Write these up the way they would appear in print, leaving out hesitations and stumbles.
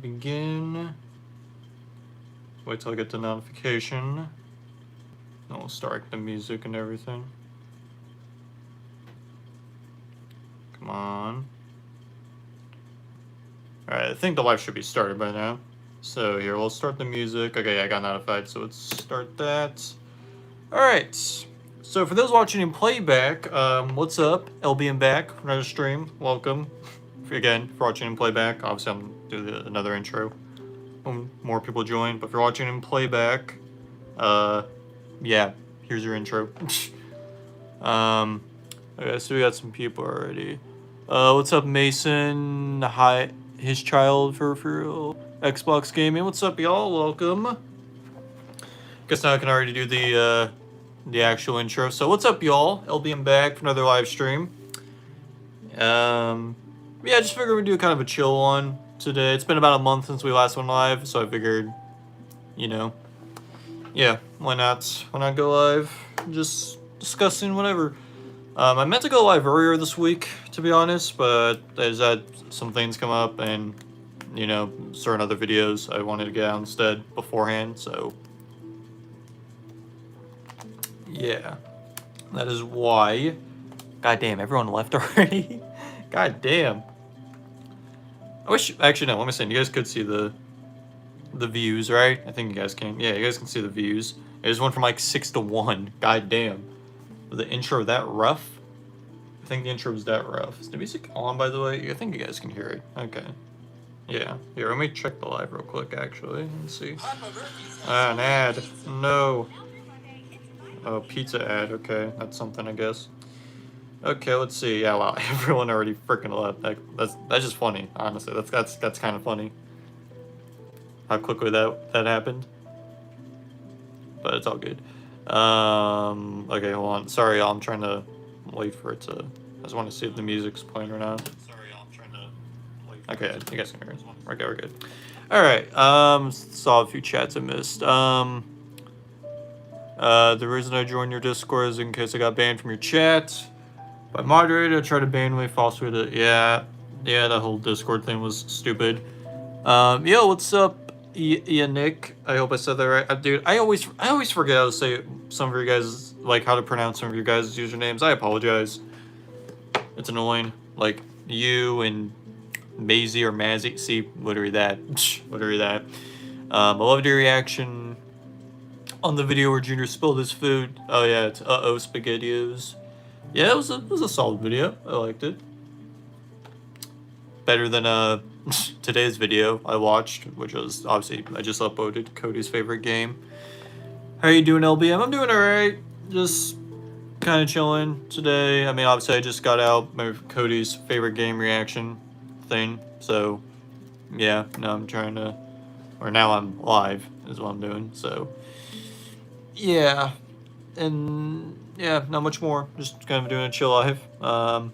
begin. Wait till I get the notification. Then we'll start the music and everything. Come on. Alright, I think the live should be started by now. So here, we'll start the music. Okay, I got notified, so let's start that. Alright, so for those watching in playback, what's up? LBM back, another stream, welcome. Again, for watching in playback, obviously I'm doing another intro when more people join, but if you're watching in playback, yeah, here's your intro. Okay, so we got some people already. What's up, Mason? Hi, his child for Xbox Gaming. What's up, y'all? Welcome. Guess now I can already do the actual intro. So what's up, y'all? LBM back for another live stream. Yeah, just figured we'd do kind of a chill one today. It's been about a month since we last went live, so I figured, you know, yeah, why not? Why not go live? Just discussing whatever. I meant to go live earlier this week, to be honest, but I just had some things come up and, you know, certain other videos I wanted to get out instead beforehand, so yeah, that is why. God damn, everyone left already? God damn. I wish, actually no, let me see, you guys could see the views, right? I think you guys can. Yeah, you guys can see the views. It just went from like 6 to 1. God damn. Was the intro that rough? I think the intro was that rough. Is the music on, by the way? I think you guys can hear it. Okay. Yeah. Here, let me check the live real quick, actually. Let's see. An ad. No. Oh, pizza ad. Okay, that's something, I guess. Okay, let's see. Yeah, wow, everyone already freaking left. That's just funny, honestly. That's kind of funny. How quickly that happened. But it's all good. Okay, hold on. Sorry, y'all. I'm trying to wait for it to. I just want to see if the music's playing or not. Sorry, y'all. I'm trying to wait. Okay, you guys can hear it. Okay, we're good. All right. Saw a few chats I missed. The reason I joined your Discord is in case I got banned from your chat. By moderator, I tried to ban me falsely. Yeah, that whole Discord thing was stupid. Yo, what's up, Nick? I hope I said that right. Dude, I always forget how to say some of your guys, like how to pronounce some of your guys' usernames. I apologize. It's annoying. Like you and Maisie or Mazzy. See, literally that. Literally that. I loved your reaction on the video where Junior spilled his food. Oh yeah, it's uh-oh SpaghettiOs. Yeah, it was a solid video. I liked it. Better than today's video I watched, which was obviously I just uploaded Cody's favorite game. How you doing, LBM? I'm doing alright. Just kind of chilling today. I mean, obviously I just got out my Cody's favorite game reaction thing. So yeah, now I'm trying to, or now I'm live is what I'm doing. So yeah, and yeah, not much more. Just kind of doing a chill live. Yeah.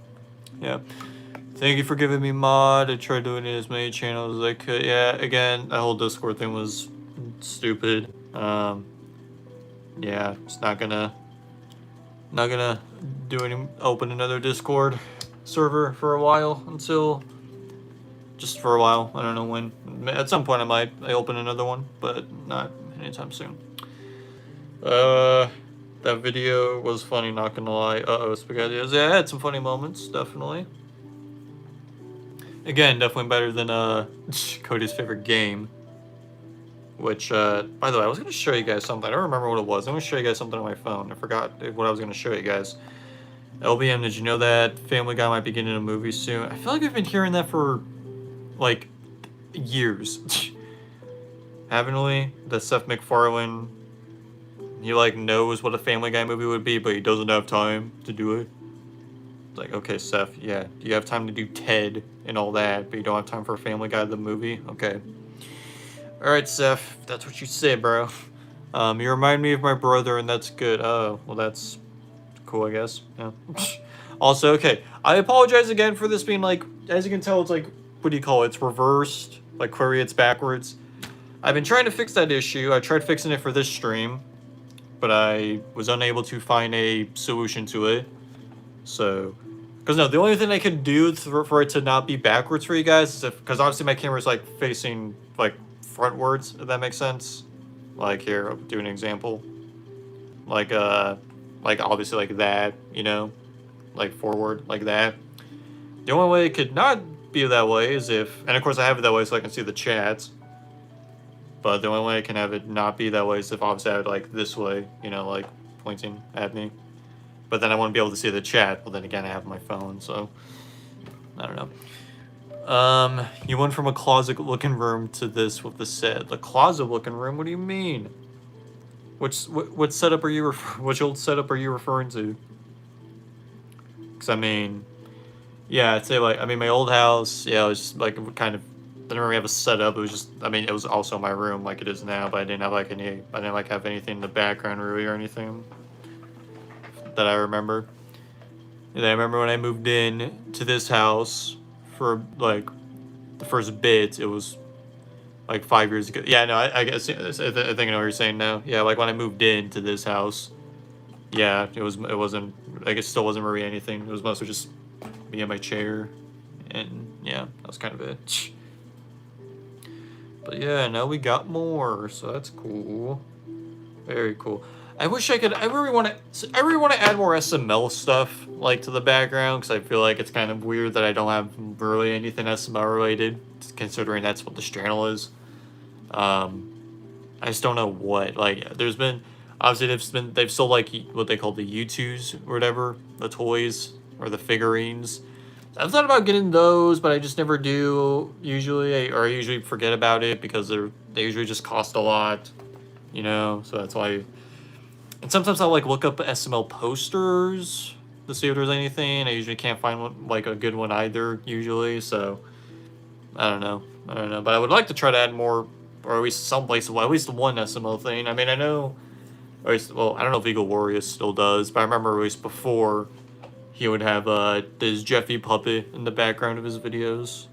Thank you for giving me mod. I tried doing it as many channels as I could. Yeah, again, that whole Discord thing was stupid. Yeah, just not gonna open another Discord server for a while until, just for a while. I don't know when. At some point I open another one, but not anytime soon. That video was funny, not gonna lie. Uh-oh, SpaghettiOs. Yeah, I had some funny moments, definitely. Again, definitely better than Cody's favorite game. Which, by the way, I was gonna show you guys something. I don't remember what it was. I'm gonna show you guys something on my phone. I forgot what I was gonna show you guys. LBM, did you know that Family Guy might be getting a movie soon? I feel like I've been hearing that for, like, years. Haven't we? That Seth MacFarlane, he like knows what a Family Guy movie would be, but he doesn't have time to do it. It's like, okay, Seth, yeah, you have time to do Ted and all that, but you don't have time for a Family Guy the movie? Okay. Alright, Seth, that's what you say, bro. You remind me of my brother, and that's good. Oh, well, that's cool, I guess. Yeah. Also, okay, I apologize again for this being, like, as you can tell, it's like, what do you call it? It's reversed. Like, query, it's backwards. I've been trying to fix that issue. I tried fixing it for this stream, but I was unable to find a solution to it. So, because Because no, the only thing I can do for it to not be backwards for you guys is if, because obviously my camera's like facing like frontwards, if that makes sense. Like here, I'll do an example. Like obviously like that, you know, like forward like that. The only way it could not be that way is if, and of course I have it that way so I can see the chats. But the only way I can have it not be that way is if obviously I have it like this way, you know, like pointing at me. But then I wouldn't be able to see the chat. Well, then again, I have my phone, so I don't know. You went from a closet-looking room to this with the set. The closet-looking room? What do you mean? What setup are you which old setup are you referring to? Because I mean, yeah, I'd say like my old house. Yeah, it was just like kind of didn't really have a setup. It was just it was also my room like it is now, but I didn't have like have anything in the background really or anything that I remember. And I remember when I moved in to this house for like the first bit, it was like 5 years ago. Yeah, no, I guess I think I know what you're saying now. Yeah, like when I moved into this house, yeah, it wasn't like it still wasn't really anything. It was mostly just me and my chair, and yeah, that was kind of it. But yeah, now we got more, so that's cool. Very cool. I wish I could. I really want to add more SML stuff like to the background because I feel like it's kind of weird that I don't have really anything SML related, considering that's what this channel is. I just don't know what. Like, there's been obviously they've sold like what they call the U2s or whatever, the toys or the figurines. I've thought about getting those, but I just never do. Usually, I usually forget about it because they usually just cost a lot, you know. So that's why. And sometimes I'll like look up SML posters to see if there's anything. I usually can't find one, like a good one either. Usually, so I don't know. But I would like to try to add more, or at least someplace, well, at least one SML thing. I mean, I know. Or well, I don't know if Eagle Warrior still does, but I remember at least before he would have this Jeffy puppet in the background of his videos.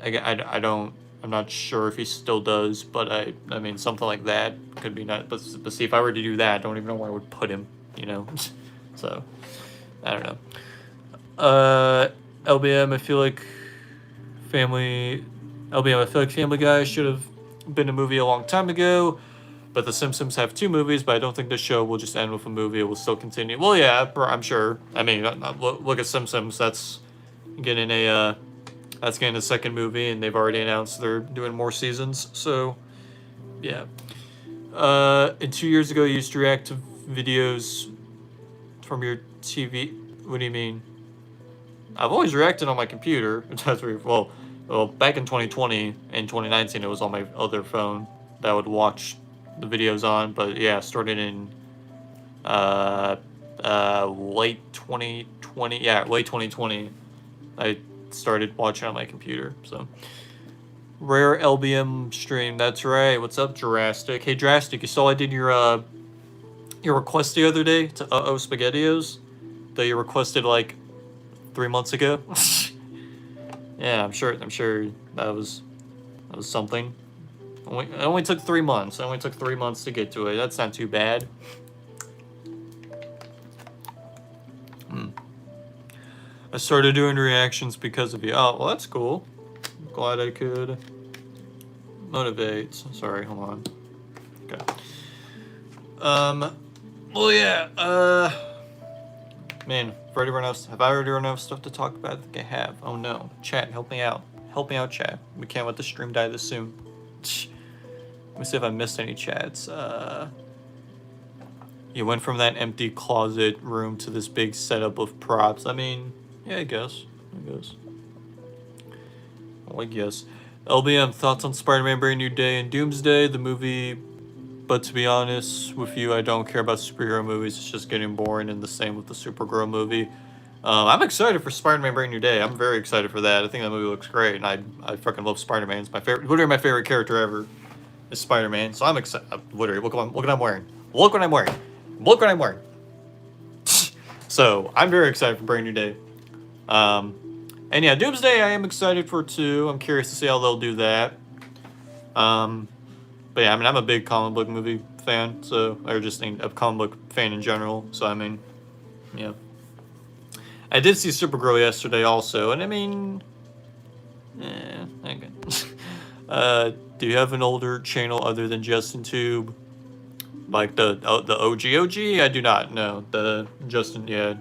I'm not sure if he still does, but I mean, something like that could be nice. But see, if I were to do that, I don't even know where I would put him, you know? So, I don't know. LBM, I feel like Family Guy should have been a movie a long time ago. But The Simpsons have 2 movies, but I don't think the show will just end with a movie. It will still continue. Well, yeah, I'm sure. I mean, look at Simpsons. That's getting a second movie, and they've already announced they're doing more seasons. So, yeah. And 2 years ago, you used to react to videos from your TV. What do you mean? I've always reacted on my computer. Well, back in 2020 and 2019, it was on my other phone that I would watch the videos on. But yeah, started in late 2020. Yeah, late 2020. I started watching on my computer. So rare LBM stream. That's right. What's up, Drastic? Hey, Drastic, you saw I did your request the other day to SpaghettiOs that you requested like 3 months ago. Yeah, I'm sure that was something. It only took 3 months. It only took 3 months to get to it. That's not too bad. I started doing reactions because of you. Oh, well, that's cool. Glad I could motivate. Sorry, hold on. Okay. Well, yeah. Man, have I already run enough stuff to talk about? I think I have. Oh no, chat, help me out. Help me out, chat. We can't let the stream die this soon. Let me see if I missed any chats. You went from that empty closet room to this big setup of props. I mean, yeah, I guess. I guess. LBM, thoughts on Spider-Man Brand New Day and Doomsday, the movie. But to be honest with you, I don't care about superhero movies. It's just getting boring, and the same with the Supergirl movie. I'm excited for Spider-Man Brand New Day. I'm very excited for that. I think that movie looks great, and I fucking love Spider-Man. It's my favorite, literally my favorite character ever is Spider-Man. So I'm excited. Literally, look what I'm wearing. Look what I'm wearing. Look what I'm wearing. So I'm very excited for Brand New Day. And yeah, Doomsday I am excited for too. I'm curious to see how they'll do that. But yeah, I mean, I'm a big comic book movie fan, so, or just a comic book fan in general, so I mean, yeah. I did see Supergirl yesterday also, and I mean, okay. Do you have an older channel other than Justin Tube? Like the OG? I do not. No, the Justin. Yeah,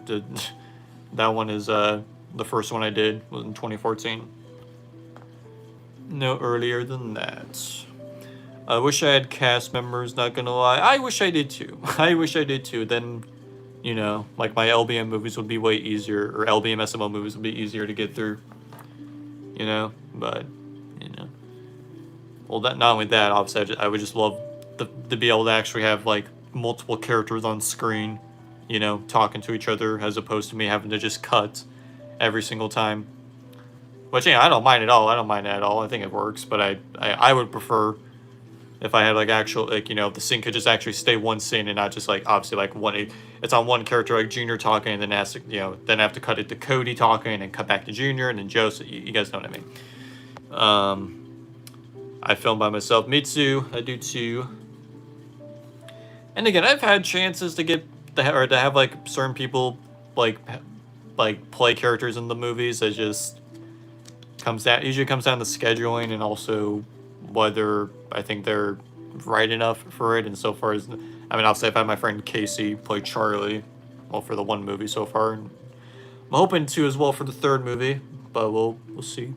that one is the first one I did was in 2014. No earlier than that. I wish I had cast members. Not gonna lie, I wish I did too. I wish I did too. Then, you know, like my LBM movies would be way easier, or LBM SML movies would be easier to get through. You know, but you know, well, that not only that, obviously, I would just love to be able to actually have like multiple characters on screen, you know, talking to each other as opposed to me having to just cut every single time. Which, yeah, I don't mind at all. I don't mind at all. I think it works, but I would prefer if I had like actual, like, you know, the scene could just actually stay one scene and not just like obviously like it's on one character like Junior talking and then has to, you know, then have to cut it to Cody talking and cut back to Junior and then Joseph. You guys know what I mean. I film by myself. Me too. I do too. And again, I've had chances to get to have like certain people like play characters in the movies. It just usually comes down to scheduling and also whether I think they're right enough for it. And so far as, I mean, obviously I've had my friend Casey play Charlie, well, for the one movie so far. And I'm hoping to as well for the third movie, but we'll see.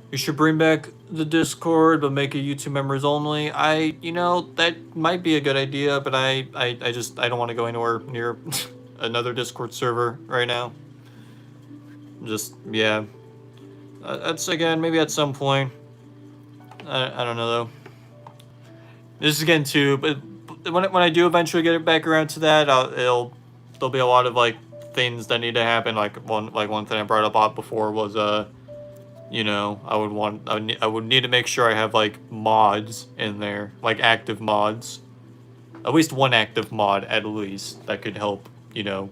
You should bring back the Discord, but make it YouTube members only. You know, that might be a good idea, but I don't want to go anywhere near another Discord server right now. Just, yeah. That's, again, maybe at some point. I don't know, though. This is again, too, but when I do eventually get it back around to that, there'll be a lot of, like, things that need to happen. Like, one thing I brought up before was, you know, I would need to make sure I have like mods in there, like active mods, at least one active mod at least that could help, you know,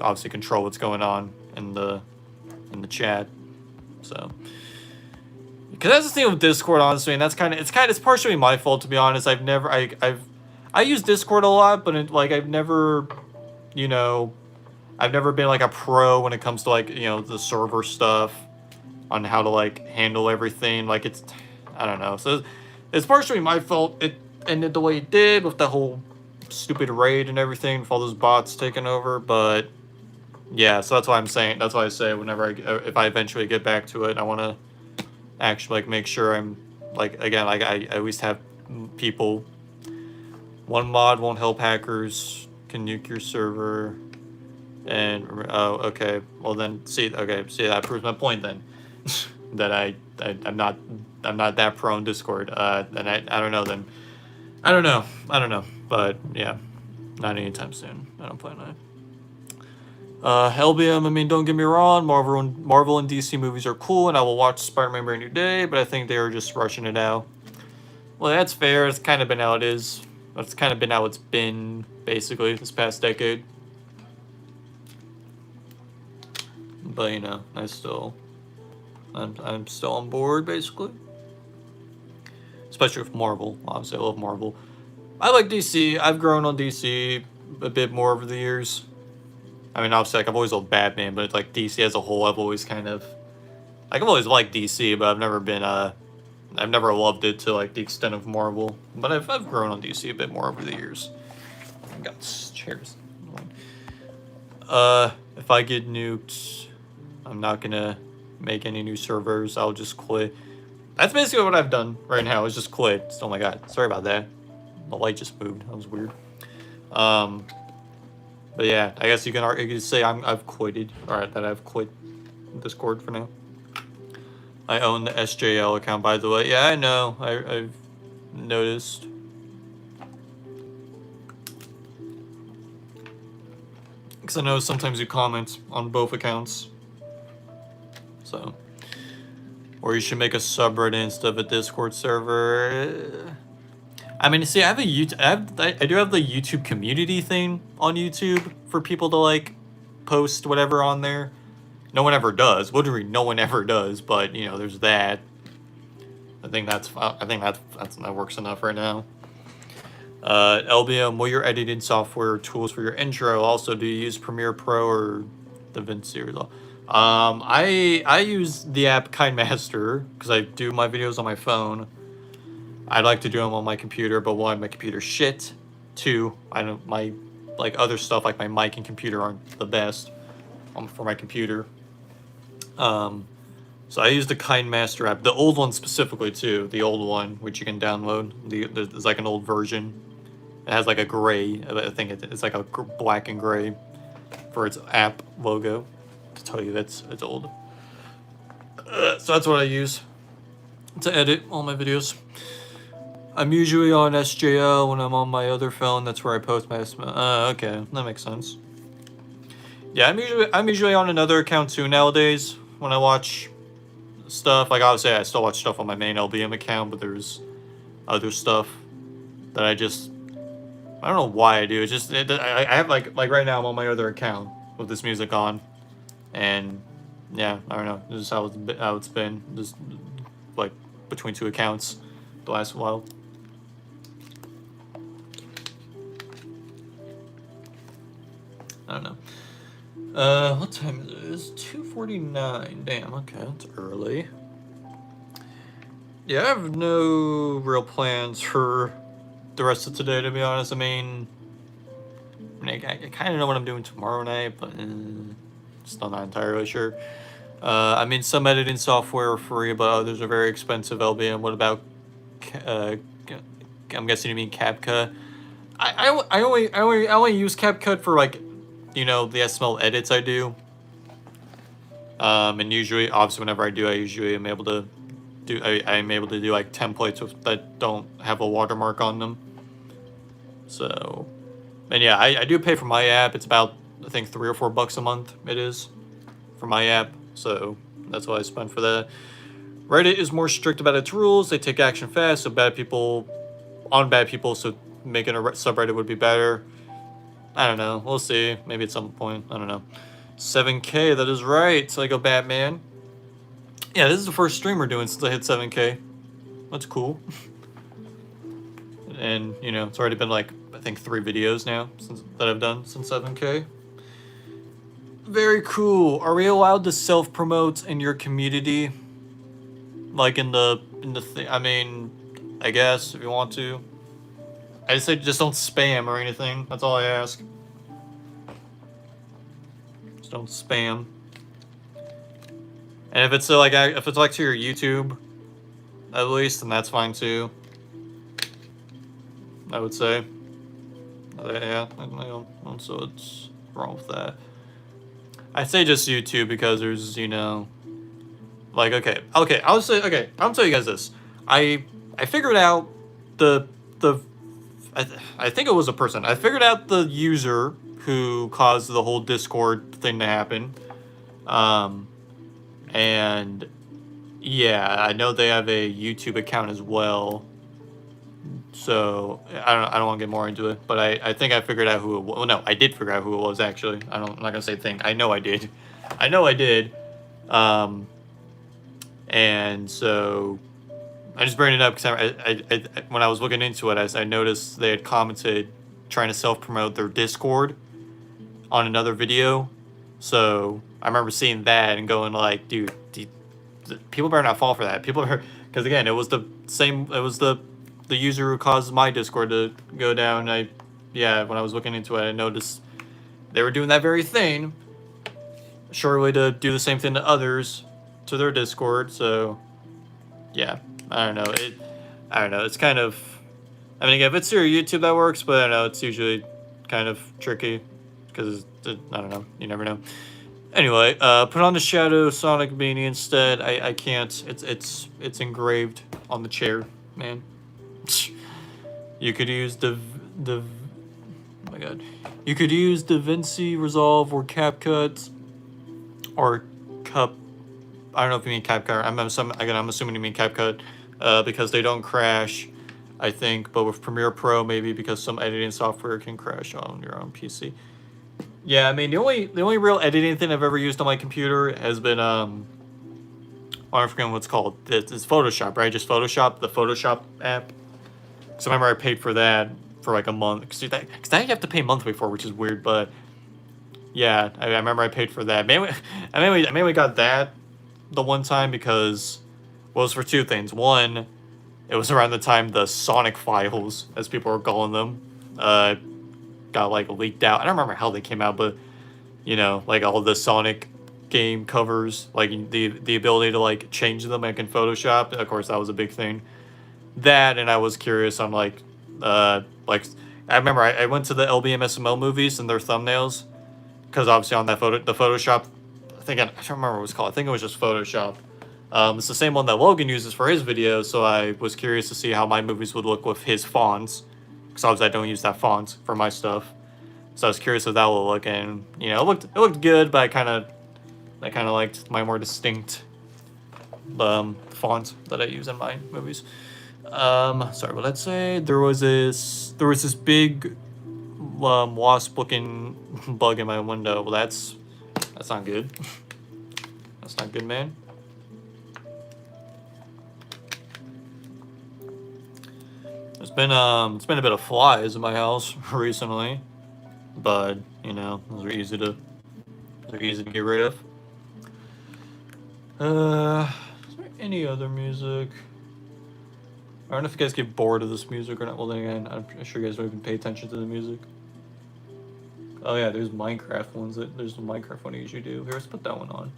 obviously control what's going on in the chat. So, because that's the thing with Discord, honestly, and it's partially my fault, to be honest. I use Discord a lot, but I've never, you know, I've never been like a pro when it comes to like, you know, the server stuff, on how to like handle everything. Like I don't know. So it's partially my fault it ended the way it did with the whole stupid raid and everything, with all those bots taking over. But yeah, so that's why I'm saying. That's why I say whenever if I eventually get back to it, I want to actually like make sure I'm like, again, like I at least have people. One mod won't help hackers. Can nuke your server. And oh, okay. Well then, see that proves my point then. That I'm not that pro on Discord. Then I don't know then. I don't know. But yeah, not anytime soon. I don't plan on it. LBM, I mean, don't get me wrong, Marvel and DC movies are cool, and I will watch Spider-Man Brand New Day, but I think they are just rushing it out. Well, that's fair. It's kind of been how it is. That's kind of been how it's been, basically, this past decade. But, you know, I'm still on board, basically. Especially with Marvel. Obviously, I love Marvel. I like DC. I've grown on DC a bit more over the years. I mean, obviously, like, I've always loved Batman, but it's like DC as a whole, I've always kind of... Like, I've always liked DC, but I've never been, I've never loved it to, like, the extent of Marvel. But I've grown on DC a bit more over the years. I got chairs. If I get nuked, I'm not gonna make any new servers. I'll just quit. That's basically what I've done right now, is just quit. Oh my god, sorry about that. The light just moved. That was weird. But yeah, I guess you can say I've quitted. Alright, that I've quit Discord for now. I own the SJL account, by the way. Yeah, I know. I've noticed. Because I know sometimes you comment on both accounts. So. Or you should make a subreddit instead of a Discord server. I mean, see, I have I do have the YouTube community thing on YouTube for people to, like, post whatever on there. No one ever does. Literally, no one ever does. But, you know, there's that. I think that works enough right now. LBM, what your editing software tools for your intro? Also, do you use Premiere Pro or DaVinci? I use the app KineMaster because I do my videos on my phone. I like to do them on my computer, but one, my computer's shit. Two, I don't my like other stuff like my mic and computer aren't the best for my computer. So I use the KineMaster app, the old one specifically too, the old one which you can download. There's like an old version. It has like a gray. I think it's like a black and gray for its app logo to tell you it's old. So that's what I use to edit all my videos. I'm usually on SJL when I'm on my other phone. That's where I post my SML. Okay, that makes sense. Yeah, I'm usually on another account too nowadays when I watch stuff. Like obviously I still watch stuff on my main LBM account, but there's other stuff that I don't know why I do. It's just I have like right now I'm on my other account with this music on, and yeah, I don't know. This is how it's been just like between two accounts the last while. I don't know. What time is it? It's 2:49. Damn, okay, that's early. Yeah, I have no real plans for the rest of today, to be honest. I kind of know what I'm doing tomorrow night, but still not entirely sure. Some editing software are free, but others are very expensive. LBM, what about, I'm guessing you mean CapCut. I only use CapCut for like, the SML edits I do. And usually, obviously, whenever I do, I usually am able to I'm able to do like templates that don't have a watermark on them. So, and yeah, I do pay for my app. It's about, I think, $3 or $4 a month. It is for my app. So that's what I spend for that. Reddit is more strict about its rules. They take action fast. So bad people. So making a subreddit would be better. I don't know. We'll see. Maybe at some point. I don't know. 7K. That is right. So I go Batman. Yeah, this is the first stream we're doing since I hit 7K. That's cool. And, it's already been like, I think 3 videos now that I've done since 7K. Very cool. Are we allowed to self-promote in your community? Like in the thing? I guess if you want to. I just say just don't spam or anything. That's all I ask. Just don't spam. And if it's like to your YouTube, at least, then that's fine too. I would say. Yeah, I don't so it's wrong with that. I'd say just YouTube because there's like I'll tell you guys this. I figured out I think it was a person. I figured out the user who caused the whole Discord thing to happen. And yeah, I know they have a YouTube account as well. So I don't want to get more into it, but I think I figured out who it was. Well, no, I did figure out who it was actually. I'm not gonna say think. I know I did. And so I just bring it up because I when I was looking into it, I noticed they had commented trying to self-promote their Discord on another video. So I remember seeing that and going like, dude, people better not fall for that. Because again, it was the user who caused my Discord to go down. When I was looking into it, I noticed they were doing that very thing. Surely to do the same thing to others, to their Discord. So yeah, I don't know. It's kind of, if it's your YouTube that works, but I don't know, it's usually kind of tricky because I don't know, you never know. Anyway, put on the Shadow Sonic beanie instead. I can't. It's engraved on the chair, man. You could use oh my god. You could use DaVinci Resolve or CapCut or Cup. I don't know if you mean CapCut. I'm assuming you mean CapCut because they don't crash, I think. But with Premiere Pro, maybe because some editing software can crash on your own PC. Yeah, the only real editing thing I've ever used on my computer has been I forget what it's called. It's Photoshop, right? Just Photoshop, the Photoshop app. So I remember I paid for that for like a month, because that you have to pay monthly for, which is weird. But yeah, I remember I paid for that. I mainly got that the one time because, well, it was for two things. One, it was around the time the Sonic files, as people were calling them, got like leaked out. I don't remember how they came out, but you know, like all the Sonic game covers, like the ability to like change them like in Photoshop. Of course, that was a big thing. That, and I was curious on like I remember I went to the LBM SML movies and their thumbnails, because obviously on that the Photoshop, I don't remember what it was called. I think it was just Photoshop. It's the same one that Logan uses for his videos, so I was curious to see how my movies would look with his fonts, because obviously I don't use that font for my stuff. So I was curious if that would look, and you know, it looked good, but I kind of liked my more distinct font that I use in my movies. Sorry, what did I say? There was this big wasp-looking bug in my window. Well, that's not good. That's not good, man. It's been a bit of flies in my house recently, but you know, those are easy to get rid of. Is there any other music? I don't know if you guys get bored of this music or not. Well, then again, I'm sure you guys don't even pay attention to the music. Oh yeah, there's Minecraft ones. There's the Minecraft one I usually do. Here, let's put that one on.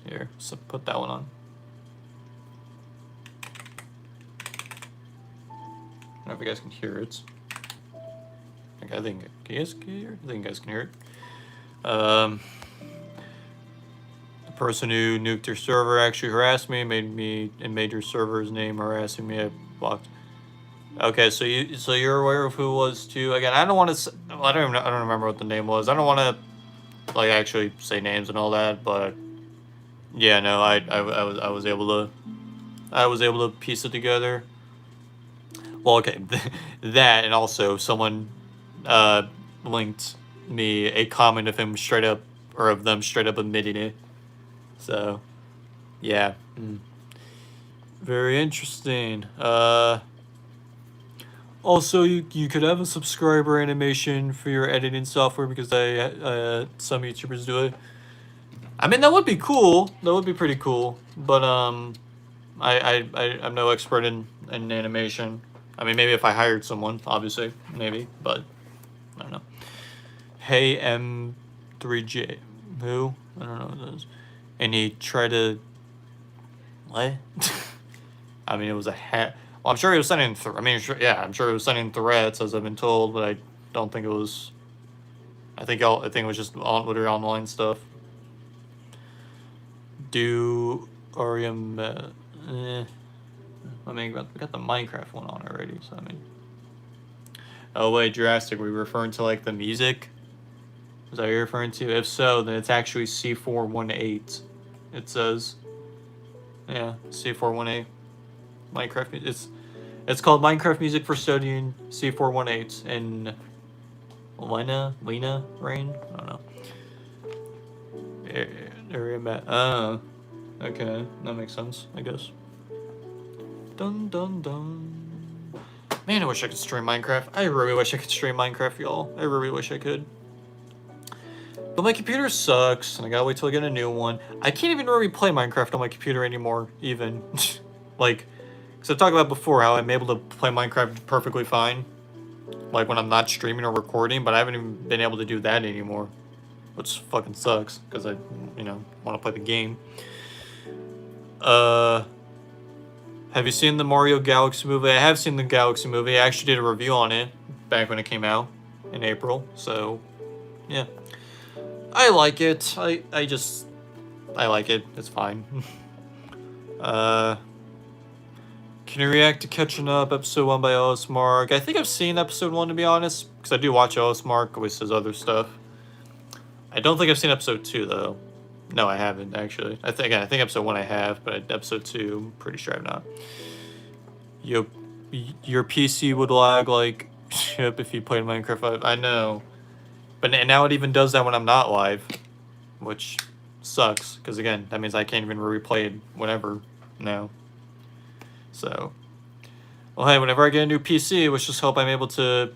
Here, so put that one on. I don't know if you guys can hear it. I think can you guys hear it? I think you guys can hear it. The person who nuked your server actually harassed me, made your server's name harassing me. I blocked. Okay, so you're aware of who it was too. Again, I don't want to. Well, I don't remember what the name was. I don't want to like actually say names and all that, but yeah, no, I was able to piece it together. Well, okay, that, and also someone linked me a comment of him straight up, or of them straight up admitting it. So, yeah. Very interesting. Also, you could have a subscriber animation for your editing software, because some YouTubers do it. I mean, that would be cool. That would be pretty cool. But I'm no expert in animation. I mean, maybe if I hired someone, obviously, maybe, but I don't know. Hey M3J, who? I don't know what it is. And he tried to, what? I mean, it was a hat. Well, I'm sure he was sending, I'm sure he was sending threats, as I've been told, but I don't think it was, I think it was just literally online stuff. I mean, we got the Minecraft one on already, so I mean. Oh wait, Jurassic, were you referring to like the music? Is that what you're referring to? If so, then it's actually C418. It says, yeah, C418. Minecraft. It's called Minecraft Music for Sodium C418 in Lena Rain. I don't know. Area map. Okay, that makes sense, I guess. Dun dun dun. Man, I wish I could stream Minecraft. I really wish I could stream Minecraft, y'all. I really wish I could. But my computer sucks, and I gotta wait till I get a new one. I can't even really play Minecraft on my computer anymore, even. Like, because I've talked about before how I'm able to play Minecraft perfectly fine. Like when I'm not streaming or recording, but I haven't even been able to do that anymore. Which fucking sucks, because I, want to play the game. Have you seen the Mario Galaxy movie? I have seen the Galaxy movie. I actually did a review on it back when it came out in April. So, yeah. I like it. I like it. It's fine. Can you react to Catching Up, episode 1 by OS Mark? I think I've seen episode 1, to be honest, because I do watch OS Mark, always says other stuff. I don't think I've seen episode 2, though. No, I haven't, actually. I think episode 1 I have, but episode 2, I'm pretty sure I've not. Your PC would lag like shit if you played Minecraft. I know. But now it even does that when I'm not live, which sucks, because again, that means I can't even replay it whenever now. So, Well, hey, whenever I get a new PC, let's just hope I'm able to.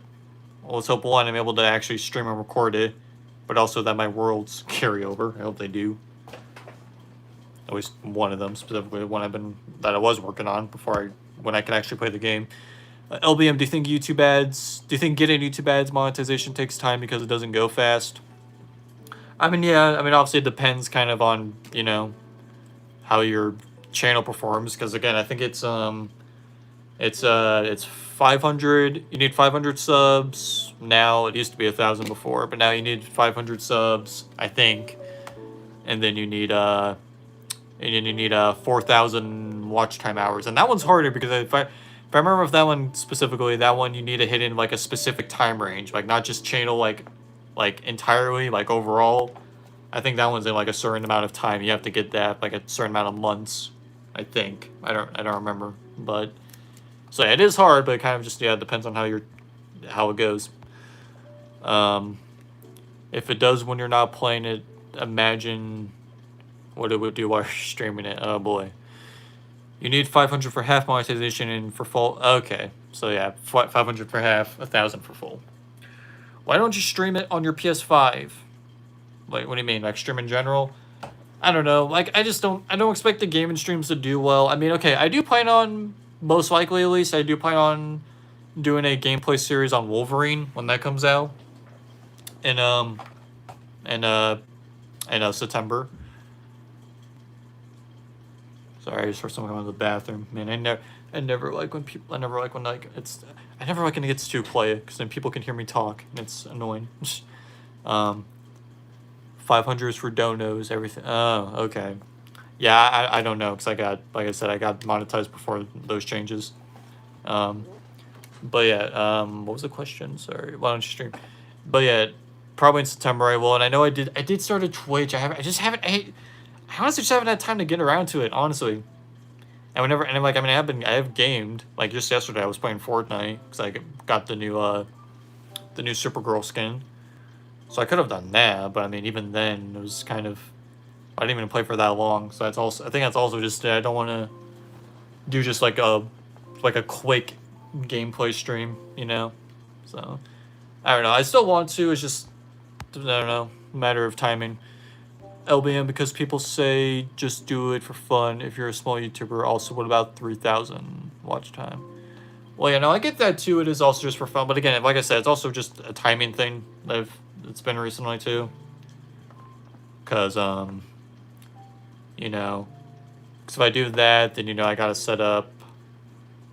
Well, let's hope one, I'm able to actually stream and record it, but also that my worlds carry over. I hope they do. At least one of them, specifically the one that I was working on when I can actually play the game. LBM, do you think YouTube ads? Do you think getting YouTube ads monetization takes time because it doesn't go fast? I mean, yeah. I mean, obviously it depends kind of on how your channel performs. Because again, I think it's 500. You need 500 subs now. It used to be 1,000 before, but now you need 500 subs, I think, and then you need 4,000 watch time hours, and that one's harder because if I remember with that one specifically, that one you need to hit in like a specific time range, like not just channel like entirely, like overall. I think that one's in like a certain amount of time. You have to get that like a certain amount of months. I think I don't remember, but so yeah, it is hard, but it kind of just depends on how it goes. If it does when you're not playing it, imagine what it would do while you're streaming it. Oh boy. You need 500 for half monetization and for full. Okay, so yeah, 500 for half, 1,000 for full. Why don't you stream it on your PS5? Like, what do you mean? Like, stream in general? I don't know. Like, I don't expect the gaming streams to do well. I mean, okay, I do plan on, most likely at least, I do plan on doing a gameplay series on Wolverine when that comes out. In September. Sorry, I just heard someone come out of the bathroom. Man, I never like when it gets too quiet, because then people can hear me talk, and it's annoying. 500 is for donos, everything. Oh, okay. Yeah, I don't know, because like I said, I got monetized before those changes. But yeah, what was the question? Sorry, why don't you stream? But yeah, probably in September I will, and I know I did start a Twitch. I honestly just haven't had time to get around to it, honestly. And I have gamed. Like, just yesterday I was playing Fortnite, because I got the new Supergirl skin. So I could have done that, but I mean, even then, it was kind of, I didn't even play for that long. So I think that's also just, I don't want to do just like a quick gameplay stream, So, I don't know. I still want to, it's just, I don't know, a matter of timing. LBM, because people say just do it for fun if you're a small YouTuber. Also, what about 3,000 watch time? Well, yeah, no, I get that too. It is also just for fun. But again, like I said, it's also just a timing thing that it's been recently too. Because, because if I do that, then, I got to set up.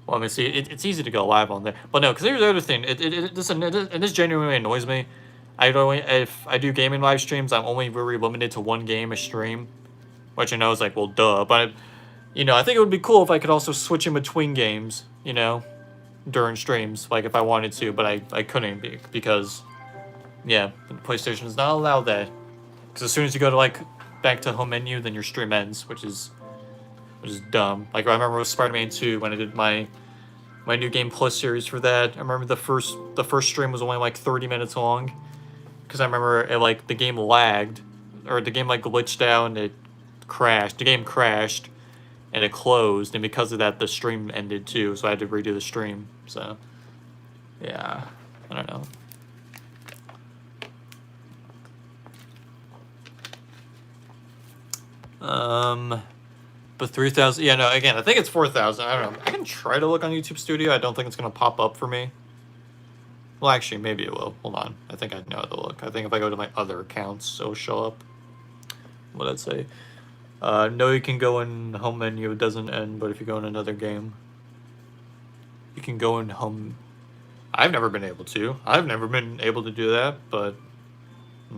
Well, I mean, see, it's easy to go live on there. But no, because here's the other thing. This genuinely annoys me. If I do gaming live streams, I'm only very limited to one game a stream, which I know is like, well, duh. But, I think it would be cool if I could also switch in between games, during streams, like if I wanted to, but I couldn't because, yeah, the PlayStation does not allow that. Because as soon as you go to back to home menu, then your stream ends, which is dumb. Like, I remember with Spider-Man 2 when I did my New Game Plus series for that. I remember the first stream was only like 30 minutes long. Because I remember the game lagged, or the game glitched out and it crashed. The game crashed, and it closed, and because of that, the stream ended too. So I had to redo the stream. So, yeah, I don't know. But 3,000. Yeah, no. Again, I think it's 4,000. I don't know. I can try to look on YouTube Studio. I don't think it's gonna pop up for me. Well, actually, maybe it will. Hold on. I think I know how to look. I think if I go to my other accounts, it'll show up. What did it say? No, you can go in home menu. It doesn't end, but if you go in another game, you can go in home. I've never been able to. I've never been able to do that, but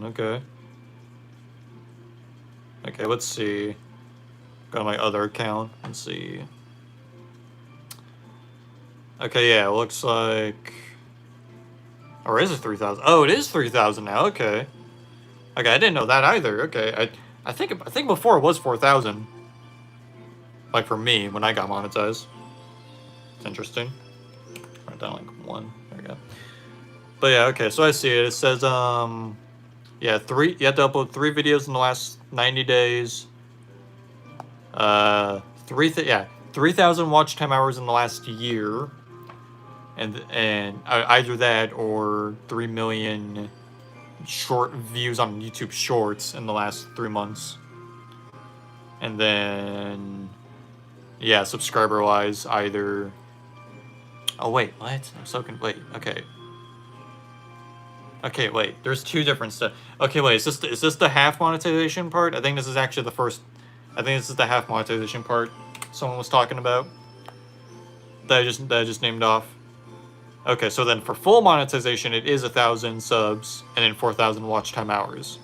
okay. Okay, let's see. Go to my other account and see. Okay, yeah, it looks like... Or is it 3,000? Oh, it is 3,000 now. Okay. Okay, I didn't know that either. Okay, I think before it was 4,000. Like for me when I got monetized. It's interesting. Write down like 1. There we go. But yeah, okay. So I see it. It says yeah, you have to upload 3 videos in the last 90 days. 3,000 watch time hours in the last year. and either that or 3 million short views on YouTube Shorts in the last 3 months. And then, yeah, subscriber-wise, either... Oh, wait, what? I'm so wait, okay. Okay, wait, there's two different stuff. Okay, wait, is this the half monetization part? I think this is actually the first... I think this is the half monetization part someone was talking about. That I just named off. Okay, so then for full monetization, it is 1,000 subs and then 4,000 watch time hours.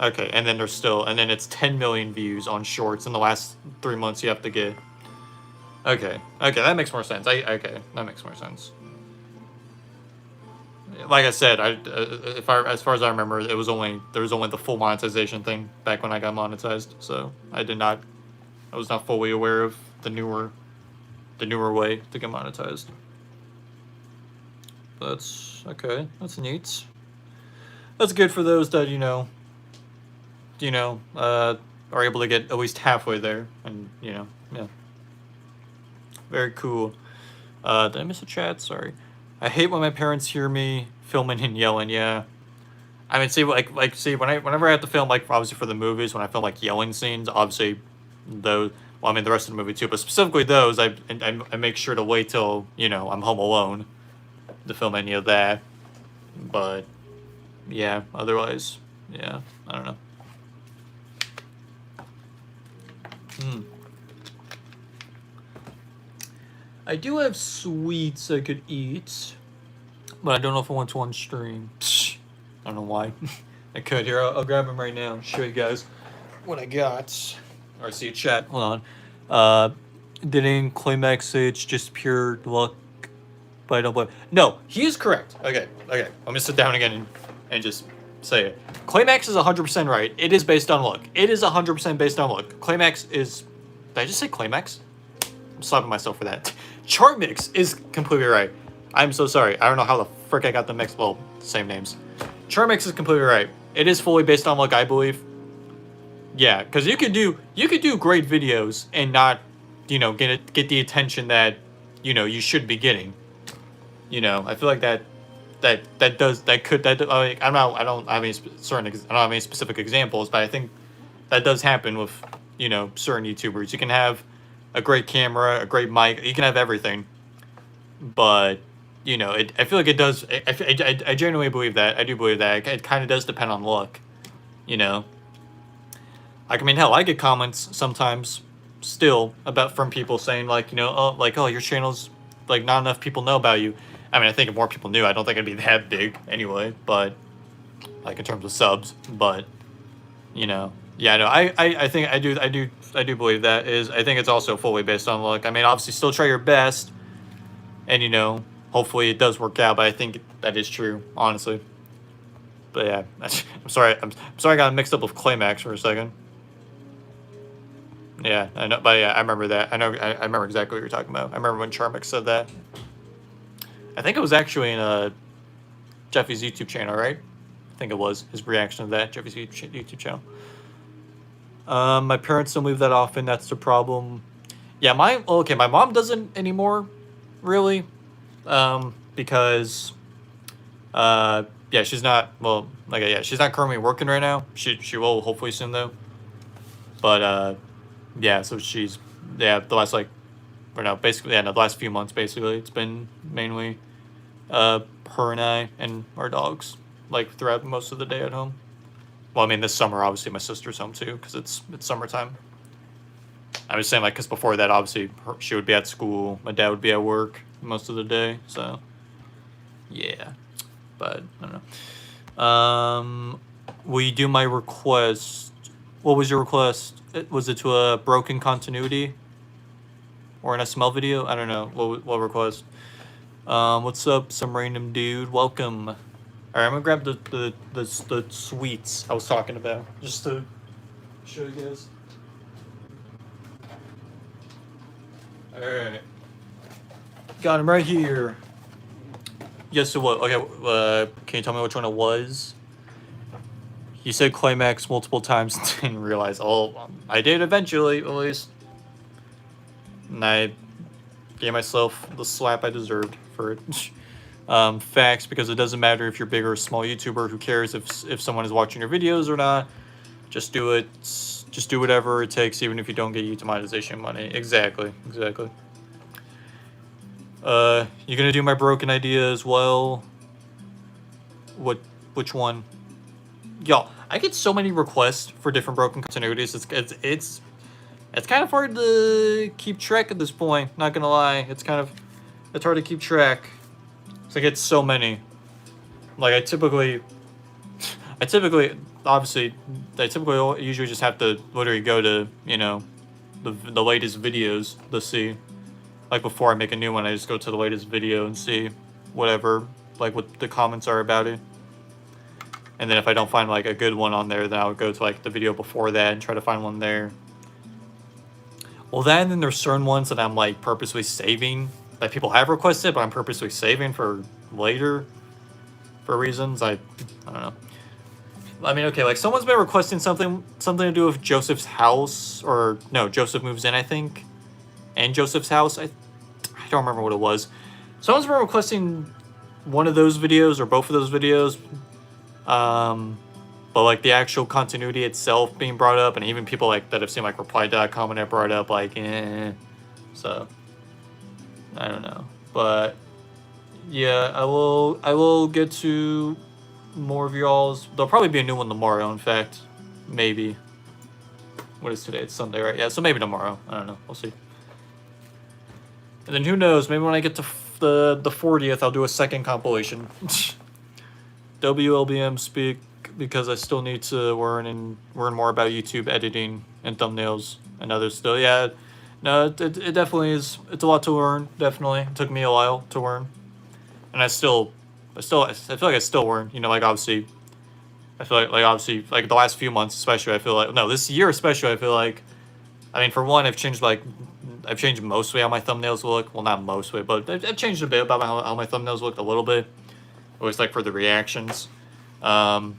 Okay, and then it's 10 million views on shorts in the last 3 months you have to get. Okay, that makes more sense. Okay, that makes more sense. Like I said, as far as I remember, there was only the full monetization thing back when I got monetized, so I was not fully aware of the newer way to get monetized. That's okay. That's neat. That's good for those that are able to get at least halfway there, and yeah, very cool. Did I miss a chat? Sorry. I hate when my parents hear me filming and yelling. Yeah, I mean, see, whenever I have to film, like, obviously for the movies, when I film like yelling scenes, obviously those. Well, I mean the rest of the movie too, but specifically those, I make sure to wait till I'm home alone to film any of that. But yeah, otherwise, yeah, I don't know. I do have sweets I could eat, but I don't know if I want to on stream. Psh, I don't know why. I could. Here, I'll grab them right now and show you guys what I got. Or see a chat. Hold on. Didn't Climax say it's just pure luck? But I don't believe. No, he is correct. Okay. Let me sit down again and just say it. Climax is 100% right. It is based on luck. It is 100% based on luck. Climax is... Did I just say Climax? I'm slapping myself for that. Charmix is completely right. I'm so sorry. I don't know how the frick I got them mixed. Well, same names. Charmix is completely right. It is fully based on luck, I believe. Yeah, because you could do great videos and not, get the attention that, you should be getting. I feel like I don't have any specific examples, but I think that does happen with, certain YouTubers. You can have a great camera, a great mic, you can have everything, but I feel like it does. I genuinely believe that. I do believe that it kind of does depend on luck. I mean, hell, I get comments sometimes still from people saying like, oh, your channel's like not enough people know about you. I mean, I think if more people knew, I don't think it'd be that big anyway, but like in terms of subs, but yeah, no, I think I do believe that I think it's also fully based on luck. I mean, obviously still try your best and hopefully it does work out, but I think that is true, honestly. But yeah, I'm sorry I got mixed up with Climax for a second. Yeah, I know, but yeah, I remember that. I remember exactly what you're talking about. I remember when Charmix said that. I think it was actually in Jeffy's YouTube channel, right? I think it was his reaction to that, Jeffy's YouTube channel. My parents don't move that often. That's the problem. Yeah, my mom doesn't anymore, really, because yeah, she's not she's not currently working right now. She will hopefully soon though. But yeah, so she's the last few months basically it's been mainly her and I and our dogs like throughout most of the day at home. Well, I mean this summer obviously my sister's home too because it's summertime. I was saying like because before that obviously she would be at school, my dad would be at work most of the day, so yeah. But I don't know. Will you do my request? What was your request? Was it to a broken continuity or an SML video? I don't know. What request? What's up, some random dude? Welcome. All right, I'm gonna grab the sweets I was talking about just to show you guys. All right, got him right here. Yes, it was. Okay, can you tell me which one it was? You said Climax multiple times and didn't realize. Oh, I did eventually, at least. And I gave myself the slap I deserved. for it. Facts, because it doesn't matter if you're big or a small YouTuber. Who cares if someone is watching your videos or not? Just do it. Just do whatever it takes, even if you don't get YouTube monetization money. Exactly. You gonna do my broken idea as well? Which one? Y'all, I get so many requests for different broken continuities. It's kind of hard to keep track at this point. Not gonna lie, it's hard to keep track. I get so many. Like I typically usually just have to literally go to, you know, the latest videos to see. Like before I make a new one, I just go to the latest video and see whatever, like what the comments are about it. And then if I don't find like a good one on there, then I would go to like the video before that and try to find one there. Well, then there's certain ones that I'm like purposely saving that people have requested, but I'm purposely saving for later for reasons I don't know. I mean, okay, like someone's been requesting something to do with Joseph's house, or no, Joseph moves in, I think, and Joseph's house. I don't remember what it was. Someone's been requesting one of those videos or both of those videos. But like the actual continuity itself being brought up, and even people like that have seen like reply.com and that brought up like, so I don't know, but yeah, I will get to more of y'all's. There'll probably be a new one tomorrow. In fact, maybe. What is today? It's Sunday, right? Yeah, so maybe tomorrow. I don't know. We'll see. And then who knows? Maybe when I get to the 40th, I'll do a second compilation. WLBM speak, because I still need to learn more about YouTube editing and thumbnails and others still. Yeah, no, it definitely is. It's a lot to learn. Definitely, it took me a while to learn, and I feel like I still learn. You know, like obviously, I feel like obviously like the last few months especially. I feel like this year especially. I feel like, I mean, for one, I've changed mostly how my thumbnails look. Well, not mostly, but I've changed a bit about how my thumbnails look a little bit. Always like for the reactions. But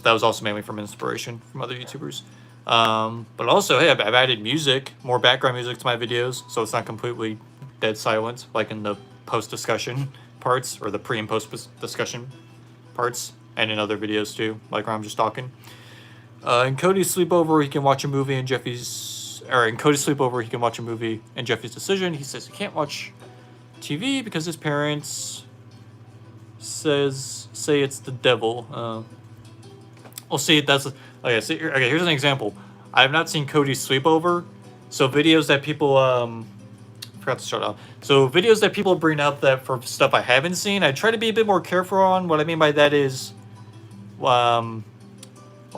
that was also mainly from inspiration from other YouTubers. But also, hey, I've added music, more background music to my videos, so it's not completely dead silent, like in the post-discussion parts, or the pre- and post-discussion parts, and in other videos too, like where I'm just talking. In Cody's sleepover, he can watch a movie, and in Cody's sleepover, he can watch a movie, and Jeffy's decision, he says he can't watch TV because his parents say it's the devil. Well, see, that's okay. See, okay, here's an example. I have not seen Cody's sleepover, so videos that people forgot to start off. So videos that people bring up that for stuff I haven't seen, I try to be a bit more careful on. What I mean by that is, well,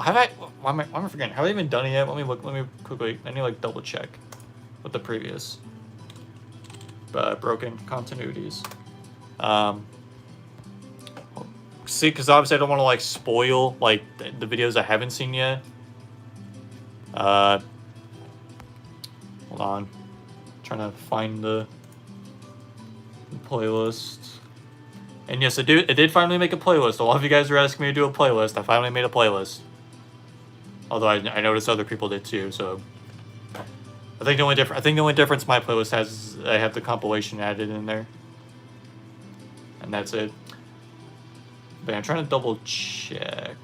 have I? Why am I forgetting? Have I even done it yet? Let me look. Let me quickly. I need to like double check with the previous broken continuities. See, because obviously I don't want to like spoil like the videos I haven't seen yet. Hold on, trying to find the playlist. And yes, it did finally make a playlist. A lot of you guys were asking me to do a playlist. I finally made a playlist. Although I noticed other people did too. So I think the only difference my playlist has is I have the compilation added in there, and that's it. But I'm trying to double check.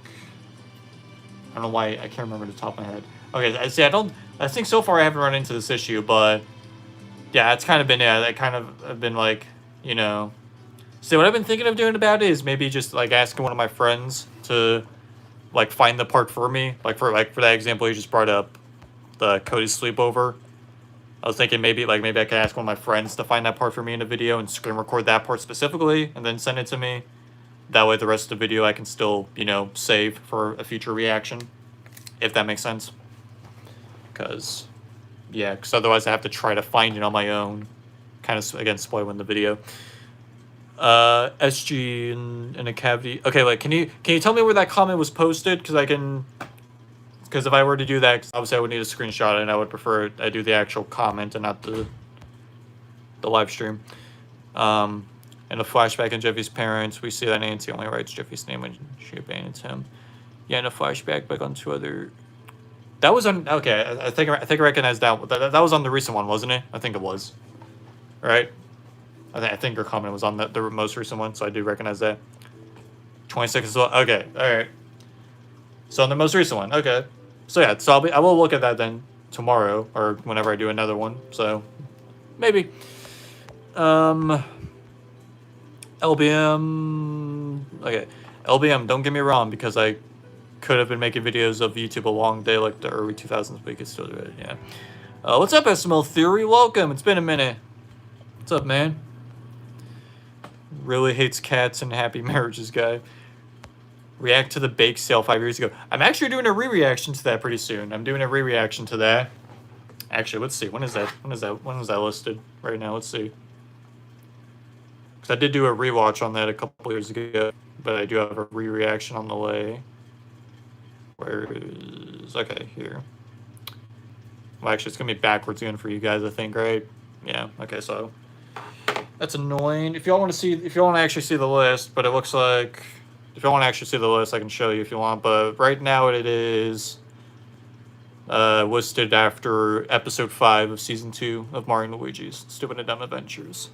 I don't know why I can't remember the top of my head. Okay, see, I think so far I haven't run into this issue, but yeah, it's kind of been, I kind of have been like, you know. See, what I've been thinking of doing about it is maybe just like asking one of my friends to like find the part for me. Like for that example you just brought up, the Cody's sleepover. I was thinking maybe I could ask one of my friends to find that part for me in a video and screen record that part specifically and then send it to me. That way the rest of the video I can still, you know, save for a future reaction, if that makes sense. Because otherwise I have to try to find it on my own. Kind of, again, spoiling the video. SG in a cavity. Okay, like, can you tell me where that comment was posted? Because if I were to do that, obviously I would need a screenshot, and I would prefer I do the actual comment and not the live stream. In a flashback in Jeffy's parents, we see that Nancy only writes Jeffy's name when she abandons him. Yeah, in a flashback back on two other. That was on. Okay, I think I recognize that. That was on the recent one, wasn't it? I think it was. Right. I think your comment was on the most recent one, so I do recognize that. 26 as well. Okay, all right. So on the most recent one, okay. So yeah, so I will look at that then tomorrow or whenever I do another one. So maybe. LBM. Okay, LBM. Don't get me wrong, because I could have been making videos of YouTube a long day like the early 2000s, but you could still do it. Yeah. What's up, SML Theory? Welcome. It's been a minute. What's up, man? Really hates cats and happy marriages guy. React to the bake sale 5 years ago. I'm actually doing a re-reaction to that pretty soon. I'm doing a re-reaction to that. Actually, let's see. When is that? When is that listed right now? Let's see. Because I did do a rewatch on that a couple years ago, but I do have a re-reaction on the way. Where is... Okay, here. Well, actually, it's going to be backwards again for you guys, I think, right? Yeah, okay, so... That's annoying. If y'all want to actually see the list, but it looks like... If you want to actually see the list, I can show you if you want, but right now it is listed after episode 5 of season 2 of Mario and Luigi's Stupid and Dumb Adventures.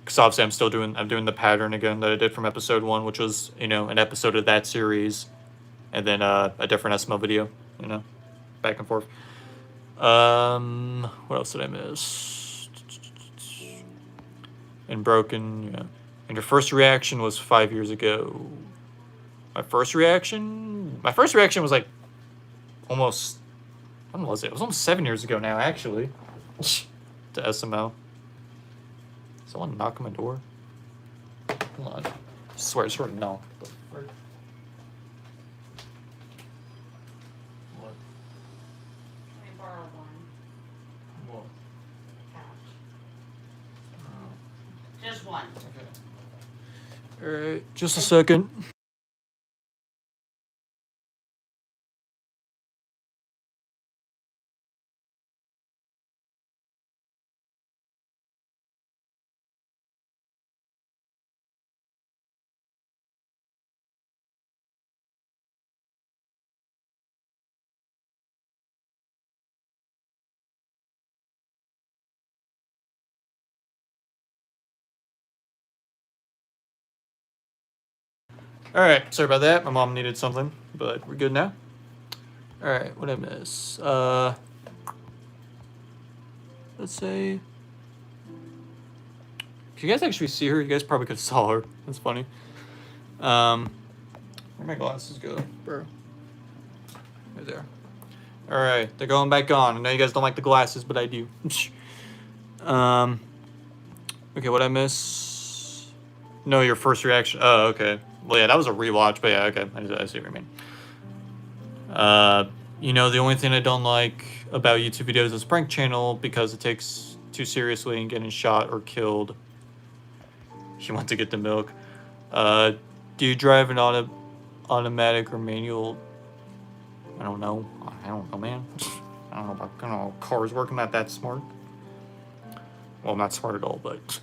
Because obviously I'm doing the pattern again that I did from episode 1, which was, you know, an episode of that series, and then a different SML video, you know, back and forth. What else did I miss? And Broken, yeah. And your first reaction was 5 years ago. My first reaction was like almost, when was it? It was almost 7 years ago now, actually. To SML. Someone knock on my door? Hold on. I swear it's no. What? Let me borrow one. What? Couch. Just one. Okay. Alright, just a second. Alright, sorry about that. My mom needed something, but we're good now. Alright, what did I miss? Let's say... If you guys actually see her, you guys probably could have saw her. That's funny. Where'd my glasses go, bro? Right there. Alright, they're going back on. I know you guys don't like the glasses, but I do. Okay, what'd I miss? No, your first reaction. Oh, okay. Well, yeah, that was a rewatch, but yeah, okay. I see what you mean. You know, the only thing I don't like about YouTube videos is prank channel because it takes too seriously and getting shot or killed. You want to get the milk. Do you drive an automatic or manual? I don't know. I don't know, man. I don't know about cars working. Not that smart. Well, not smart at all, but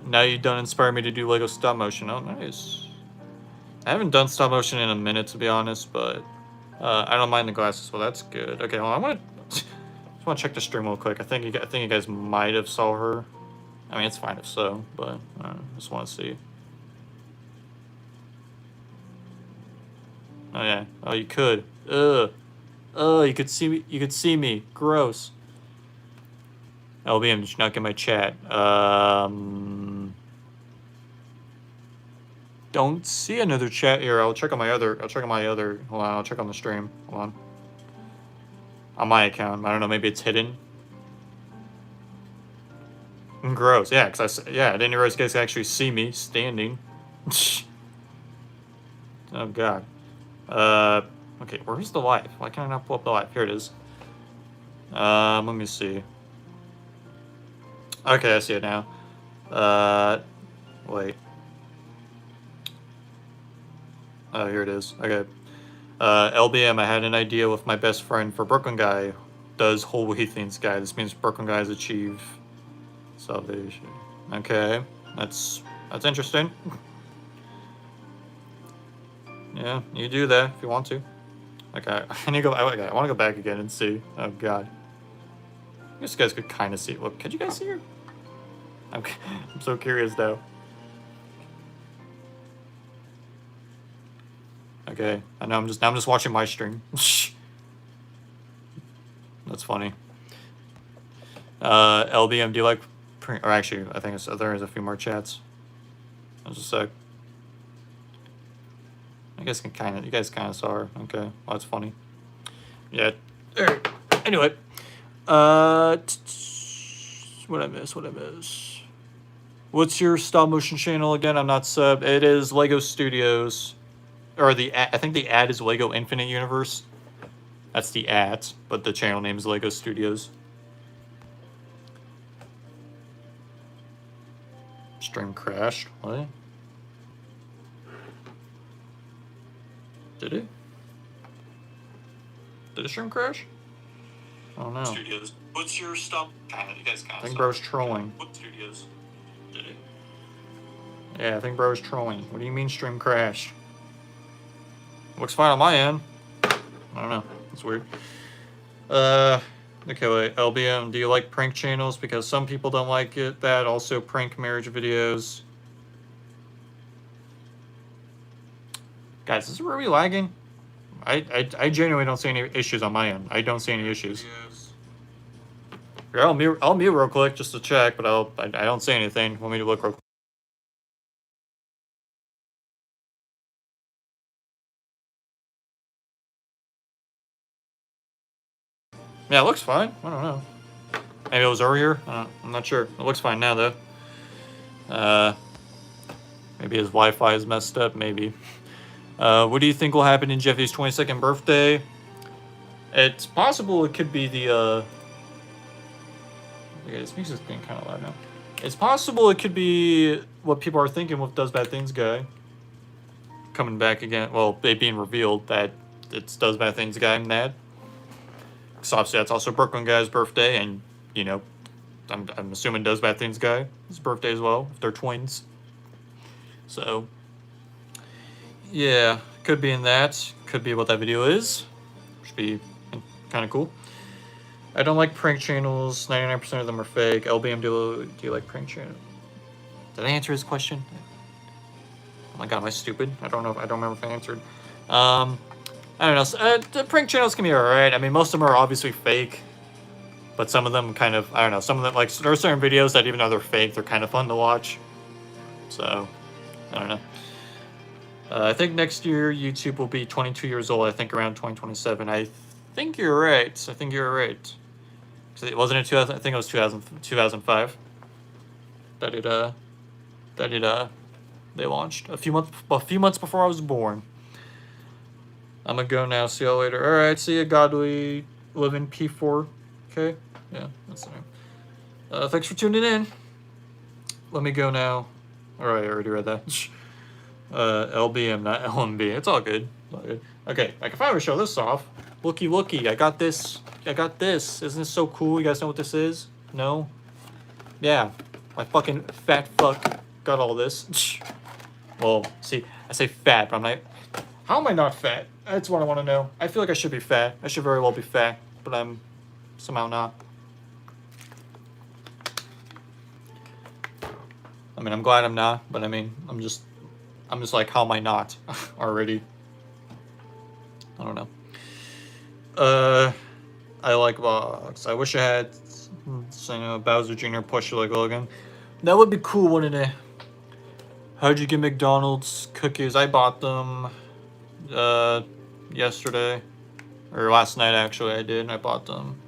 now you done inspire me to do Lego stop motion. Oh, nice. I haven't done stop motion in a minute, to be honest, but I don't mind the glasses, so that's good. Okay, well, I just want to check the stream real quick. I think you guys might have saw her. I mean, it's fine if so, but I just want to see. Oh yeah. Oh, you could. Ugh. Oh, you could see me. You could see me. Gross. LBM, did you not get my chat? Don't see another chat here. I'll check on my other. Hold on. I'll check on the stream. Hold on. On my account. I don't know. Maybe it's hidden. Gross. Yeah, because I didn't realize you guys could actually see me standing. Oh god. Okay. Where's the live? Why can't I not pull up the live? Here it is. Let me see. Okay, I see it now. Wait. Oh, here it is. Okay. LBM, I had an idea with my best friend for Brooklyn Guy. Does whole things guy. This means Brooklyn Guys achieve salvation. Okay. That's interesting. Yeah, you do that if you want to. Okay, I need to go. Okay, I want to go back again and see. Oh god. I guess you guys could kind of see. Look, could you guys see her? I'm so curious now. Okay, I know. I'm just watching my stream. That's funny. LBM, do you like? Or actually, I think there is a few more chats. Just a sec. You guys kind of saw her. Okay, well, that's funny. Yeah. Alright. Anyway, what I miss? What's your stop motion channel again? I'm not subbed. It is Lego Studios, or I think the ad is Lego Infinite Universe. That's the ad, but the channel name is Lego Studios. Stream crashed. What? Did it? Did the stream crash? Oh no. Studios. What's your stop? You guys kind of. I think bro's trolling. What studios? Did it? Yeah, I think bro's trolling. What do you mean stream crashed? Looks fine on my end. I don't know. It's weird. Okay, wait. LBM, do you like prank channels? Because some people don't like it. That also prank marriage videos. Guys, is it really lagging? I genuinely don't see any issues on my end. I don't see any issues. Yes. Here, I'll mute real quick just to check, but I don't see anything. Want me to look real quick? Yeah, it looks fine. I don't know. Maybe it was earlier. I'm not sure. It looks fine now, though. Maybe his Wi-Fi is messed up. Maybe. What do you think will happen in Jeffy's 22nd birthday? It's possible it could be the, okay, this music's getting kind of loud now. It's possible it could be what people are thinking with Does Bad Things guy. Coming back again. Well, it being revealed that it's Does Bad Things guy and that. So obviously that's also Brooklyn guy's birthday, and, you know, I'm assuming Does Bad Things guy, his birthday as well, if they're twins. So, yeah, could be in that. Could be what that video is. Should be kind of cool. I don't like prank channels. 99% of them are fake. LBM, do you like prank channels? Did I answer his question? Oh my god, am I stupid? I don't know. I don't remember if I answered. I don't know. The prank channels can be alright. I mean, most of them are obviously fake. But some of them kind of, I don't know. Some of them, like, there are certain videos that even though they're fake, they're kind of fun to watch. So, I don't know. I think next year YouTube will be 22 years old. I think around 2027. I think you're right. I think you're right. It wasn't in 2000. I think it was 2005. They launched a few months before I was born. I'm gonna go now. See y'all later. All right. See ya. Godly living P4. Okay. Yeah, that's the name. Thanks for tuning in. Let me go now. All right, I already read that. LBM, not LMB. It's all good. All good. Okay, I can finally show this off. Looky, I got this. Isn't this so cool? You guys know what this is? No? Yeah, my fucking fat fuck got all this. Well, see, I say fat, but I'm not. How am I not fat? That's what I want to know. I feel like I should be fat. I should very well be fat, but I'm somehow not. I mean, I'm glad I'm not, but I mean, I'm just like, how am I not already? I don't know. I like vlogs. I wish I had, Bowser Jr. push like Logan. That would be cool, wouldn't it? How'd you get McDonald's cookies? I bought them, yesterday. Or last night, actually, I did. I bought them.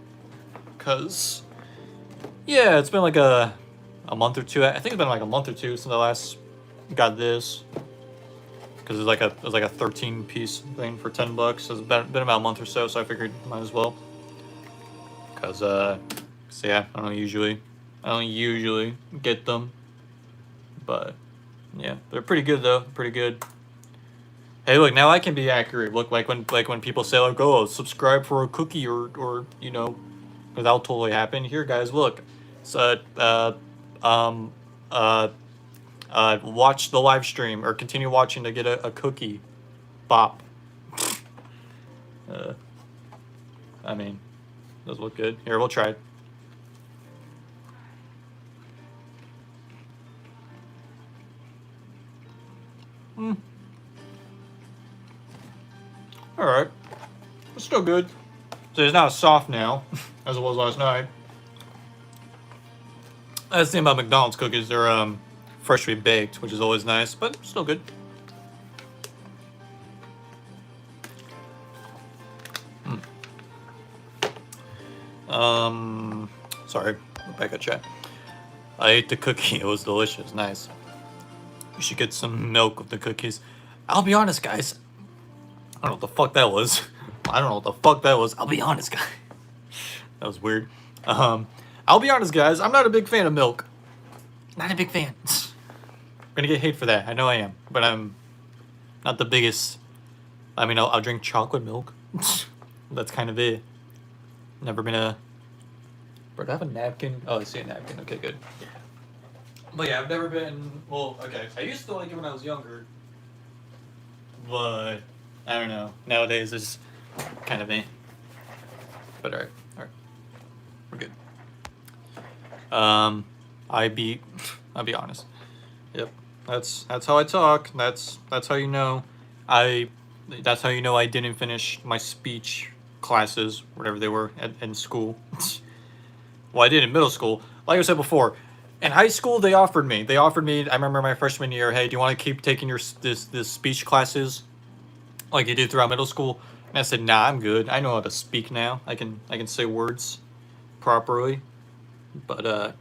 Cause, yeah, it's been like a month or two. I think it's been like a month or two since I last got this. Because it was like a 13-piece thing for $10. It's been about a month or so I figured might as well. Because, yeah, I don't usually get them. But, yeah, they're pretty good, though. Pretty good. Hey, look, now I can be accurate. Look, like when people say, like, oh, subscribe for a cookie or you know, because that'll totally happen. Here, guys, look. So, watch the live stream or continue watching to get a cookie. Bop. I mean, those look good. Here, we'll try it. Alright. It's still good. So it's not as soft now as it was last night. That's the thing about McDonald's cookies. They're freshly baked, which is always nice, but still good. Sorry, back at chat. I ate the cookie. It was delicious. Nice. You should get some milk with the cookies. I'll be honest, guys. I don't know what the fuck that was. I don't know what the fuck that was. I'll be honest, guys. That was weird. I'll be honest, guys. I'm not a big fan of milk. Not a big fan. I'm gonna get hate for that. I know I am, but I'm not the biggest. I mean, I'll drink chocolate milk. That's kind of it. Never been a. Bro, do I have a napkin? Oh, I see a napkin. Okay, good. But yeah, I've never been. Well, okay. I used to like it when I was younger, but I don't know. Nowadays, it's kind of me. But alright, we're good. I'll be honest. Yep, that's how I talk. That's how you know that's how you know I didn't finish my speech classes, whatever they were in school. Well, I did in middle school. Like I said before, in high school they offered me. I remember my freshman year. Hey, do you want to keep taking your this speech classes like you did throughout middle school? And I said, nah, I'm good. I know how to speak now. I can say words properly. But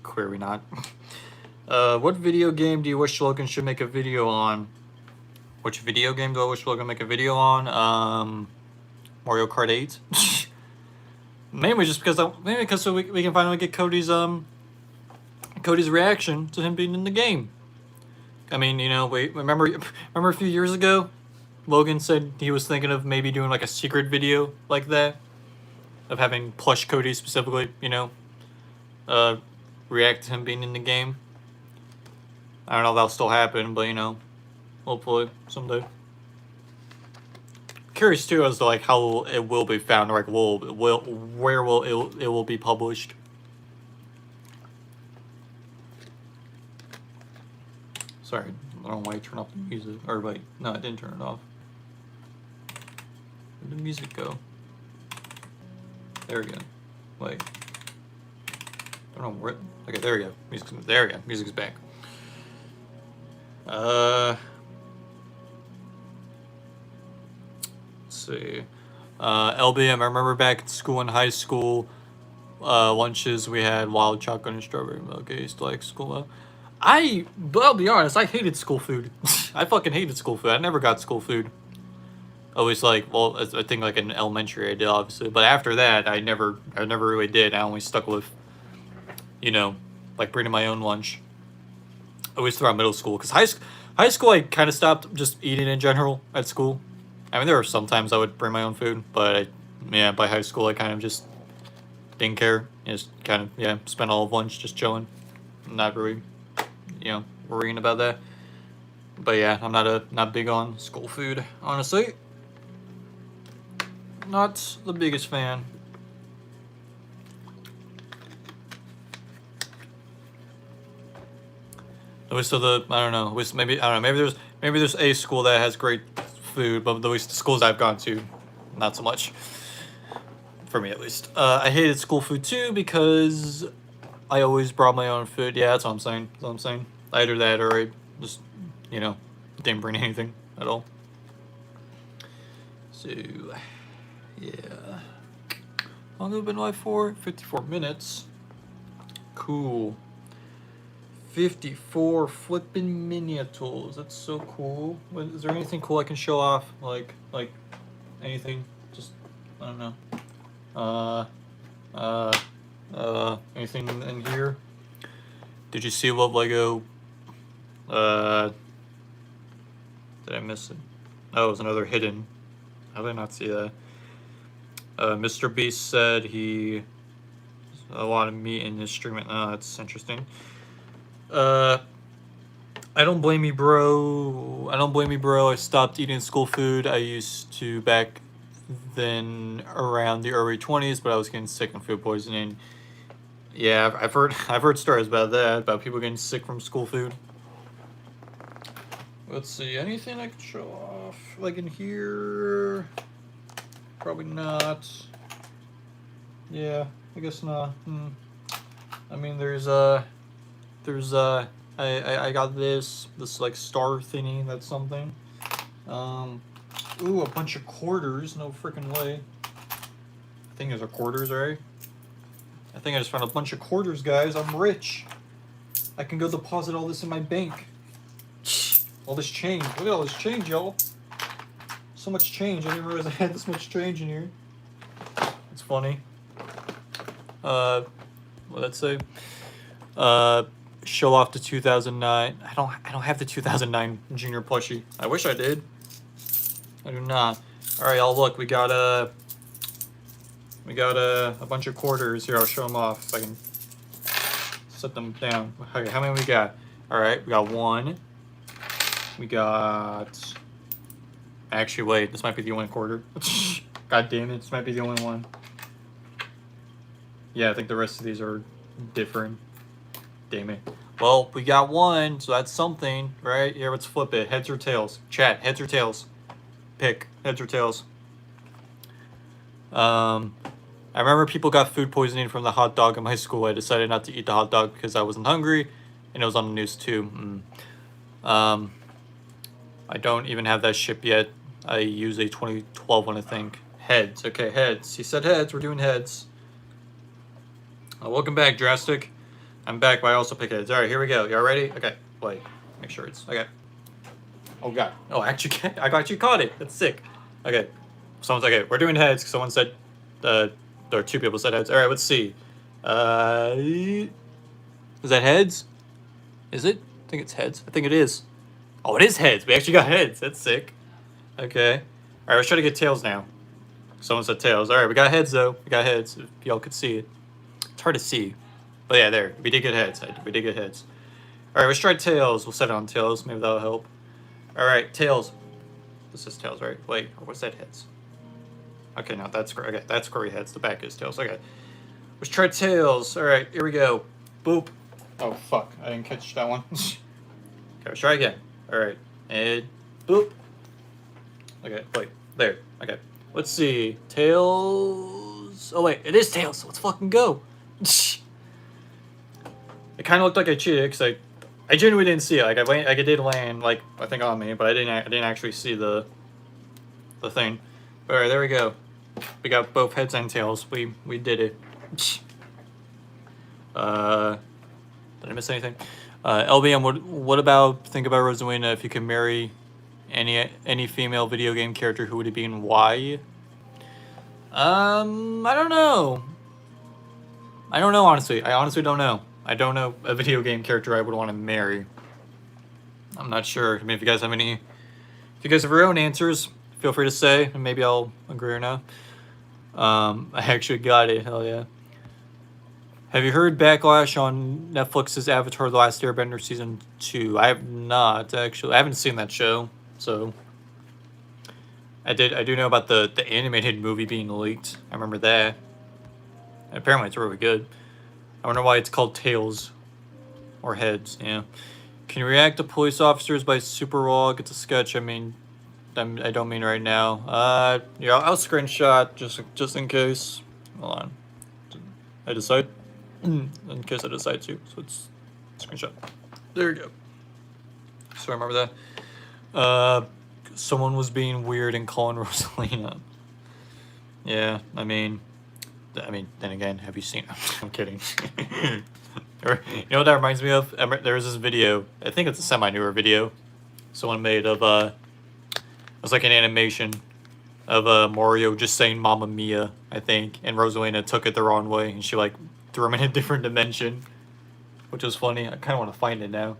clearly not. What video game do you wish Logan should make a video on? Which video game do I wish Logan make a video on? Mario Kart 8. Mainly just because so we can finally get Cody's reaction to him being in the game. I mean, you know, remember a few years ago, Logan said he was thinking of maybe doing like a secret video like that, of having plush Cody specifically, you know, react to him being in the game. I don't know if that'll still happen, but you know, hopefully someday. Curious too as to like how it will be found, or like where will it will be published. Sorry, I don't know why I turned off the music. Or wait, no, I didn't turn it off. Where did the music go? There we go. Wait. I don't know where. Okay, there we go. There we go. Music's back. Let's see. LBM, I remember back in school, in high school, lunches we had wild chocolate and strawberry milk. I used to like school. I'll be honest, I hated school food. I fucking hated school food. I never got school food. Always like, well, I think like in elementary I did, obviously, but after that I never really did. I only stuck with, you know, like bringing my own lunch. Always throughout middle school, because high school I kind of stopped just eating in general at school. I mean, there were some times I would bring my own food, but by high school I kind of just didn't care. Just kind of spent all of lunch just chilling, not really, you know, worrying about that. But yeah, I'm not big on school food, honestly. Not the biggest fan. At least I don't know. At least maybe there's a school that has great food, but at least the schools I've gone to, not so much. For me, at least. I hated school food too because I always brought my own food. Yeah, that's what I'm saying. Either that or I just, you know, didn't bring anything at all. So, yeah. How long have I been live for? 54 minutes. Cool. 54 flippin' miniatures. That's so cool. Is there anything cool I can show off? Like anything? Just, I don't know. Anything in here? Did you see what Lego? Did I miss it? Oh, it was another hidden. How did I not see that? Mr. Beast said he a lot of meat in his stream. Oh, that's interesting. I don't blame you, bro. I stopped eating school food. I used to back then around the early 20s, but I was getting sick and food poisoning. Yeah, I've heard stories about that, about people getting sick from school food. Let's see, anything I can show off? Like in here? Probably not. Yeah, I guess not. I mean, I got this like star thingy, that's something. Ooh, a bunch of quarters, no freaking way. I think those are quarters, right? I think I just found a bunch of quarters, guys. I'm rich. I can go deposit all this in my bank. All this change. Look at all this change, y'all. So much change. I didn't realize I had this much change in here. It's funny. What did that say? Show off the 2009. I don't have the 2009 Junior plushie. I wish I did. I do not. All right, y'all. Look, we got a bunch of quarters here. I'll show them off if I can set them down. Okay, how many we got? All right, we got one. We got. Actually, wait. This might be the only quarter. God damn it! This might be the only one. Yeah, I think the rest of these are different. Damn it. Well, we got one, so that's something, right? Here, let's flip it. Heads or tails? Chat. Heads or tails? Pick. Heads or tails? I remember people got food poisoning from the hot dog in my school. I decided not to eat the hot dog because I wasn't hungry, and it was on the news too. I don't even have that ship yet. I use a 2012 one, I think. Heads. Okay, heads. He said heads. We're doing heads. Welcome back, Drastic. I'm back, but I also pick heads. All right, here we go. Y'all ready? Okay. Wait. Make sure it's... Okay. Oh, God. Oh, actually, I got you caught it. That's sick. Okay. Someone's... Okay, we're doing heads. Someone said... there are two people said heads. All right, let's see. Is that heads? Is it? I think it's heads. I think it is. Oh, it is heads. We actually got heads. That's sick. Okay. All right, let's try to get tails now. Someone said tails. All right, we got heads, though. We got heads. If y'all could see it. It's hard to see. But yeah, there. We did get heads. We did get heads. All right, let's try tails. We'll set it on tails. Maybe that'll help. All right, tails. This is tails, right? Wait, or what's that heads? Okay, no, that's... Okay, that's squirry heads. The back is tails. Okay. Let's try tails. All right, here we go. Boop. Oh, fuck. I didn't catch that one. Okay, let's try again. All right, and boop. Okay, wait, there. Okay, let's see. Tails. Oh wait, it is tails. Let's fucking go. It kind of looked like I cheated because I genuinely didn't see it. Like I did land like I think on me, but I didn't actually see the thing. All right, there we go. We got both heads and tails. We did it. Did I miss anything? LBM, what about, think about Rosalina, if you could marry any female video game character, who would it be and why? I don't know. I don't know, honestly. I honestly don't know. I don't know a video game character I would want to marry. I'm not sure. I mean, if you guys have your own answers, feel free to say, and maybe I'll agree or not. I actually got it, hell yeah. Have you heard backlash on Netflix's Avatar: The Last Airbender Season 2? I have not, actually. I haven't seen that show, so... I do know about the animated movie being leaked. I remember that. And apparently it's really good. I wonder why it's called Tails. Or Heads, yeah. Can you react to police officers by Super Raw? It's a sketch, I mean... I don't mean right now. Yeah, I'll screenshot just in case. Hold on. I decide... in case I decide to, so it's screenshot. There you go. So I remember that. Someone was being weird and calling Rosalina. Yeah, I mean, then again, have you seen? I'm kidding. You know what that reminds me of? There was this video. I think it's a semi-newer video. Someone made of it was like an animation of Mario just saying "Mamma Mia," I think, and Rosalina took it the wrong way, and she like threw him in a different dimension, which was funny. I kind of want to find it now.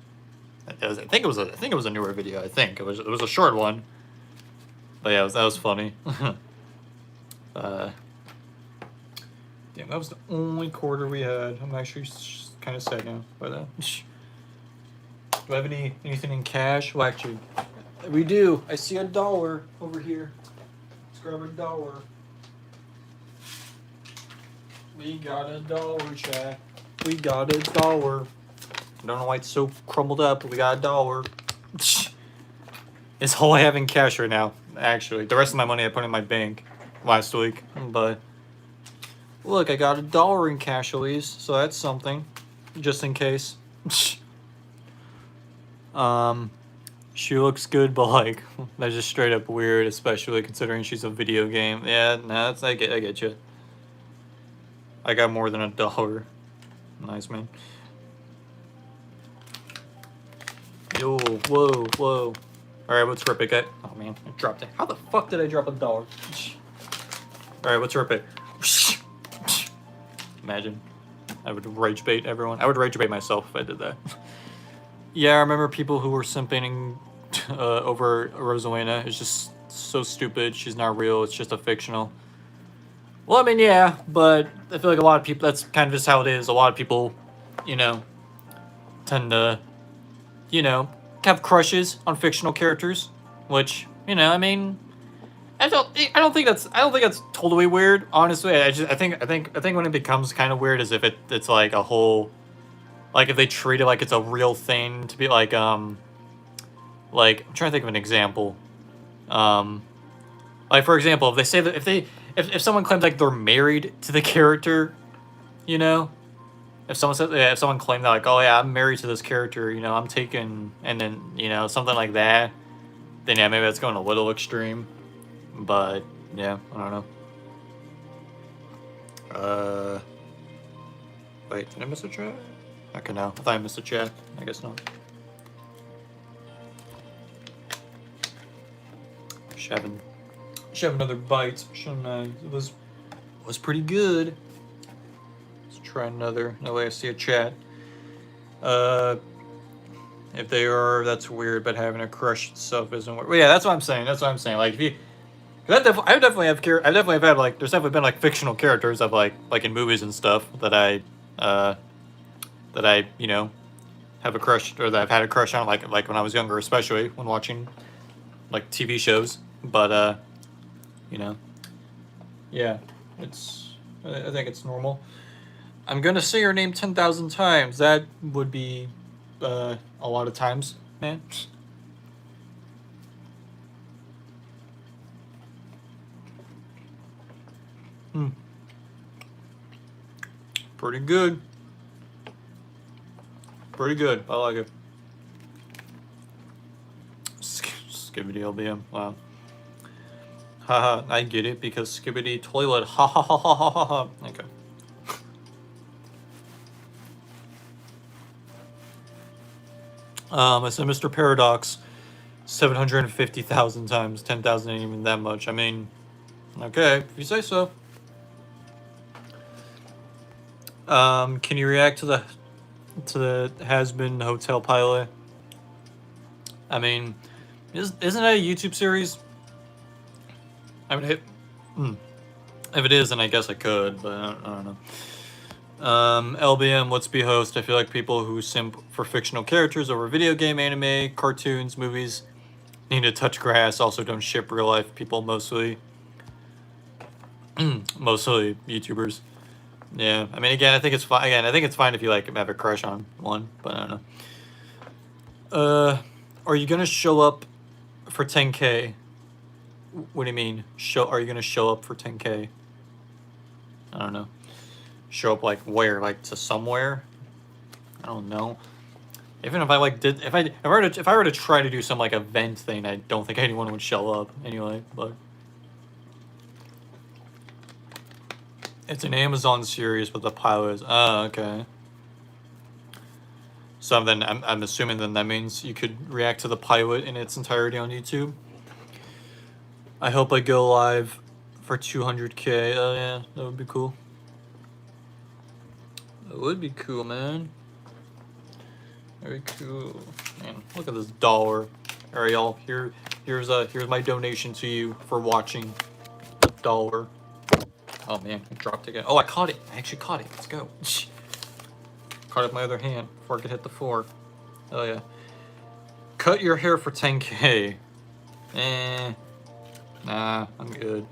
I think it was a newer video. I think it was a short one, but yeah, that was funny. Damn, that was the only quarter we had. I'm actually kind of sad now. But do I have anything in cash? Well, actually, we do. I see $1 over here. Let's grab $1. We got $1, chat. We got $1. I don't know why it's so crumbled up, but we got $1. It's all I have in cash right now, actually. The rest of my money I put in my bank last week. But look, I got $1 in cash at least, so that's something. Just in case. She looks good, but like that's just straight up weird, especially considering she's a video game. Yeah, no, that's I get you. I got more than $1. Nice, man. Yo, whoa, whoa. Alright, let's rip it, guy. Oh man, I dropped it. How the fuck did I drop $1? Alright, let's rip it. Imagine. I would rage bait everyone. I would rage bait myself if I did that. Yeah, I remember people who were simping over Rosalina. It's just so stupid. She's not real. It's just a fictional. Well, I mean, yeah, but I feel like a lot of people, that's kind of just how it is. A lot of people, you know, tend to, you know, have crushes on fictional characters, which, you know, I mean, I don't think that's totally weird, honestly. I think when it becomes kind of weird is if it's like a whole, like if they treat it like it's a real thing to be like I'm trying to think of an example. Like for example, if they say that if someone claims like they're married to the character, you know, if someone claimed that like, oh yeah, I'm married to this character, you know, I'm taken, and then you know something like that, then yeah, maybe that's going a little extreme. But yeah, I don't know. Wait, did I miss a chat? Okay, no. I thought I missed a chat. I guess not. Should have another bite, shouldn't I? It was pretty good. Let's try another. No way I see a chat. If they are, that's weird. But having a crush itself isn't weird. Well, yeah, that's what I'm saying. That's what I'm saying. Like if you, I definitely have had like there's definitely been like fictional characters of like in movies and stuff that I you know have a crush, or that I've had a crush on, like when I was younger, especially when watching like TV shows. But you know, yeah, I think it's normal. I'm gonna say your name 10,000 times. That would be a lot of times, man. Pretty good. Pretty good. I like it. Skibidi LBM. Wow. Haha, I get it because Skibidi toilet. Ha ha ha ha ha ha ha. Okay. I said Mr. Paradox 750,000 times. 10,000 ain't even that much. I mean, okay, if you say so. Can you react to the has-been hotel pilot? I mean, isn't that a YouTube series? I would hit. If it is, then I guess I could, but I don't know. LBM, let's be host. I feel like people who simp for fictional characters over video game, anime, cartoons, movies need to touch grass. Also, don't ship real life people, mostly YouTubers. Yeah, I mean, again, I think it's fine. Again, I think it's fine if you like have a crush on one, but I don't know. Are you gonna show up for 10K? What do you mean? Are you gonna show up for 10K? I don't know. Show up like where? Like to somewhere? I don't know. Even if I like did, if I were to try to do some like event thing, I don't think anyone would show up anyway. But it's an Amazon series, but the pilot is. Oh, okay. So then I'm assuming then that means you could react to the pilot in its entirety on YouTube. I hope I go live for 200K. Oh yeah, that would be cool. That would be cool, man. Very cool. Man, look at this $1. Alright, y'all. Here's my donation to you for watching. $1. Oh man, I dropped again. Oh, I caught it. I actually caught it. Let's go. Caught it with my other hand before I could hit the floor. Oh yeah. Cut your hair for 10K. Nah, I'm good.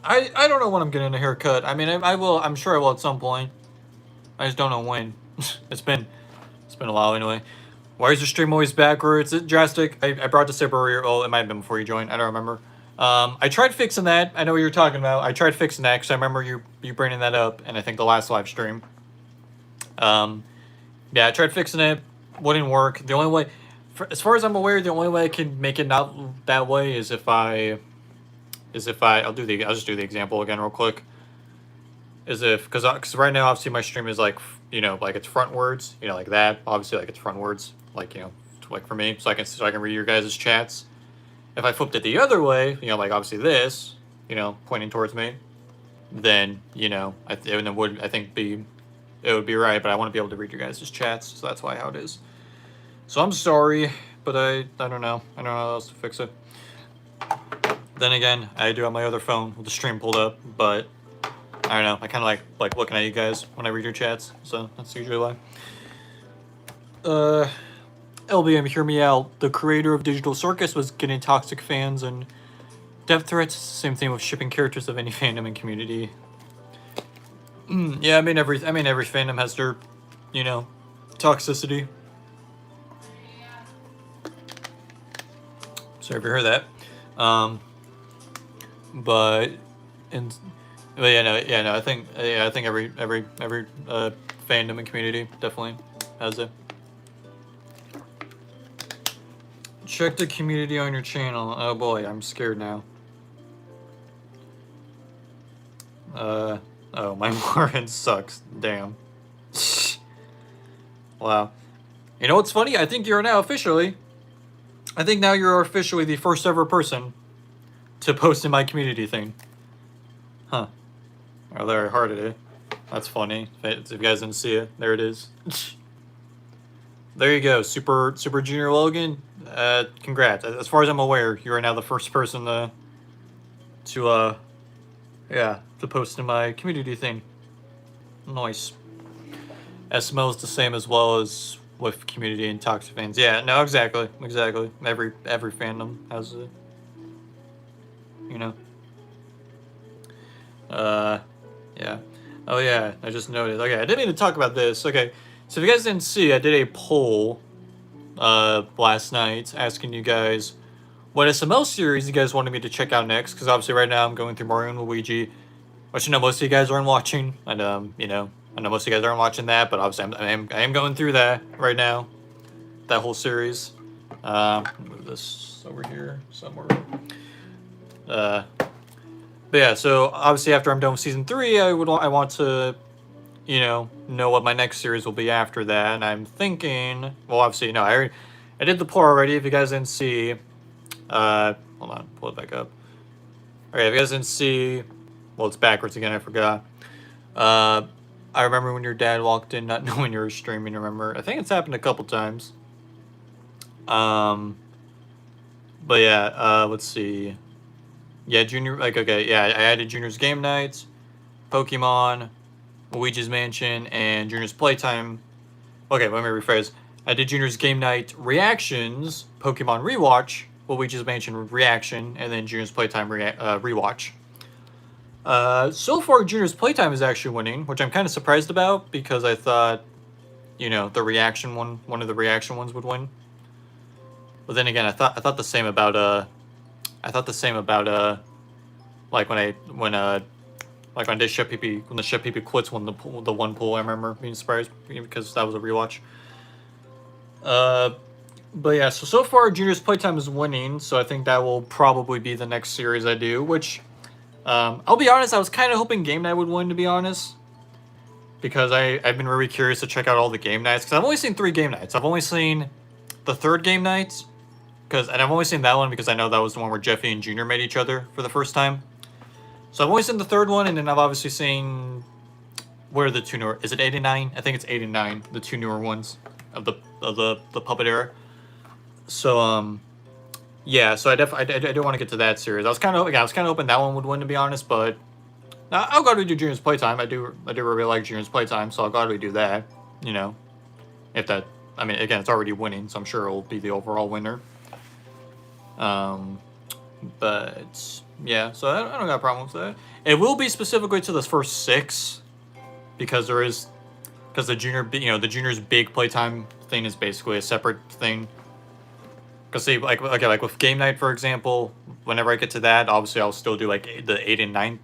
I don't know when I'm getting a haircut. I mean, I will. I'm sure I will at some point. I just don't know when. It's been a while anyway. Why is your stream always backwards? It's drastic. I brought this up earlier. Oh, it might have been before you joined. I don't remember. I tried fixing that. I know what you're talking about. I tried fixing that because I remember you bringing that up, and I think the last live stream. Yeah, I tried fixing it. Wouldn't work. The only way, as far as I'm aware, the only way I can make it not that way is if I'll just do the example again real quick. Because right now obviously my stream is like, like it's frontwards, like that. Obviously like it's frontwards, like, like for me, so I can read your guys' chats. If I flipped it the other way, like obviously this, pointing towards me, then it would be right, but I want to be able to read your guys' chats, so that's how it is. So I'm sorry, but I don't know. I don't know how else to fix it. Then again, I do have my other phone with the stream pulled up, but I don't know. I kind of like looking at you guys when I read your chats, so that's usually why. LBM, hear me out. The creator of Digital Circus was getting toxic fans and death threats. Same thing with shipping characters of any fandom and community. Yeah, I mean every fandom has their, toxicity. Sorry if you heard that. But I think every fandom and community definitely has it. Check the community on your channel. Oh boy, I'm scared now. Oh, my Marvin sucks. Damn. Wow. You know what's funny? I think you're now officially. I think now you're officially the first ever person to post in my community thing. Huh. Oh, there I hearted it. That's funny. If you guys didn't see it, there it is. There you go, Super Junior Logan. Congrats. As far as I'm aware, you are now the first person to post in my community thing. Nice. SML is the same as well as with community and toxic fans. Yeah, no, exactly. Every fandom has it. Yeah. Oh yeah, I just noticed. Okay, I didn't mean to talk about this. Okay, so if you guys didn't see, I did a poll last night asking you guys what SML series you guys wanted me to check out next, because obviously right now I'm going through Mario and Luigi, which most of you guys aren't watching, and I know most of you guys aren't watching that, but obviously I am going through that right now, that whole series. Move this over here somewhere. But yeah, so obviously after I'm done with season 3, I want to, know what my next series will be after that. And I'm thinking, well, obviously, I did the poll already. If you guys didn't see, hold on, pull it back up. Okay, if you guys didn't see, well, it's backwards again. I forgot. I remember when your dad walked in, not knowing you were streaming. Remember, I think it's happened a couple times. But yeah, let's see. Yeah, Junior, I added Junior's Game Nights, Pokemon, Luigi's Mansion, and Junior's Playtime. Okay, let me rephrase. I did Junior's Game Night Reactions, Pokemon Rewatch, Luigi's Mansion Reaction, and then Junior's Playtime Rewatch. So far, Junior's Playtime is actually winning, which I'm kind of surprised about, because I thought, the reaction one of the reaction ones would win. But then again, I thought the same about like when the Chef PP quits won the one pool. I remember being surprised because that was a rewatch. But yeah, so far Junior's Playtime is winning, so I think that will probably be the next series I do, which I'll be honest, I was kind of hoping Game Night would win, to be honest, because I've been really curious to check out all the game nights, because I've only seen 3 game nights. I've only seen the 3rd game night, and I've only seen that one because I know that was the one where Jeffy and Junior met each other for the first time. So I've only seen the 3rd one, and then I've obviously seen, what are the 2 newer, is it 8 and 9? I think it's 8 and 9, the 2 newer ones of the puppet era. So yeah, so I do want to get to that series. I was kind of hoping that one would win, to be honest, but I'll gladly do Junior's Playtime. I do really like Junior's Playtime, so I'll gladly do that. If that, I mean, again, it's already winning, so I'm sure it will be the overall winner. But yeah, so I don't got problems with that. It will be specifically to the first 6, because there is because the the junior's big playtime thing is basically a separate thing. Because see, like okay, like with game night for example, whenever I get to that, obviously I'll still do like the 8 and 9,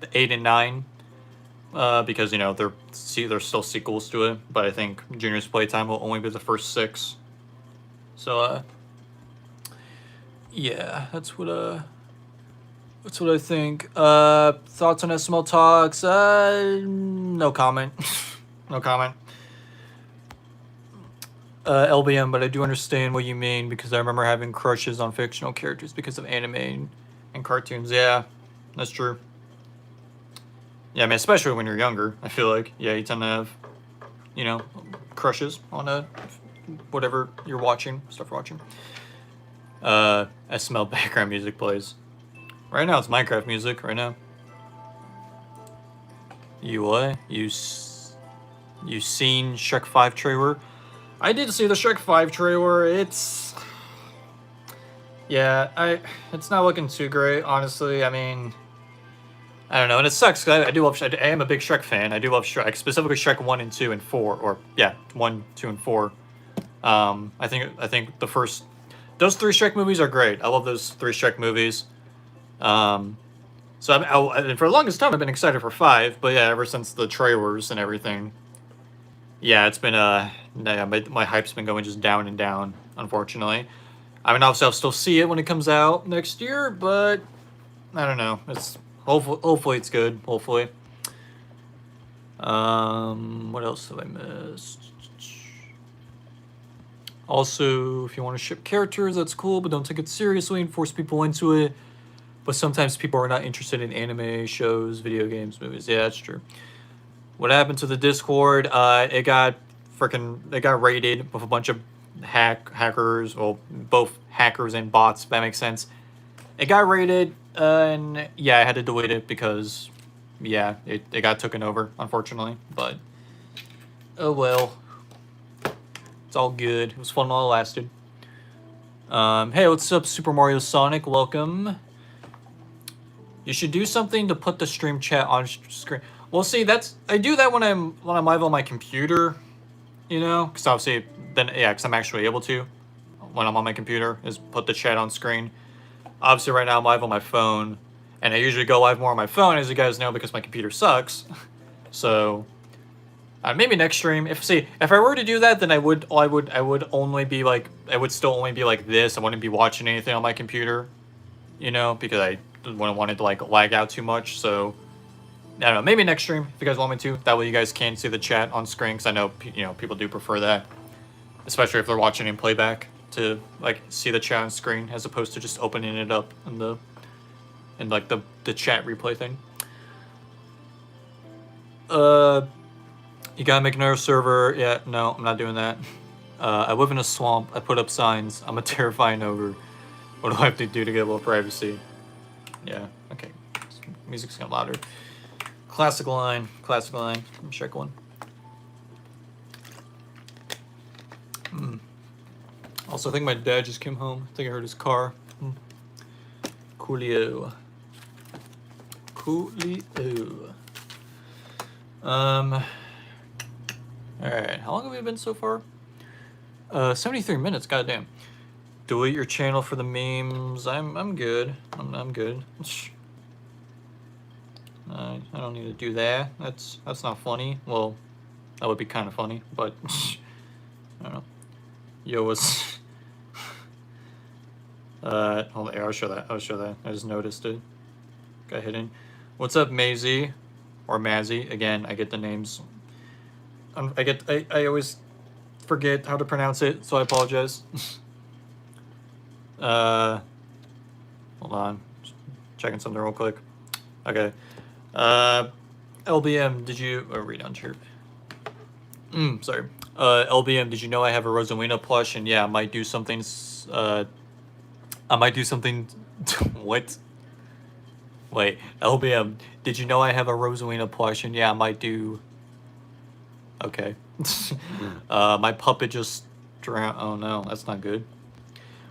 because they're still sequels to it. But I think junior's playtime will only be the first 6. So yeah, that's what I think. Thoughts on SML talks? No comment. No comment. LBM, but I do understand what you mean because I remember having crushes on fictional characters because of anime and cartoons. Yeah, that's true. Yeah, I mean, especially when you're younger, I feel like, yeah, you tend to have, crushes on whatever you're watching, stuff you're watching. SML background music plays. Right now, it's Minecraft music, right now. You what? You seen Shrek 5 trailer? I did see the Shrek 5 trailer. It's not looking too great, honestly. I mean, I don't know, and it sucks because I do love. I am a big Shrek fan. I do love Shrek, specifically Shrek 1 and 2 and 4, or yeah, 1, 2, and 4. I think those 3 Shrek movies are great. I love those 3 Shrek movies. So and for the longest time I've been excited for 5, but yeah, ever since the trailers and everything, yeah, it's been my hype's been going just down and down, unfortunately. I mean, obviously I'll still see it when it comes out next year, but I don't know. It's hopefully it's good. Hopefully. What else have I missed? Also, if you want to ship characters, that's cool, but don't take it seriously and force people into it. But sometimes people are not interested in anime, shows, video games, movies. Yeah, that's true. What happened to the Discord? It got raided with a bunch of hackers, well, both hackers and bots, if that makes sense. It got raided, and yeah, I had to delete it because, yeah, it got taken over, unfortunately. But, oh well. It's all good. It was fun while it lasted. Hey, what's up, Super Mario Sonic? Welcome. You should do something to put the stream chat on screen. Well, see, I do that when I'm live on my computer, because obviously because I'm actually able to when I'm on my computer is put the chat on screen. Obviously, right now I'm live on my phone, and I usually go live more on my phone, as you guys know, because my computer sucks. So maybe next stream. If I were to do that, then I would only be like I would still only be like this. I wouldn't be watching anything on my computer, because I wouldn't want it to like lag out too much. So I don't know. Maybe next stream if you guys want me to. That way you guys can see the chat on screen, because I know people do prefer that, especially if they're watching in playback, to like see the chat on screen as opposed to just opening it up in the chat replay thing. You gotta make another server. Yeah, no, I'm not doing that. I live in a swamp. I put up signs. I'm a terrifying ogre. What do I have to do to get a little privacy? Yeah, okay. Music's getting louder. Classic line. Classic line. Let me check one. Also, I think my dad just came home. I think I heard his car. Coolio. Coolio. Alright, how long have we been so far? 73 minutes, goddamn. Delete your channel for the memes. I'm good. I'm good. I don't need to do that. That's not funny. Well, that would be kind of funny, but I don't know. Yo, what's hold on, I'll show that. I just noticed it. Got hidden. What's up, Maisie? Or Mazzy? Again, I get the names. I always forget how to pronounce it, so I apologize. Hold on. Just checking something real quick. Okay. LBM, did you read on here? Sorry. LBM, did you know I have a Rosalina plush? And yeah, I might do something. What? Wait, LBM, did you know I have a Rosalina plush? And yeah, I might do. Okay. My puppet just drowned. Oh no, that's not good.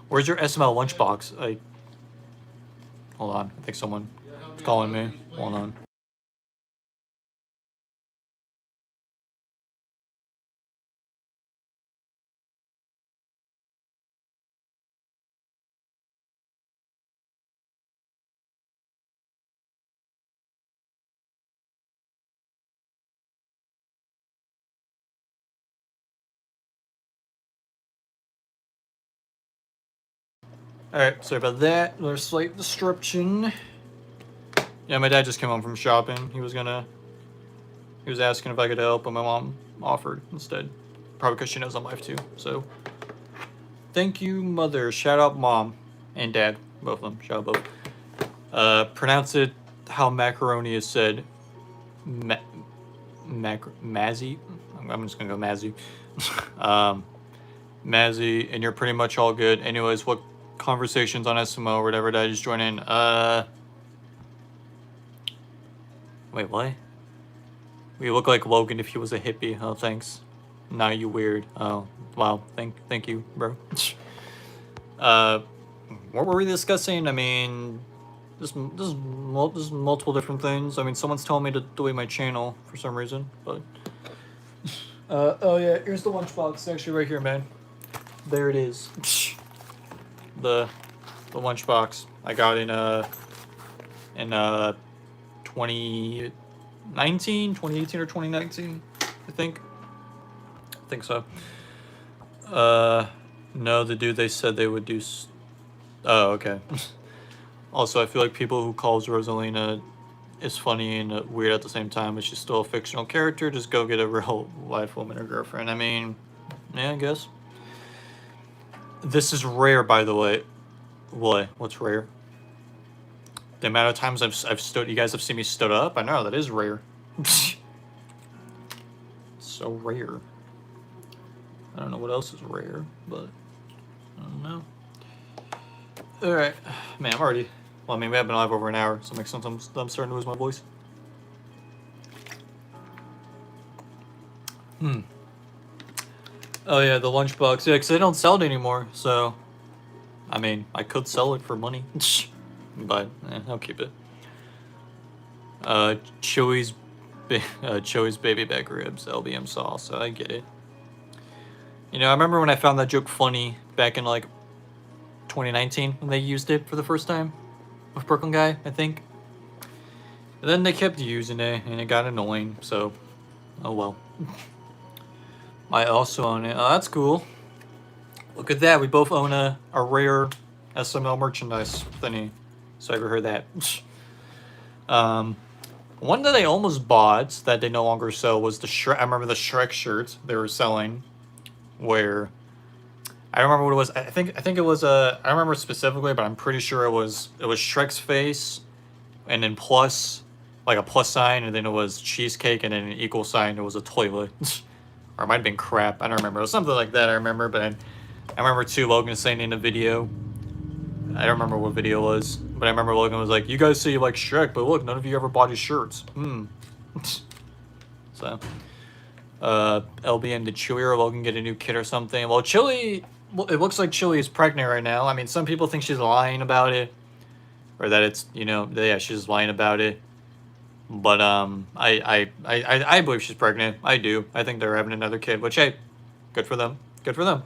Where's your SML lunchbox? Hold on. I think someone's calling me. Hold on. Alright, sorry about that. Another slight disruption. Yeah, my dad just came home from shopping. He was asking if I could help, but my mom offered instead. Probably because she knows I'm live too. So, thank you, mother. Shout out mom and dad. Both of them. Shout out both. Pronounce it how macaroni is said. Mazzy? I'm just gonna go Mazzy. Mazzy, and you're pretty much all good. Anyways, what conversations on SML or whatever did I just join in? Wait, what? We look like Logan if he was a hippie. Oh, thanks. Now you weird. Oh, wow. Thank you, bro. What were we discussing? I mean, there's multiple different things. I mean, someone's telling me to delete my channel for some reason, but. Oh yeah, here's the lunchbox. It's actually right here, man. There it is. The lunchbox I got in 2018 or 2019, I think so. No, the dude they said they would do. Oh, okay. Also, I feel like people who calls Rosalina is funny and weird at the same time, but she's still a fictional character. Just go get a real life woman or girlfriend. I mean, yeah, I guess. This is rare, by the way. What? What's rare? The amount of times I've stood. You guys have seen me stood up. I know that is rare. So rare. I don't know what else is rare, but I don't know. All right, man. I'm already. Well, I mean, we have been live over an hour, so it makes sense. I'm starting to lose my voice. Oh yeah, the lunchbox. Yeah, because they don't sell it anymore. So, I mean, I could sell it for money, but I'll keep it. Chewy's baby back ribs, LBM sauce. So I get it. You know, I remember when I found that joke funny back in like 2019 when they used it for the first time with Brooklyn Guy, I think. And then they kept using it, and it got annoying. So, oh well. I also own it. Oh, that's cool. Look at that. We both own a rare SML merchandise thingy. So I ever heard that. One that I almost bought that they no longer sell was the Shrek. I remember the Shrek shirt they were selling, where I don't remember what it was. I think it was I don't remember specifically, but I'm pretty sure it was Shrek's face, and then plus, like a plus sign, and then it was cheesecake, and then an equal sign. It was a toilet. Or it might have been crap. I don't remember. It was something like that. I remember, but I remember too Logan saying in a video. I don't remember what video it was, but I remember Logan was like, "You guys say you like Shrek, but look, none of you ever bought his shirts." So, LBM, did Chili or Logan get a new kid or something? Well, Chili, it looks like Chili is pregnant right now. I mean, some people think she's lying about it, or that it's, you know, yeah, she's lying about it. But I believe she's pregnant. I do. I think they're having another kid, which, hey, good for them. Good for them.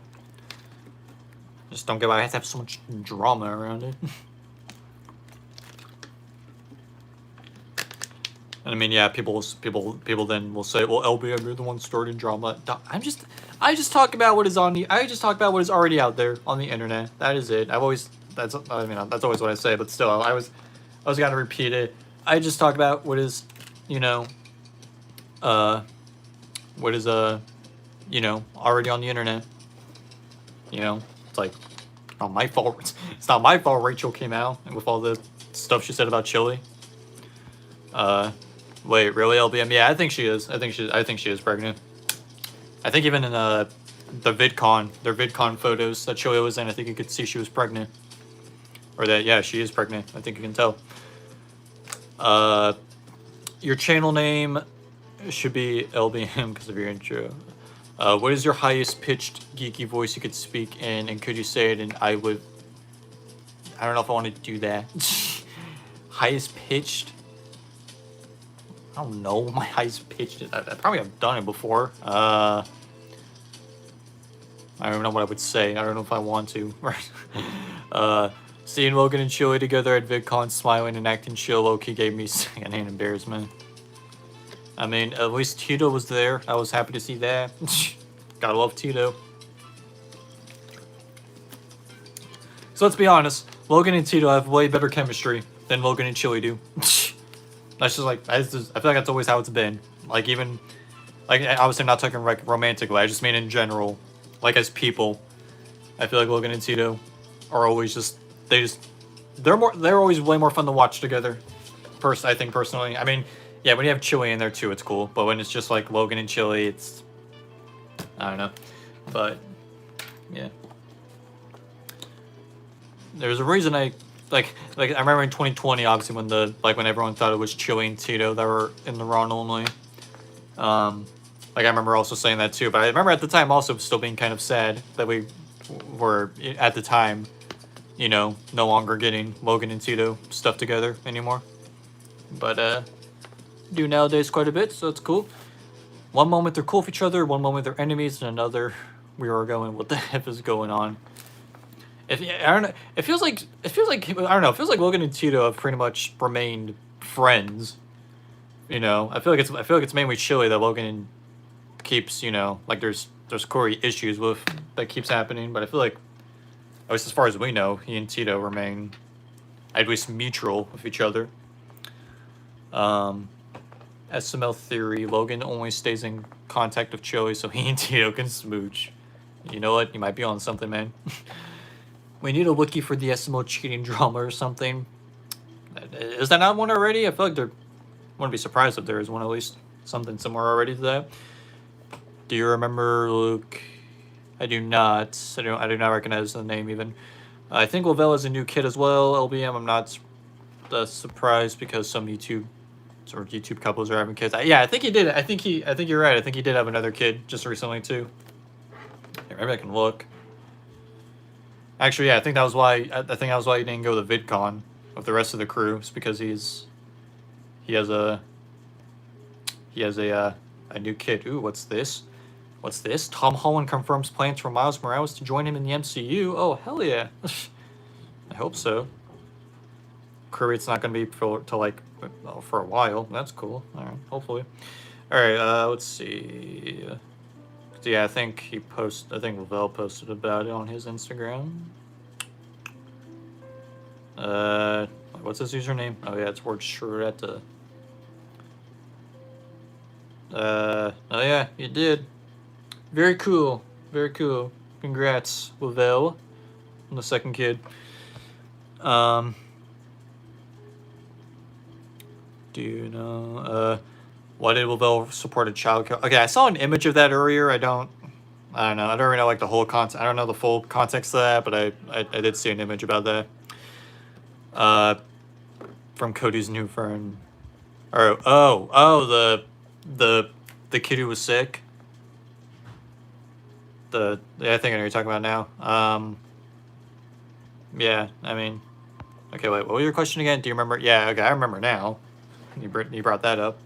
Just don't get why I have to have so much drama around it. And I mean, yeah, people then will say, well, LBM, you're the one starting drama. I just talk about what is already out there on the internet. That is it. That's always what I say, but still, I was gotta repeat it. I just talk about what is, you know, already on the internet. You know, it's like, not my fault. It's not my fault Rachel came out and with all the stuff she said about Chili. Wait, really, LBM? Yeah, I think she is. I think she is pregnant. I think even in their VidCon photos that Chili was in, I think you could see she was pregnant. Or that, yeah, she is pregnant. I think you can tell. Your channel name should be LBM because of your intro. What is your highest pitched geeky voice you could speak in, and could you say it? And I don't know if I want to do that. Highest pitched? I don't know my highest pitched is. I probably have done it before. I don't know what I would say. I don't know if I want to. Right. Seeing Logan and Chili together at VidCon smiling and acting chill low-key gave me secondhand embarrassment. I mean, at least Tito was there. I was happy to see that. Gotta love Tito. So let's be honest, Logan and Tito have way better chemistry than Logan and Chili do. That's just like, I feel like that's always how it's been. Like even, like obviously I'm not talking like romantically, I just mean in general. Like as people, I feel like Logan and Tito are always just, they're always way more fun to watch together. I think personally. I mean, yeah, when you have Chili in there too, it's cool. But when it's just like Logan and Chili, it's, I don't know. But, yeah. There's a reason I I remember in 2020, obviously when everyone thought it was Chili and Tito that were in the run only. Like I remember also saying that too, but I remember at the time also still being kind of sad that we were at the time, you know, no longer getting Logan and Tito stuff together anymore. But do nowadays quite a bit, so it's cool. One moment they're cool with each other, one moment they're enemies, and another we were going, what the heck is going on? I don't know. It feels like I don't know. It feels like Logan and Tito have pretty much remained friends. You know, I feel like it's mainly Chili that Logan keeps. You know, like there's Corey issues with that keeps happening. But I feel like, at least as far as we know, he and Tito remain at least mutual with each other. SML theory: Logan only stays in contact with Chili so he and Tito can smooch. You know what? You might be on something, man. We need a wiki for the SML cheating drama or something. Is that not one already? I feel like there. Wouldn't be surprised if there is one at least. Something similar already to that. Do you remember Luke? I do not. I do not recognize the name even. I think Lavelle is a new kid as well. LBM. I'm not surprised because some YouTube couples are having kids. Yeah, I think he did. I think you're right. I think he did have another kid just recently too. Yeah, maybe I can look. Actually, yeah, I think that was why he didn't go to VidCon with the rest of the crew. It's because he has a new kid. Ooh, what's this? What's this? Tom Holland confirms plans for Miles Morales to join him in the MCU. Oh, hell yeah. I hope so. It's not going to be for a while. That's cool. All right, hopefully. All right, let's see. Yeah, I think Lavelle posted about it on his Instagram. What's his username? Oh yeah, it's word Shuretta. Oh yeah, you did. Very cool. Very cool. Congrats, Lavelle, on the second kid. Do you know, why did Lavelle support a child care? Okay, I saw an image of that earlier. I don't know. I don't really know like the whole context. I don't know the full context of that, but I did see an image about that. From Cody's new friend. The kid who was sick. I think I know what you're talking about now. Yeah, I mean, okay, wait, what was your question again? Do you remember? Yeah, okay, I remember now. You brought that up.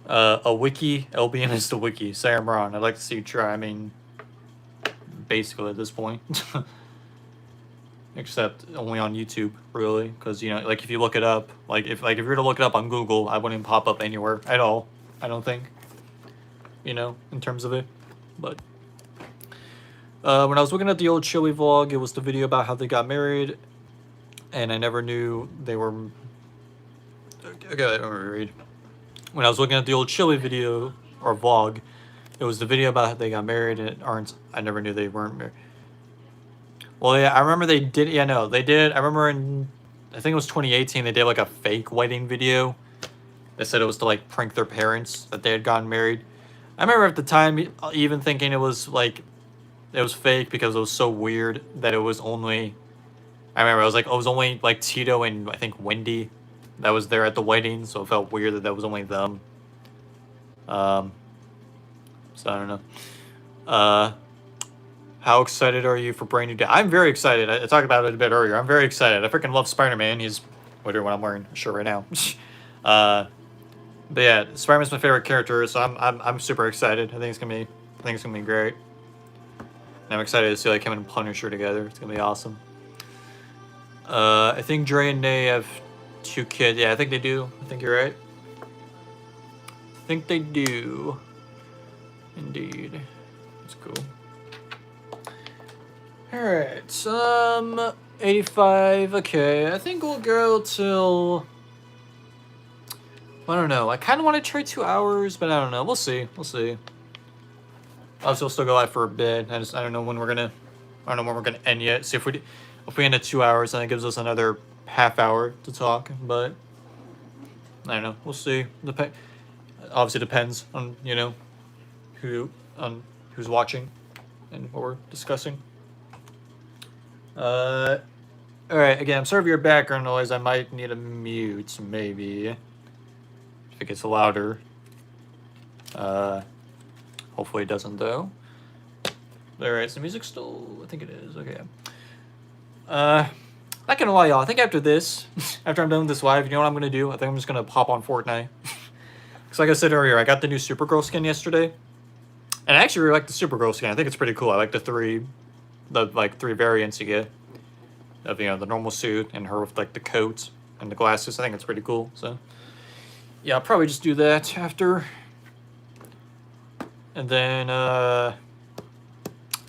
A wiki. LBM is the wiki. Say I'm wrong. I'd like to see you try. I mean, basically at this point. Except only on YouTube, really, because you know, like if you look it up, like if you were to look it up on Google, I wouldn't pop up anywhere at all. I don't think. You know, in terms of it, but when I was looking at the old Chili vlog, it was the video about how they got married, and I never knew they were. Okay, let me read. When I was looking at the old Chili video or vlog, it was the video about how they got married, and I never knew they weren't married. Well, yeah, I remember they did. Yeah, no, they did. I remember I think it was 2018. They did like a fake wedding video. They said it was to like prank their parents that they had gotten married. I remember at the time even thinking it was fake because it was so weird that it was only. I remember I was like, oh, it was only like Tito and I think Wendy that was there at the wedding, so it felt weird that was only them. So I don't know. How excited are you for Brand New Day? I'm very excited. I talked about it a bit earlier. I'm very excited. I freaking love Spider-Man. He's wondering what I'm wearing a shirt right now. But yeah, Spider-Man's my favorite character, so I'm super excited. I think it's gonna be great. And I'm excited to see like him and Punisher together. It's gonna be awesome. I think Dre and Nay have 2 kids. Yeah, I think they do. I think you're right. I think they do. Indeed. That's cool. Alright, 85, okay. I think we'll go till... I don't know. I kind of want to try 2 hours, but I don't know. We'll see. We'll see. Obviously, we'll still go live for a bit. I don't know when we're gonna... I don't know when we're gonna end yet. See if we end at 2 hours, then it gives us another half hour to talk. But I don't know. We'll see. Obviously depends on who's watching and what we're discussing. All right. Again, I'm sorry for your background noise. I might need a mute, maybe, if it gets louder. Hopefully it doesn't though. All right. So the music's still. I think it is. Okay. Not gonna lie, y'all. I think after this, after I'm done with this live, you know what I'm gonna do? I think I'm just gonna hop on Fortnite. Because like I said earlier, I got the new Supergirl skin yesterday. And I actually really like the Supergirl skin. I think it's pretty cool. I like the three variants you get. Of, the normal suit and her with, like, the coat and the glasses. I think it's pretty cool. So, yeah, I'll probably just do that after. And then, I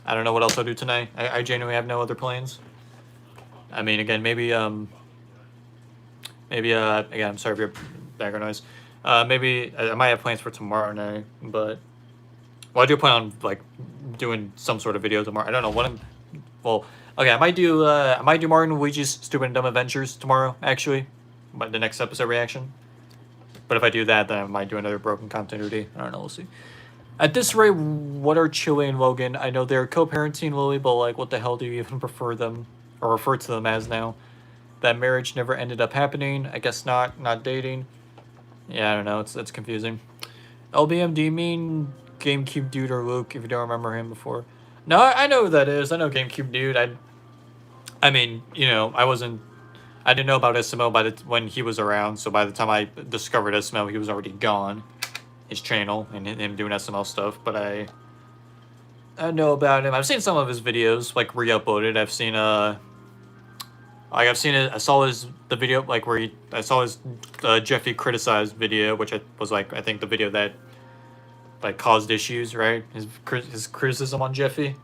don't know what else I'll do tonight. I genuinely have no other plans. I mean, again, maybe, again, I'm sorry for your background noise. Maybe I might have plans for tomorrow night, but I do plan on like doing some sort of video tomorrow. I don't know what okay, I might do Mario and Luigi's Stupid and Dumb Adventures tomorrow, actually, but the next episode reaction. But if I do that, then I might do another broken continuity. I don't know, we'll see. At this rate, what are Chile and Logan? I know they're co-parenting, Lily, but like, what the hell do you even prefer them or refer to them as now? That marriage never ended up happening. I guess not dating. Yeah, I don't know. It's confusing. LBM, do you mean GameCube Dude or Luke, if you don't remember him before? No, I know who that is. I know GameCube Dude. I mean, I didn't know about SML when he was around, so by the time I discovered SML, he was already gone. His channel and him doing SML stuff, but I know about him. I've seen some of his videos, like, re-uploaded. I saw the video, like, where I saw his Jeffy criticized video, which was, like, I think the video that, like, caused issues, right? His criticism on Jeffy.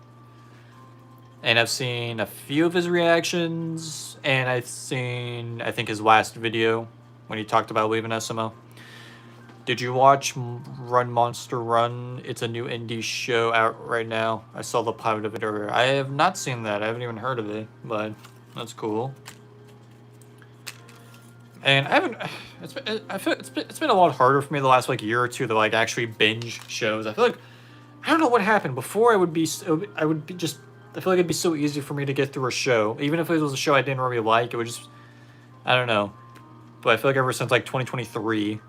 And I've seen a few of his reactions, and I've seen, I think, his last video when he talked about leaving SML. Did you watch Run Monster Run? It's a new indie show out right now. I saw the pilot of it earlier. I have not seen that. I haven't even heard of it, but that's cool. And it's been a lot harder for me the last, like, year or two to, like, actually binge shows. I feel like, I don't know what happened. Before I feel like it'd be so easy for me to get through a show. Even if it was a show I didn't really like, it would just, I don't know. But I feel like ever since, like, 2023,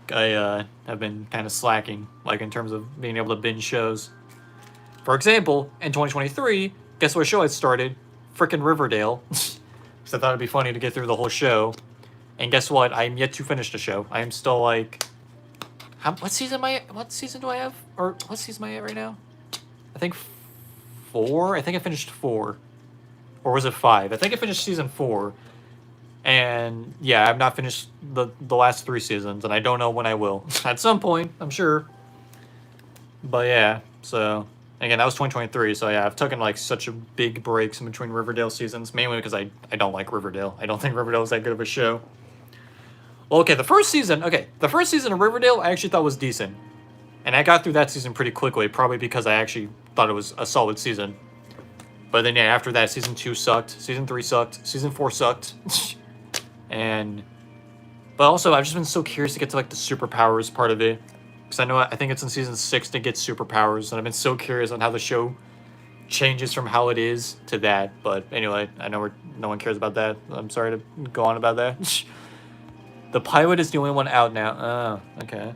I have been kind of slacking, like, in terms of being able to binge shows. For example, in 2023, guess what show I started? Frickin' Riverdale. Because I thought it'd be funny to get through the whole show. And guess what? I'm yet to finish the show. I am still, like... What season do I have? Or what season am I at right now? I think 4? I think I finished 4. Or was it 5? I think I finished season 4. And yeah, I've not finished the last 3 seasons, and I don't know when I will. At some point, I'm sure. But yeah, so again, that was 2023, so yeah, I've taken like such a big breaks in between Riverdale seasons, mainly because I don't like Riverdale. I don't think Riverdale is that good of a show. Well, okay, the first season of Riverdale I actually thought was decent. And I got through that season pretty quickly, probably because I actually thought it was a solid season. But then yeah, after that, season 2 sucked, season 3 sucked, season 4 sucked. But also, I've just been so curious to get to, like, the superpowers part of it. Because I think it's in season 6 to get superpowers, and I've been so curious on how the show changes from how it is to that. But anyway, I know no one cares about that. I'm sorry to go on about that. The pilot is the only one out now. Oh, okay.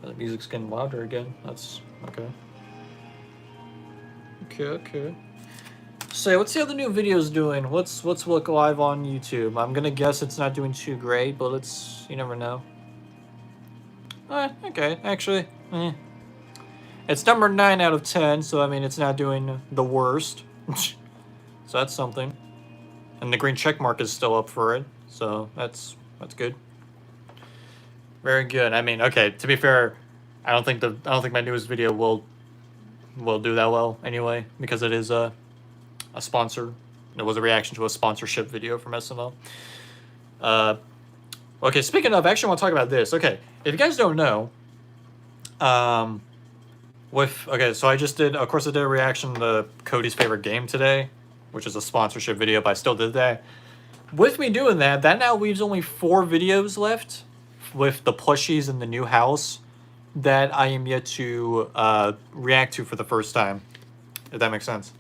The music's getting louder again. That's okay. Okay. So let's see how the new video's doing. Let's look live on YouTube. I'm gonna guess it's not doing too great, but you never know. Okay, actually, it's number 9 out of 10, so I mean it's not doing the worst. So that's something. And the green check mark is still up for it, so that's good. Very good. I mean, okay. To be fair, I don't think my newest video will will do that well anyway, because it is a sponsor. It was a reaction to a sponsorship video from SML. Okay, speaking of, I actually want to talk about this. Okay, if you guys don't know, so I just did, of course, I did a reaction to Cody's favorite game today, which is a sponsorship video, but I still did that. With me doing that, that now leaves only 4 videos left with the plushies in the new house that I am yet to react to for the first time, if that makes sense.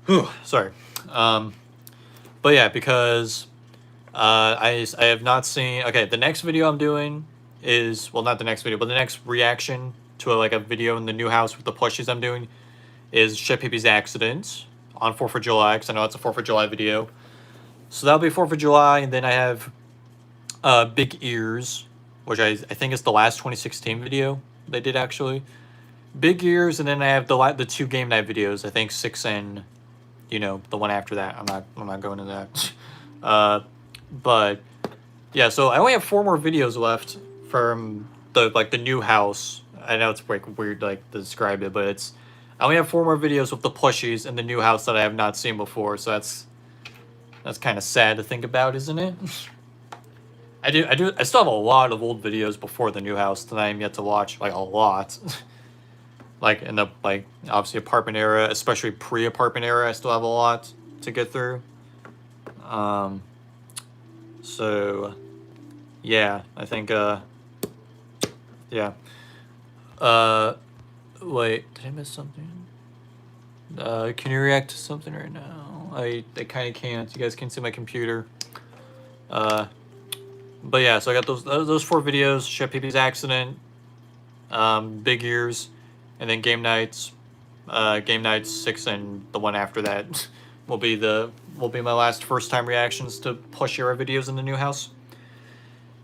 Whew, sorry. But yeah, because I have not seen... Okay, the next video I'm doing is... Well, not the next video, but the next reaction to a video in the new house with the plushies I'm doing is Chef Pee Pee's accident on 4th of July, because I know it's a 4th of July video. So that'll be 4th of July, and then I have Big Ears, which I think is the last 2016 video they did, actually. Big Ears, and then I have the 2 game night videos, I think 6 and... You know, the one after that. I'm not going to that. But yeah, so I only have 4 more videos left from the new house. I know it's like weird to describe it, but I only have 4 more videos with the plushies in the new house that I have not seen before. So that's kind of sad to think about, isn't it? I still have a lot of old videos before the new house that I am yet to watch, like a lot. Like in the obviously apartment era, especially pre-apartment era, I still have a lot to get through. So yeah, I think yeah. Wait, did I miss something? Can you react to something right now? I kind of can't. You guys can't see my computer. But yeah, so I got those 4 videos: Chef Pee Pee's accident, Big Ears, and then game nights 6 and the one after that will be my last first time reactions to plush era videos in the new house.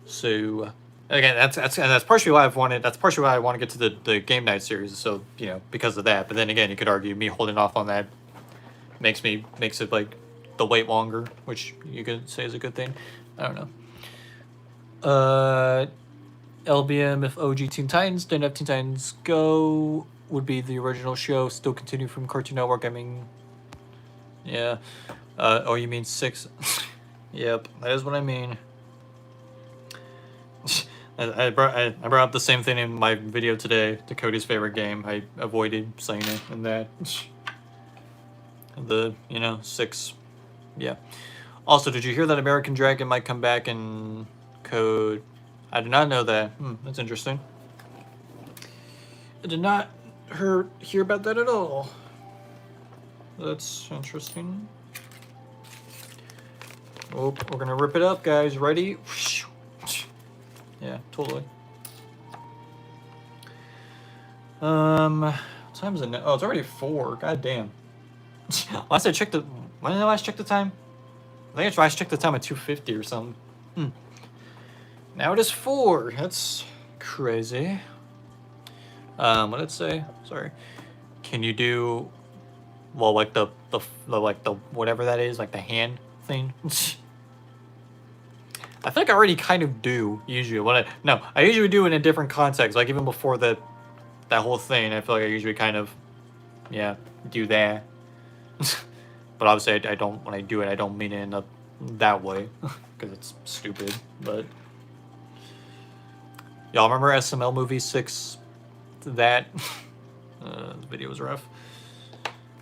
So again, that's partially why that's partially why I want to get to the game night series. So you know, because of that. But then again, you could argue me holding off on that makes it like the wait longer, which you could say is a good thing. I don't know. LBM, if OG Teen Titans didn't have Teen Titans Go, would be the original show, still continue from Cartoon Network. I mean, yeah. Oh, you mean 6? Yep, that is what I mean. I brought up the same thing in my video today to Cody's favorite game. I avoided saying it in that. The 6. Yeah. Also, did you hear that American Dragon might come back in Code? I did not know that. That's interesting. I did not hear about that at all. That's interesting. Oh, we're gonna rip it up, guys. Ready? Yeah, totally. What time is it now? Oh, it's already 4. God damn. Last I checked when did I last check the time? I think I last checked the time at 2:50 or something. Now it is 4. That's crazy. What did it say? Sorry. Can you do, well, like the whatever that is, like the hand thing? I think I already kind of do usually. I usually do in a different context. Like even before that whole thing, I feel like I usually kind of, yeah, do that. But obviously I don't, when I do it, I don't mean it in that way because it's stupid. But y'all remember SML movie 6? That the video was rough.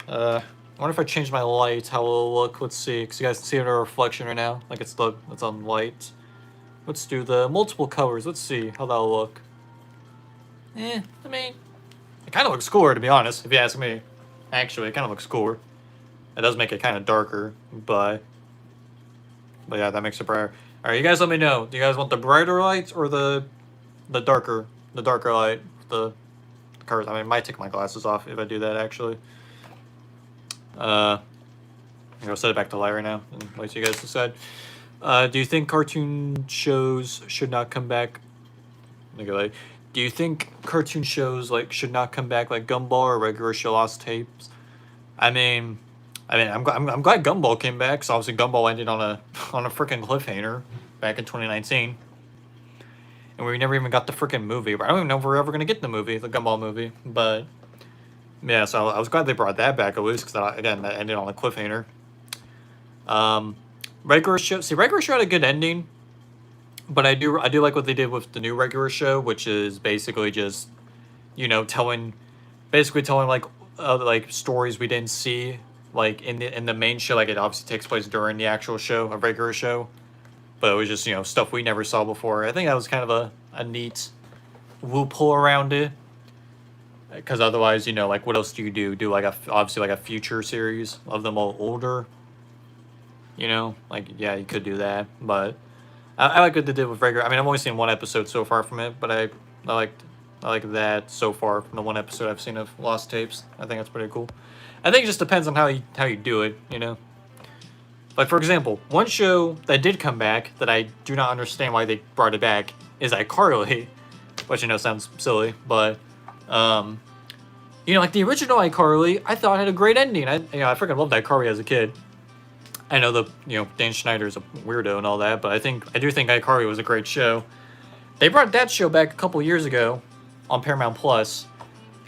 I wonder if I change my light, how it'll look. Let's see, because you guys can see it in a reflection right now, like it's on light. Let's do the multiple colors. Let's see how that'll look. I mean, it kind of looks cooler, to be honest, if you ask me. Actually, it kind of looks cooler. It does make it kind of darker, but yeah, that makes it brighter. All right, you guys let me know. Do you guys want the brighter lights or the darker light? The colors. I mean, I might take my glasses off if I do that, actually. I'm gonna set it back to light right now and wait till you guys decide. Do you think cartoon shows should not come back? Do you think cartoon shows should not come back like Gumball or regular show lost tapes? I mean, I'm glad Gumball came back, because obviously Gumball ended on a freaking cliffhanger back in 2019. and we never even got the freaking movie. I don't even know if we're ever gonna get the movie, the Gumball movie. But yeah, so I was glad they brought that back at least, because again, that ended on a cliffhanger. Regular show. See, regular show had a good ending, but I do like what they did with the new regular show, which is basically just, you know, telling like stories we didn't see like in the main show. Like it obviously takes place during the actual show, a regular show, but it was just, you know, stuff we never saw before. I think that was kind of a neat loophole around it. Because otherwise, you know, like what else do you do? Do like obviously like a future series of them all older. You know, like yeah, you could do that, but I like what they did with regular. I mean, I've only seen one episode so far from it, but I like that so far from the one episode I've seen of Lost Tapes. I think that's pretty cool. I think it just depends on how you do it, you know. Like for example, one show that did come back that I do not understand why they brought it back is iCarly, which I know sounds silly, but you know, like the original iCarly, I thought had a great ending. I freaking loved iCarly as a kid. I know Dan Schneider's a weirdo and all that, but I do think iCarly was a great show. They brought that show back a couple years ago on Paramount Plus,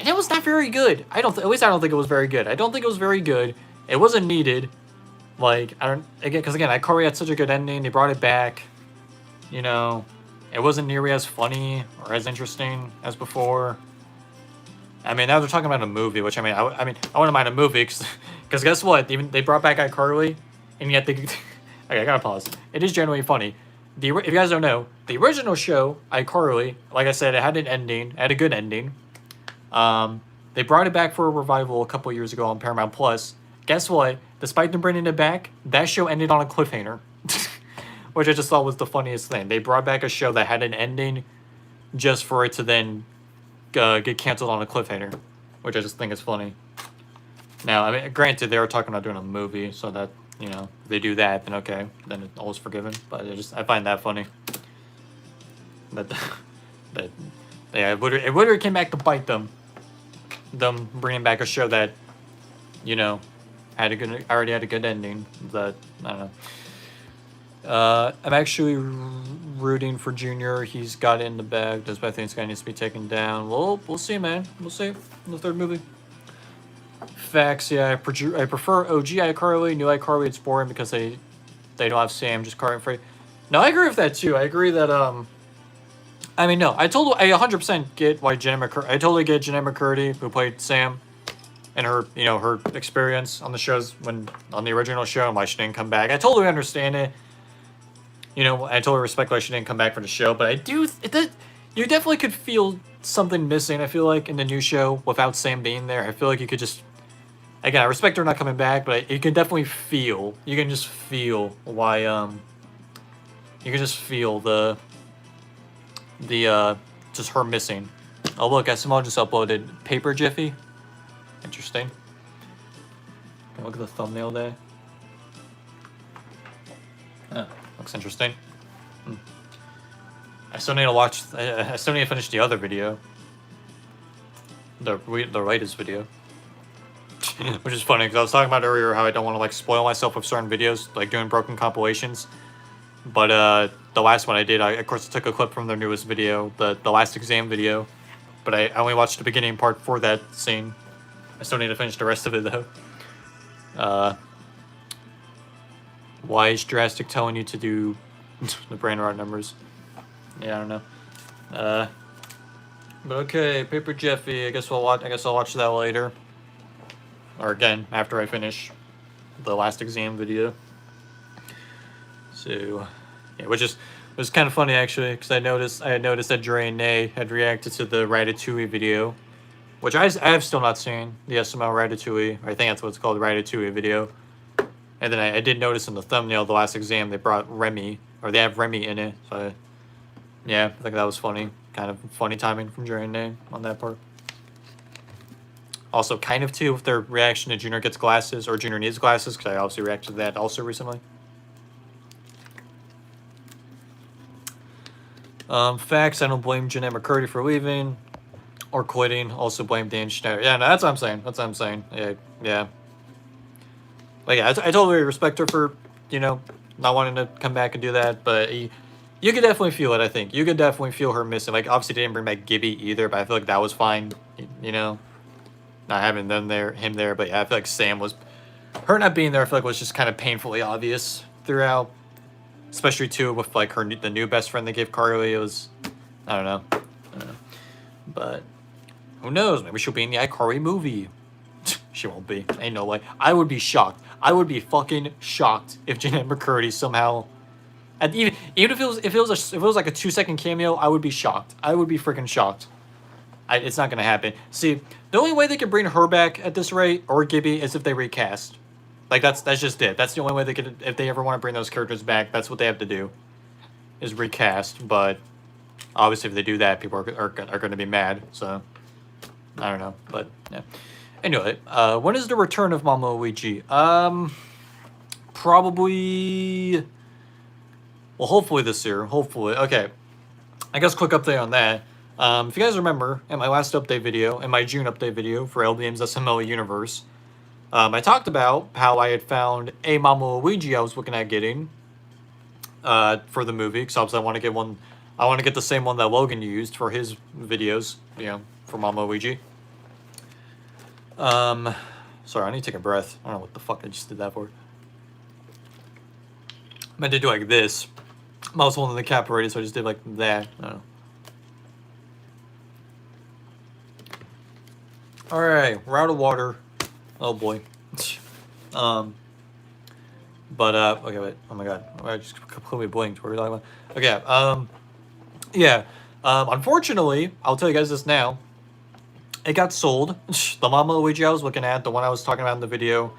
and it was not very good. At least I don't think it was very good. I don't think it was very good. It wasn't needed. Like because iCarly had such a good ending. They brought it back. You know, it wasn't nearly as funny or as interesting as before. I mean, now they're talking about a movie, which I wouldn't mind a movie because guess what? Even they brought back iCarly. And yet okay, I gotta pause. It is genuinely funny. If you guys don't know, the original show, iCarly, like I said, it had an ending. It had a good ending. They brought it back for a revival a couple years ago on Paramount Plus. Guess what? Despite them bringing it back, that show ended on a cliffhanger. Which I just thought was the funniest thing. They brought back a show that had an ending just for it to then get canceled on a cliffhanger. Which I just think is funny. Now, I mean, granted, they were talking about doing a movie, so that... You know, if they do that, then okay, then it's always forgiven. But I find that funny. That it literally came back to bite them. Them bringing back a show that, you know, already had a good ending. That I don't know. I'm actually rooting for Junior. He's got it in the bag. Despite I think this guy needs to be taken down. Well, we'll see, man. We'll see in the third movie. Facts, yeah. I prefer OG iCarly. New iCarly, it's boring because they don't have Sam, just Cartman Free. No, I agree with that too. I agree that I mean, no, I 100% get why I totally get Jenna McCurdy, who played Sam, and her, you know, her experience on the shows on the original show and why she didn't come back. I totally understand it. You know, I totally respect why she didn't come back for the show, but you definitely could feel something missing. I feel like in the new show without Sam being there, I feel like you could just. Again, I respect her not coming back, but you can definitely feel. You can just feel why. You can just feel the just her missing. Oh look, SML just uploaded Paper Jiffy. Interesting. Look at the thumbnail there. Oh, looks interesting. I still need to watch. I still need to finish the other video. The latest video. Which is funny because I was talking about earlier how I don't want to like spoil myself with certain videos, like doing broken compilations. But the last one I did, I of course took a clip from their newest video, the last exam video. But I only watched the beginning part for that scene. I still need to finish the rest of it though. Why is Drastic telling you to do the brain rot numbers? Yeah, I don't know. But okay, Paper Jeffy. I guess I'll watch that later. Or again, after I finish the last exam video. So, yeah, was kind of funny actually, because I had noticed that Dre and Nay had reacted to the Ratatouille video, which I have still not seen, the SML Ratatouille, or I think that's what it's called, the Ratatouille video. And then I did notice in the thumbnail, the last exam, they brought Remy, or they have Remy in it, so yeah, I think that was funny. Kind of funny timing from Dre and Nay on that part. Also, kind of too, with their reaction to Junior gets glasses, or Junior needs glasses, because I obviously reacted to that also recently. Facts, I don't blame Jenna McCurdy for leaving or quitting. Also blame Dan Schneider. Yeah, no, that's what I'm saying. Yeah. Like, yeah, I totally respect her for, not wanting to come back and do that, but You could definitely feel it, I think. You could definitely feel her missing. Like, obviously, they didn't bring back Gibby either, but I feel like that was fine, you know? Not having him there, but yeah, I feel like Sam was... Her not being there, I feel like was just kind of painfully obvious throughout. Especially, too, with, like, the new best friend they gave Carly. It was... I don't know. But... Who knows? Maybe she'll be in the iCarly movie. She won't be. Ain't no way. I would be shocked. I would be fucking shocked if Jeanette McCurdy somehow... And even if it was like a 2-second cameo, I would be shocked. I would be freaking shocked. It's not gonna happen. See, the only way they could bring her back at this rate, or Gibby, is if they recast. Like that's just it. That's the only way they could. If they ever want to bring those characters back, that's what they have to do. Is recast. But obviously, if they do that, people are going to be mad. So I don't know. But yeah. Anyway, when is the return of Mama Luigi? Probably. Well, hopefully this year. Hopefully. Okay. I guess quick update on that. If you guys remember, in my last update video, in my June update video for LBM's SML universe, I talked about how I had found a Mama Luigi I was looking at getting for the movie, because obviously I want to get one. I want to get the same one that Logan used for his videos, you know, for Mama Luigi. Sorry, I need to take a breath. I don't know what the fuck I just did that for. I meant to do like this. I was holding the cap already, so I just did like that. I don't know. Alright, we're out of water. Oh boy. Okay, wait. Oh my god. I just completely blinked. What are we talking about? Okay, yeah. Unfortunately, I'll tell you guys this now. It got sold. The Mama Luigi I was looking at, the one I was talking about in the video,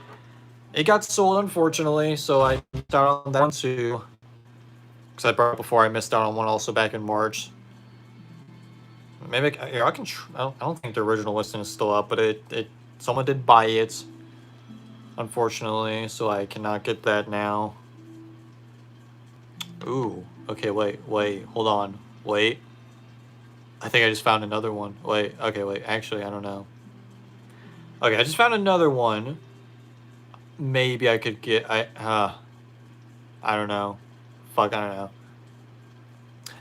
it got sold, unfortunately, so I missed out on that one too. Because I brought it before, I missed out on one also back in March. Maybe I can. I don't think the original listing is still up, but someone did buy it, unfortunately, so I cannot get that now. Ooh. Okay. Wait. Hold on. Wait. I think I just found another one. Wait. Okay. Wait. Actually, I don't know. Okay, I just found another one. Maybe I could get. I don't know. Fuck. I don't know.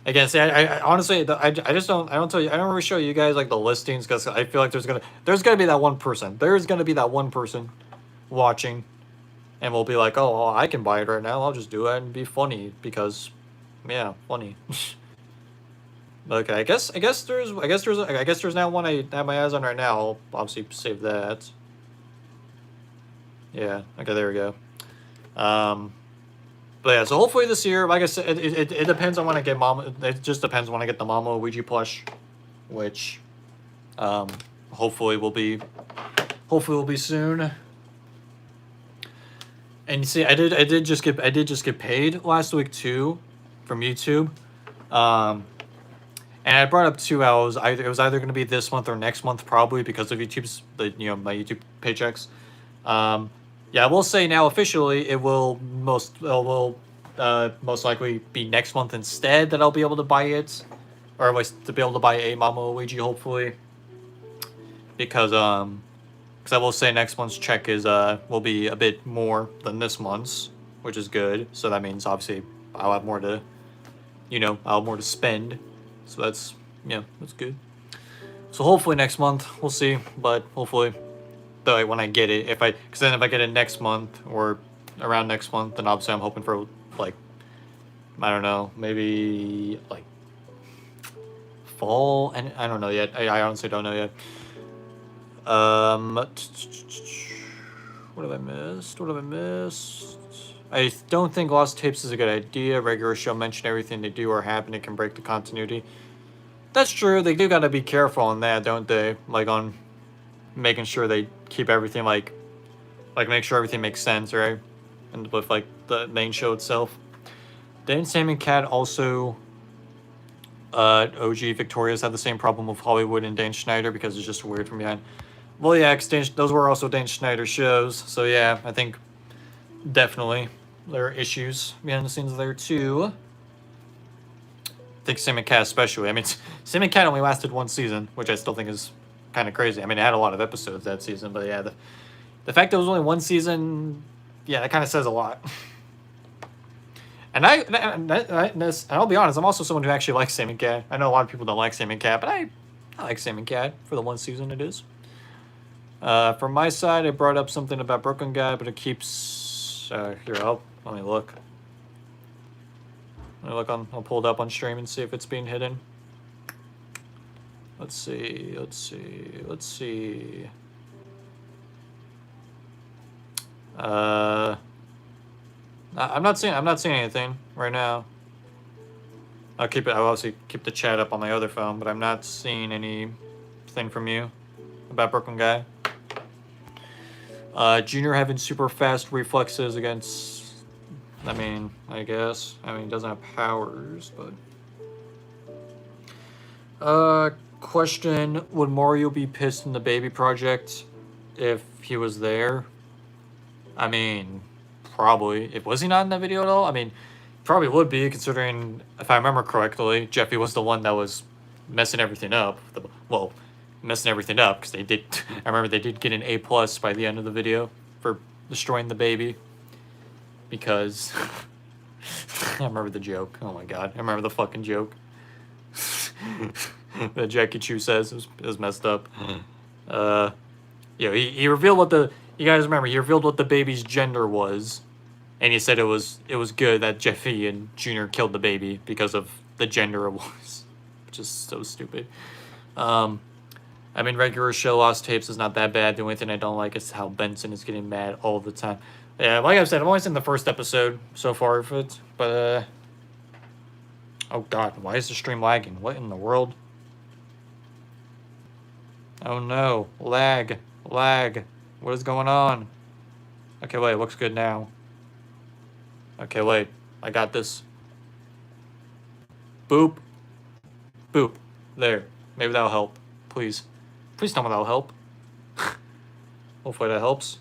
Again, see, I honestly, I just don't, I don't really show you guys like the listings, because I feel like there's gonna be that one person. There's gonna be that one person watching, and we'll be like, oh, well, I can buy it right now. I'll just do it and be funny because, yeah, funny. Okay, I guess there's now one I have my eyes on right now. I'll obviously save that. Yeah. Okay, there we go. But yeah, so hopefully this year, like I said, it depends on when I get Mama. It just depends when I get the Mama Luigi plush, which, hopefully will be soon. And you see, I did just get paid last week too, from YouTube, and I brought up too. It was either going to be this month or next month, probably because of my YouTube paychecks. Yeah, I will say now officially it will most likely be next month instead that I'll be able to buy it, or at least to be able to buy a Mama Luigi, hopefully. Because I will say next month's check will be a bit more than this month's, which is good. So that means obviously I'll have more to spend. So that's good. So hopefully next month, we'll see, but hopefully. Though when I get it, because then if I get it next month or around next month, then obviously I'm hoping for like, I don't know, maybe like fall, and I don't know yet. I honestly don't know yet. What have I missed? I don't think Lost Tapes is a good idea. Regular show mention everything they do or happen, it can break the continuity. That's true. They do gotta be careful on that, don't they? Like on making sure they keep everything like make sure everything makes sense, right? And with like the main show itself. Didn't Sam and Cat also OG Victorious had the same problem with Hollywood and Dan Schneider because it's just weird from behind? Well, yeah, those were also Dan Schneider shows, so yeah, I think definitely there are issues behind the scenes there too. I think Sam and Cat especially. I mean, Sam and Cat only lasted one season, which I still think is kind of crazy. I mean, it had a lot of episodes that season, but yeah, the fact that it was only one season, yeah, that kind of says a lot. And I'll be honest, I'm also someone who actually likes Salmon Cat. I know a lot of people don't like Salmon Cat, but I like Salmon Cat for the one season it is. From my side, I brought up something about Broken Guy, but it keeps... here, let me look. I'll pull it up on stream and see if it's being hidden. Let's see. I'm not seeing anything right now. I'll obviously keep the chat up on my other phone, but I'm not seeing anything from you about Broken Guy. Junior having super fast reflexes against, I guess. He doesn't have powers, but... question, would Mario be pissed in the baby project if he was there? Probably. Was he not in that video at all? Probably would be, considering, if I remember correctly, Jeffy was the one that was messing everything up. Messing everything up, because they did... I remember they did get an A+ by the end of the video for destroying the baby. Because... I remember the joke. Oh my god. I remember the fucking joke. That Jackie Chu says it was messed up. He revealed what the... You guys remember, he revealed what the baby's gender was. And he said it was good that Jeffy and Junior killed the baby because of the gender it was. Which is so stupid. Regular show Lost Tapes is not that bad. The only thing I don't like is how Benson is getting mad all the time. Yeah, like I said, I've only seen the first episode so far of it. But, oh god, why is the stream lagging? What in the world? Oh no, lag. What is going on? Okay, wait, it looks good now. Okay, wait, I got this. Boop. Boop. There. Maybe that'll help. Please. Please tell me that'll help. Hopefully that helps.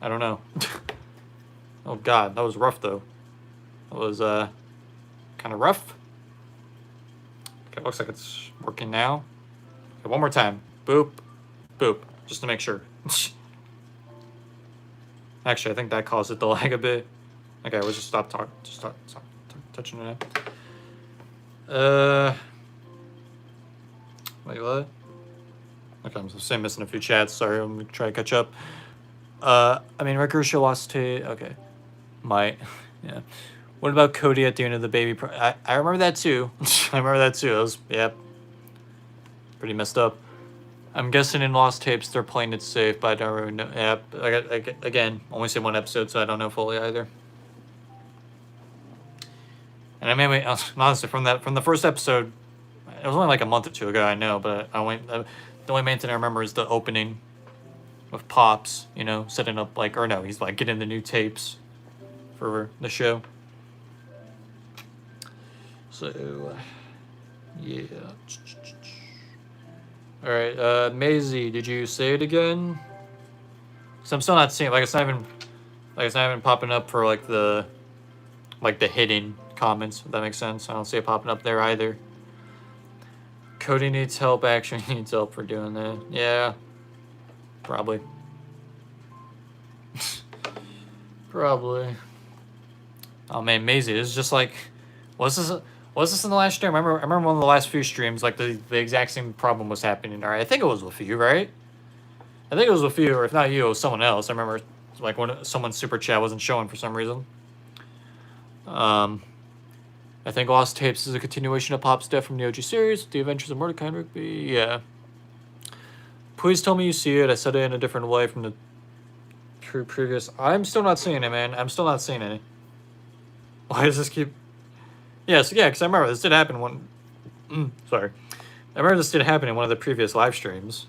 I don't know. Oh god, that was rough though. That was, kind of rough. Okay, looks like it's working now. Okay, one more time. Boop. Boop. Just to make sure. Actually, I think that caused it to lag a bit. Okay, we'll just stop talking. Just stop touching it now. Wait, what? Okay, I'm still missing a few chats. Sorry, I'm gonna try to catch up. Record show lost to... Okay. Yeah. What about Cody at the end of the baby I remember that too. I remember that too. That was, yeah, pretty messed up. I'm guessing in Lost Tapes they're playing it safe, but I don't really know. Yeah, again, only seen one episode, so I don't know fully either. And honestly, from the first episode, it was only like a month or two ago, I know, but the only main thing I remember is the opening with Pops, setting up he's getting the new tapes for the show. So, yeah. Alright, Maisie, did you say it again? So I'm still not seeing, it's not even popping up for, the hidden comments, if that makes sense. I don't see it popping up there either. Cody needs help, actually needs help for doing that. Yeah. Probably. Probably. Oh man, Maisie, this is just was this in the last stream? I remember one of the last few streams, the exact same problem was happening. Alright, I think it was with you, right? I think it was with you, or if not you, it was someone else. I remember, when someone's super chat wasn't showing for some reason. I think Lost Tapes is a continuation of Pop's death from the OG series, The Adventures of Mordecai and Rigby. Yeah. Please tell me you see it. I said it in a different way from the previous... I'm still not seeing it, man. I'm still not seeing it. Why does this keep... Yes, yeah, because I remember this did happen sorry. I remember this did happen in one of the previous live streams.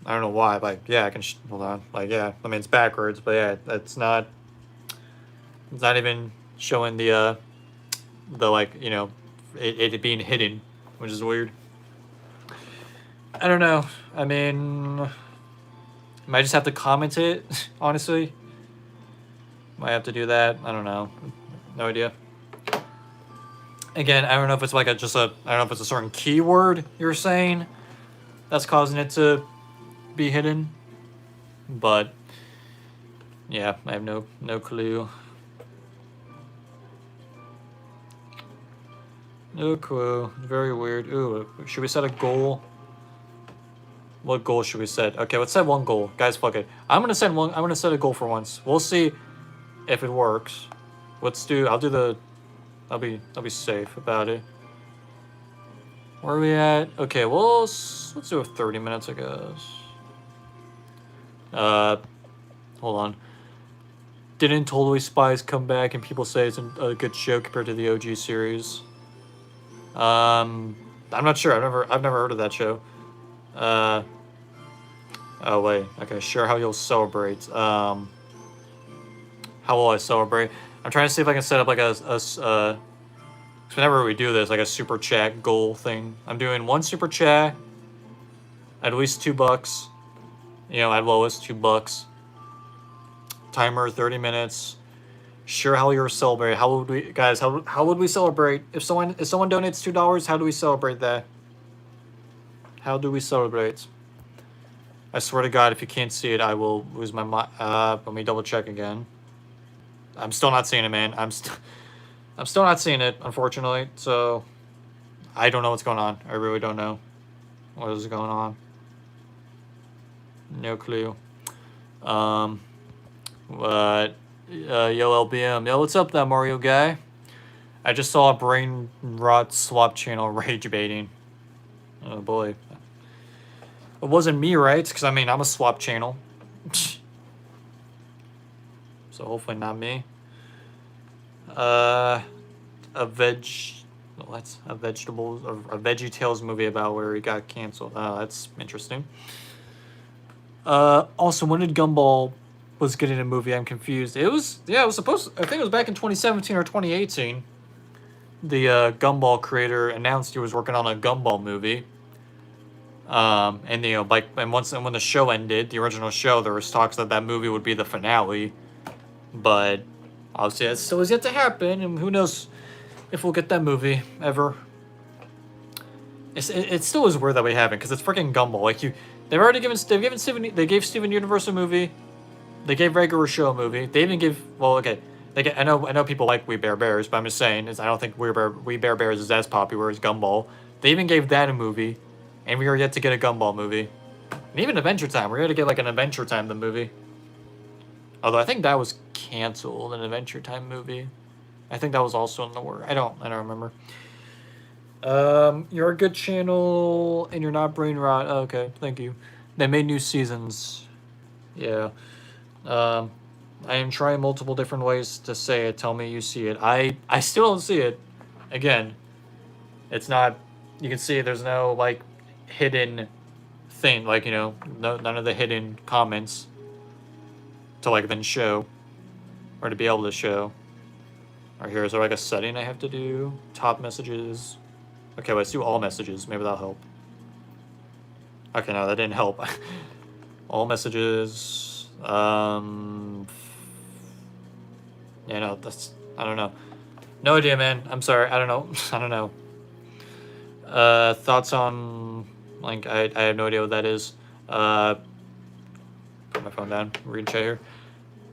I don't know why, yeah, I can... hold on. Yeah, it's backwards, but yeah, it's not... It's not even showing the it being hidden, which is weird. I don't know. Might just have to comment it, honestly. Might have to do that. I don't know. No idea. Again, I don't know if it's I don't know if it's a certain keyword you're saying that's causing it to be hidden. But yeah, I have no clue. No clue. Very weird. Ooh, should we set a goal? What goal should we set? Okay, let's set one goal. Guys, fuck it. I'm gonna set a goal for once. We'll see if it works. I'll be safe about it. Where are we at? Okay, well, let's do it 30 minutes, I guess. Hold on. Didn't Totally Spies come back and people say it's a good show compared to the OG series? I'm not sure. I've never heard of that show. Oh wait. Okay, sure. How you'll celebrate? How will I celebrate? I'm trying to see if I can set up like whenever we do this, like a super chat goal thing. I'm doing one super chat, at least $2. You know, at lowest $2. Timer 30 minutes. Sure, how you'll celebrate? How would we, guys? How would we celebrate if someone donates $2? How do we celebrate that? How do we celebrate? I swear to God, if you can't see it, I will lose my mind. Let me double check again. I'm still not seeing it, man. I'm still not seeing it, unfortunately. So, I don't know what's going on. I really don't know what is going on. No clue. But yo, LBM. Yo, what's up, that Mario guy? I just saw a brain rot swap channel rage baiting. Oh boy. It wasn't me, right? Because I mean, I'm a swap channel. So hopefully not me. A Veggie Tales movie about where he got canceled. Oh, that's interesting. Also, when did Gumball was getting a movie? I'm confused. It was supposed to, I think it was back in 2017 or 2018. The Gumball creator announced he was working on a Gumball movie. And you know, when the show ended, the original show, there was talks that movie would be the finale, but obviously it still is yet to happen, and who knows if we'll get that movie ever. It still is weird that we haven't, because it's freaking Gumball. Like they gave Steven Universe a movie, they gave regular show a movie, they even give I know people like We Bare Bears, but I'm just saying I don't think We Bare Bears is as popular as Gumball. They even gave that a movie. And we are yet to get a Gumball movie. And even Adventure Time. We're going to get like an Adventure Time, the movie. Although I think that was canceled, an Adventure Time movie. I think that was also in the works. I don't remember. You're a good channel and you're not brain rot. Oh, okay, thank you. They made new seasons. Yeah. I am trying multiple different ways to say it. Tell me you see it. I still don't see it. Again, it's not, you can see there's no like hidden thing, like, you know, none of the hidden comments to like then show or to be able to show. Or here, is there like a setting I have to do? Top messages. Okay, let's do all messages. Maybe that'll help. Okay, no, that didn't help. All messages. Yeah, no, I don't know. No idea, man. I'm sorry. I don't know. I don't know. Thoughts on, like, I have no idea what that is. Put my phone down. Read chat here.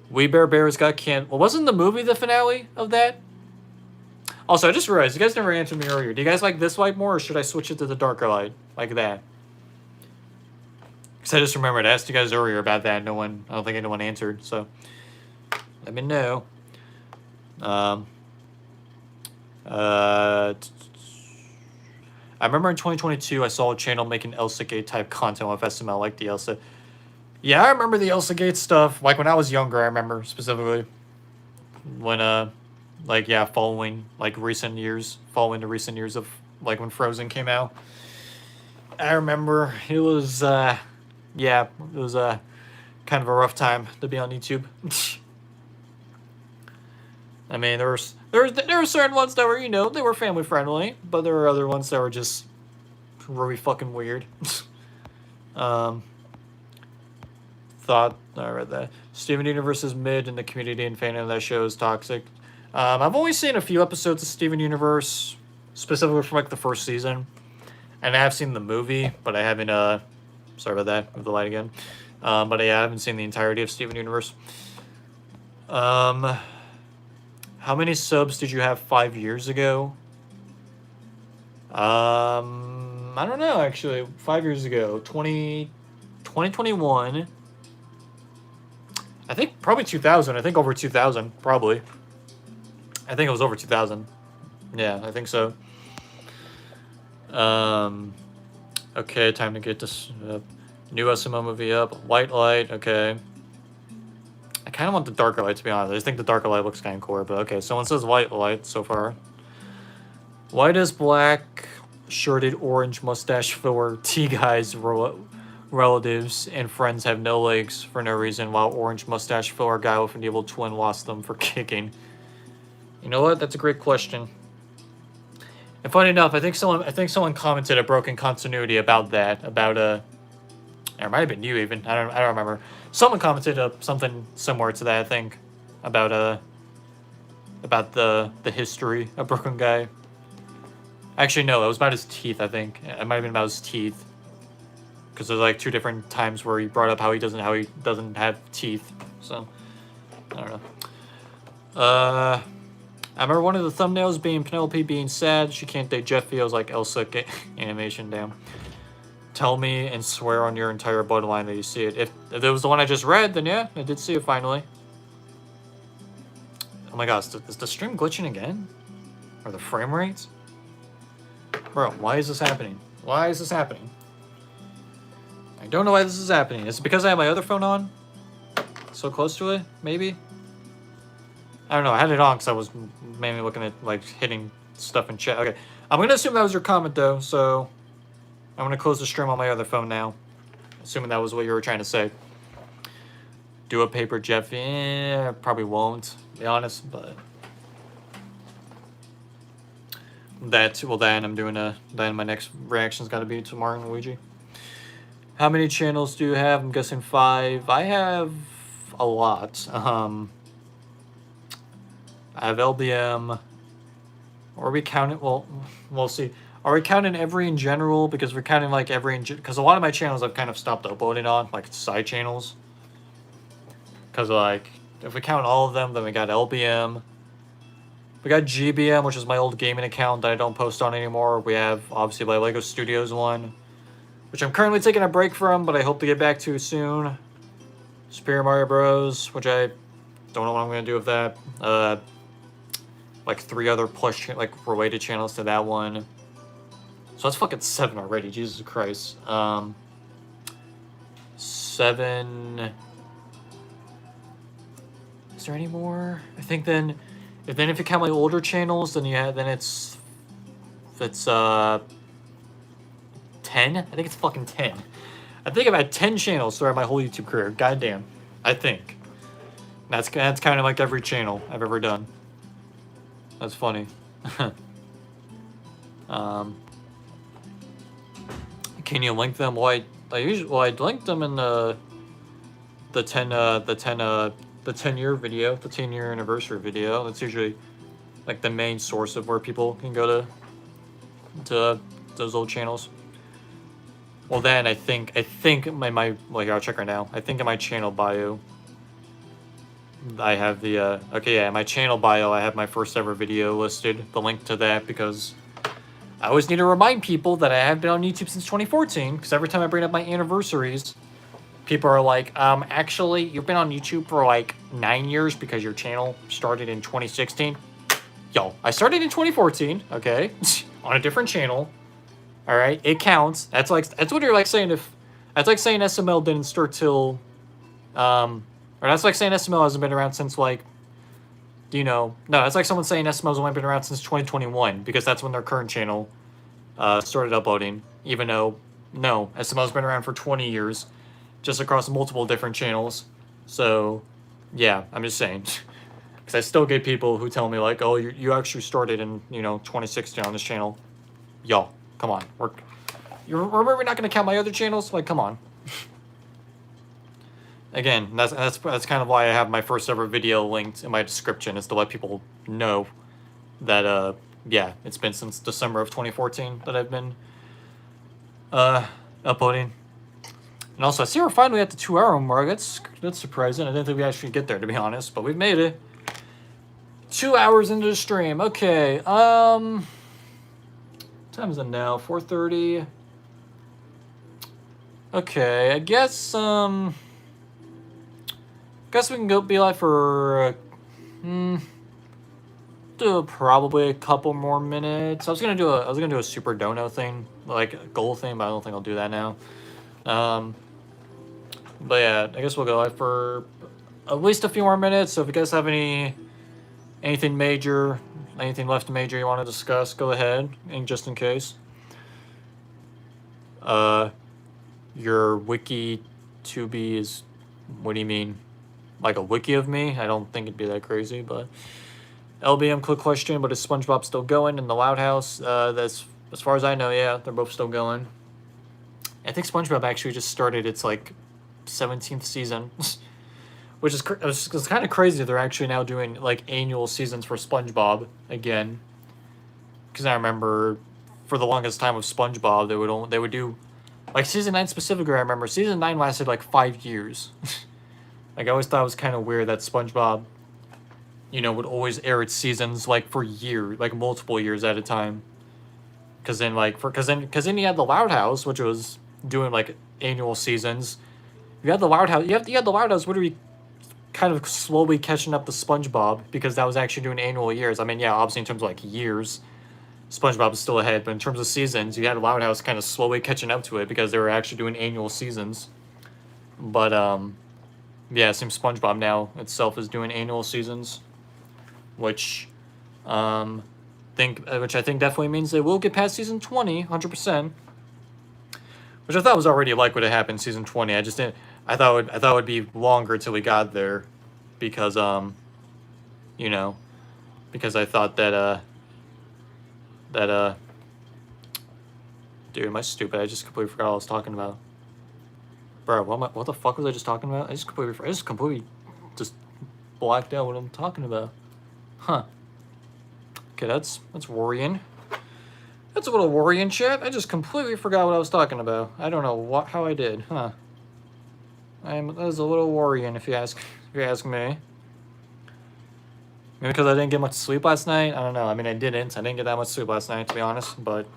We Bare Bears got canned. Well, wasn't the movie the finale of that? Also, I just realized, you guys never answered me earlier. Do you guys like this light more, or should I switch it to the darker light? Like that? Because I just remembered, I asked you guys earlier about that. I don't think anyone answered, so let me know. I remember in 2022, I saw a channel making Elsa Gate type content with SML, like the Elsa. Yeah, I remember the Elsa Gate stuff. Like when I was younger, I remember specifically when following the recent years of like when Frozen came out. I remember it was kind of a rough time to be on YouTube. I mean, there were certain ones that were, you know, they were family friendly, but there were other ones that were just really fucking weird. Thought I read that Steven Universe is mid, and the community and fan of that show is toxic. I've only seen a few episodes of Steven Universe, specifically from like the first season, and I have seen the movie, but I haven't. Sorry about that. Move the light again. But yeah, I haven't seen the entirety of Steven Universe. How many subs did you have 5 years ago? I don't know, actually. 5 years ago. 2021. I think probably 2000. I think over 2000, probably. I think it was over 2000. Yeah, I think so. Okay, time to get this new SML movie up. White light, okay. I kind of want the darker light, to be honest. I just think the darker light looks kind of cool, but okay. Someone says white light so far. White is black, shirted orange mustache filler T guys relatives and friends have no legs for no reason, while orange mustache filler guy with an evil twin lost them for kicking. You know what? That's a great question. And funny enough, I think someone commented a broken continuity about that. About or it might have been you even. I don't remember. Someone commented something similar to that. I think about the history of Broken Guy. Actually, no, it was about his teeth. I think it might have been about his teeth. Because there's like 2 different times where he brought up how he doesn't have teeth. So I don't know. I remember one of the thumbnails being Penelope being sad. She can't date Jeffy. I was like, Elsa animation, damn. Tell me and swear on your entire bloodline that you see it. If it was the one I just read, then yeah, I did see it finally. Oh my gosh, is the stream glitching again? Or the frame rates? Bro, why is this happening? Why is this happening? I don't know why this is happening. Is it because I have my other phone on? So close to it, maybe? I don't know, I had it on because I was mainly looking at, like, hitting stuff in chat. Okay, I'm going to assume that was your comment, though, so I'm going to close the stream on my other phone now. Assuming that was what you were trying to say. Do a paper Jeff? Probably won't, to be honest, but... then I'm doing then my next reaction's got to be to Mario and Luigi. How many channels do you have? I'm guessing 5. I have a lot. I have LBM. Are we counting? Well, we'll see. Are we counting every in general? Because we're counting like every because a lot of my channels I've kind of stopped uploading on, like side channels. Because like if we count all of them, then we got LBM. We got GBM, which is my old gaming account that I don't post on anymore. We have obviously my LEGO Studios one, which I'm currently taking a break from, but I hope to get back to soon. Superior Mario Bros, which I don't know what I'm gonna do with that. Like 3 other like related channels to that one. So that's fucking 7 already. Jesus Christ. 7. Is there any more? I think then if you count my older channels, then it's 10. I think it's fucking 10. I think I've had 10 channels throughout my whole YouTube career. Goddamn. I think. That's kind of like every channel I've ever done. That's funny. Can you link them? Well, I'd link them in the 10-year video, the 10-year anniversary video. That's usually like the main source of where people can go to those old channels. Well, then I think my like I'll check right now. I think in my channel bio, I have the okay, yeah, in my channel bio I have my first ever video listed, the link to that, because I always need to remind people that I have been on YouTube since 2014, because every time I bring up my anniversaries, people are like, actually, you've been on YouTube for like 9 years because your channel started in 2016. Yo, I started in 2014, okay, on a different channel. All right, it counts. That's what you're like saying that's like saying SML didn't start till, or that's like saying SML hasn't been around since like, no, that's like someone saying SML's only been around since 2021 because that's when their current channel started uploading. Even though, no, SML's been around for 20 years, just across multiple different channels. So, yeah, I'm just saying. Because I still get people who tell me like, oh, you actually started in 2016 on this channel. Yo, come on, we're not gonna count my other channels? Like, come on. Again, that's kind of why I have my first ever video linked in my description, is to let people know that yeah, it's been since December of 2014 that I've been uploading. And also, I see we're finally at the 2-hour mark. That's surprising. I didn't think we actually get there, to be honest, but we've made it. 2 hours into the stream. Okay. time is it now? 4:30. Okay, I guess guess we can go be live for do probably a couple more minutes. I was gonna do a super dono thing, like a goal thing, but I don't think I'll do that now. But yeah, I guess we'll go live for at least a few more minutes. So if you guys have anything major, anything left major you want to discuss, go ahead, and just in case. Your wiki to be is, what do you mean? Like a wiki of me? I don't think it'd be that crazy, but LBM quick question, but is SpongeBob still going in the Loud House? That's as far as I know, yeah, they're both still going. I think SpongeBob actually just started its like 17th season, which is it's kind of crazy. They're actually now doing like annual seasons for SpongeBob again. Because I remember for the longest time of SpongeBob, they would do like season 9 specifically. I remember season 9 lasted like 5 years. Like I always thought it was kind of weird that SpongeBob, would always air its seasons like for years, like multiple years at a time. Because then you had the Loud House, which was doing like annual seasons. You had the Loud House. You had the Loud House literally kind of slowly catching up to SpongeBob because that was actually doing annual years. I mean, yeah, obviously in terms of like years, SpongeBob is still ahead, but in terms of seasons, you had Loud House kind of slowly catching up to it because they were actually doing annual seasons. But yeah, it seems SpongeBob now itself is doing annual seasons, which I think definitely means they will get past season 20, 100%. Which I thought was already like what had happened in season 20. I just didn't. I thought it would be longer till we got there, because because I thought that dude, am I stupid? I just completely forgot what I was talking about. Bro, what the fuck was I just talking about? I just completely blacked out what I'm talking about. Huh. Okay, that's worrying. That's a little worrying, chat. I just completely forgot what I was talking about. I don't know how I did, huh? That is a little worrying if you ask me. Maybe because I didn't get much sleep last night. I don't know. I mean, I didn't get that much sleep last night, to be honest. But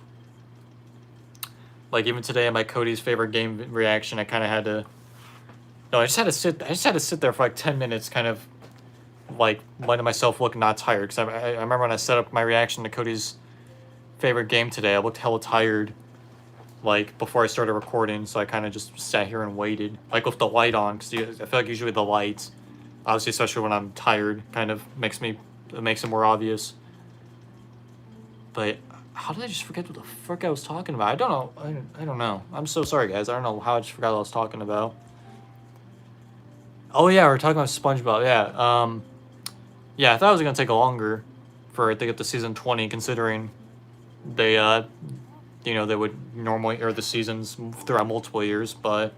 like even today, in my Cody's favorite game reaction, I kind of had to. No, I just had to sit there for like 10 minutes, kind of like letting myself look not tired. Because I remember when I set up my reaction to Cody's favorite game today, I looked hella tired, like before I started recording. So I kind of just sat here and waited, like with the light on, because I feel like usually the lights, obviously, especially when I'm tired, kind of makes it more obvious. But how did I just forget what the frick I was talking about? I don't know. I don't know. I'm so sorry, guys. I don't know how I just forgot what I was talking about. Oh yeah, we're talking about SpongeBob. Yeah. Yeah, I thought it was gonna take longer for it to get to season 20, considering they they would normally air the seasons throughout multiple years. But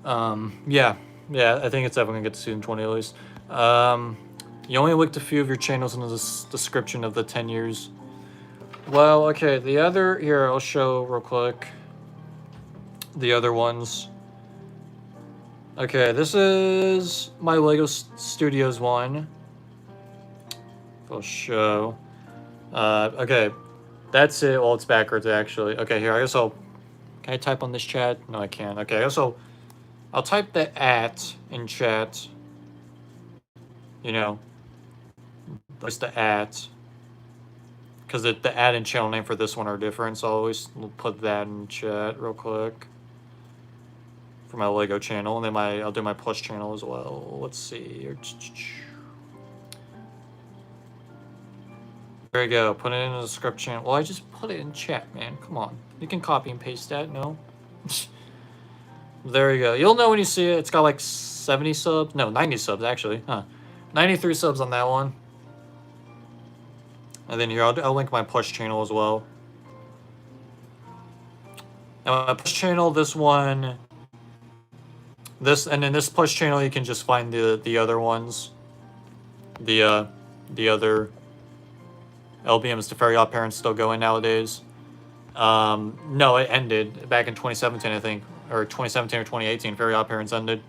yeah, I think it's definitely gonna get to season 20 at least. You only linked a few of your channels in the description of the 10 years. Well, okay, the other, here, I'll show real quick the other ones. Okay, this is my Lego Studios one. I'll show. Okay, that's it. Well, it's backwards, actually. Okay, here, I guess can I type on this chat? No, I can't. Okay, I guess I'll type the @ in chat. Just the @ because the @ and channel name for this one are different, so I'll always put that in chat real quick for my Lego channel, and then I'll do my plus channel as well. Let's see. There you go. Put it in the description. Well, I just put it in chat, man. Come on. You can copy and paste that. No. There you go. You'll know when you see it. It's got like 70 subs. No, 90 subs actually. Huh. 93 subs on that one. And then here, I'll link my push channel as well. Now, my push channel, this one, and then this push channel, you can just find the other ones. The other LBMs, the Fairy Odd Parents, still going nowadays. No, it ended back in 2017, I think, or 2017 or 2018. Fairy Odd Parents ended.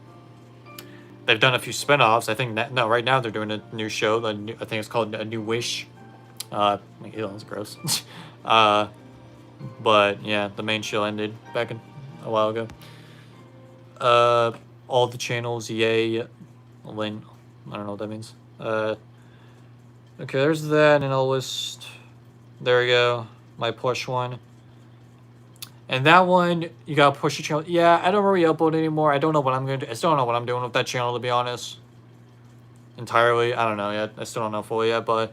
They've done a few spin-offs. I think right now they're doing a new show. I think it's called A New Wish. My healing's gross. But yeah, the main show ended back a while ago. All the channels, yay. Lane. I don't know what that means. Okay, there's that, and I'll list. There we go. My push one. And that one, you gotta push the channel. Yeah, I don't really upload anymore. I don't know what I'm gonna do. I still don't know what I'm doing with that channel, to be honest. Entirely. I don't know yet. I still don't know fully yet, but.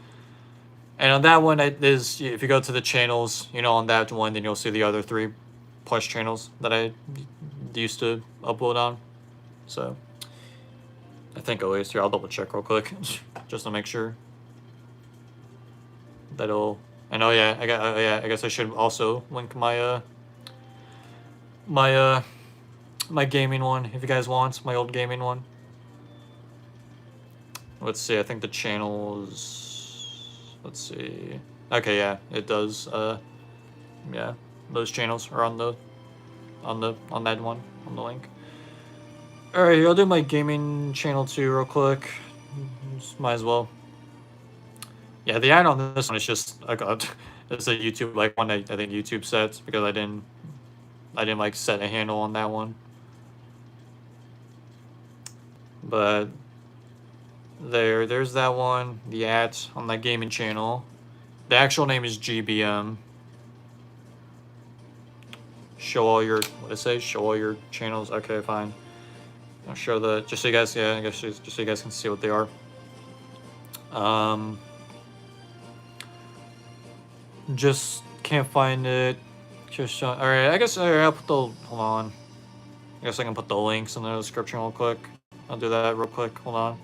And on that one, it is, if you go to the channels, you know, on that one, then you'll see the other 3 push channels that I used to upload on. So. I think at least. Here, I'll double check real quick. Just to make sure. That'll. And oh yeah, I guess I should also link my my gaming one if you guys want, my old gaming one. Let's see, I think the channels, let's see. Okay, yeah, it does. Yeah, those channels are on that one, on the link. All right, I'll do my gaming channel too real quick. Just might as well. Yeah, the ad on this one is just it's a YouTube like one I think YouTube sets because I didn't like set a handle on that one. But there's that one. The ad on that gaming channel. The actual name is GBM. Show all your show all your channels. Okay, fine. I'll show just so you guys, yeah, I guess just so you guys can see what they are. Just can't find it. Just all right. I guess I'll put the. Hold on. I guess I can put the links in the description real quick. I'll do that real quick. Hold on.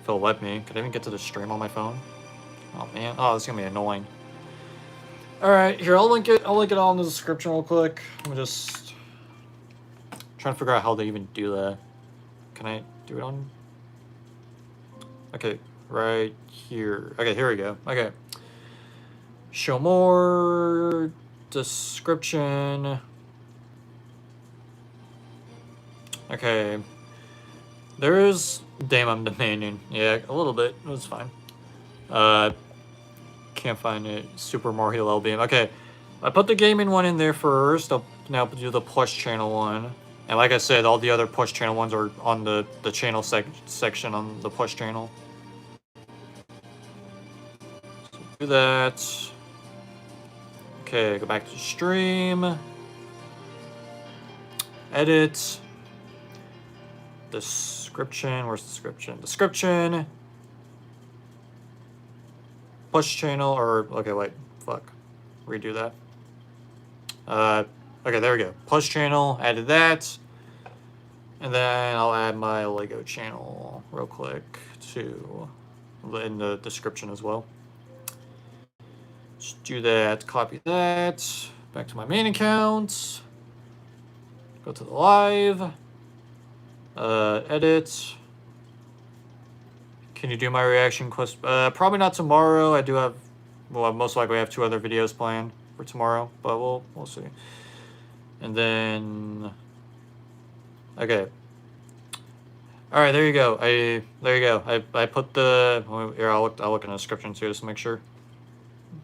If it'll let me. Could I even get to the stream on my phone? Oh man. Oh, this is gonna be annoying. All right. Here, I'll link it. I'll link it all in the description real quick. I'm just trying to figure out how they even do that. Can I do it on? Okay. Right here. Okay. Here we go. Okay. Show more description. Okay. There is. Damn, I'm demanding. Yeah, a little bit. It was fine. Can't find it. Super Mario L Beam. Okay. I put the gaming one in there first. I'll now do the push channel one. And like I said, all the other push channel ones are on the channel section on the push channel. So do that. Okay, go back to stream. Edit. Description. Where's the description? Description. Push channel or okay, wait, fuck. Redo that. Okay, there we go. Push channel, added that. And then I'll add my Lego channel real quick to in the description as well. Just do that, copy that, back to my main account, go to the live, edit. Can you do my reaction quest? Probably not tomorrow. I do have, well, most likely I have 2 other videos planned for tomorrow, but we'll see. And then, okay. All right, there you go. I put the here. I'll look in the description too, just to make sure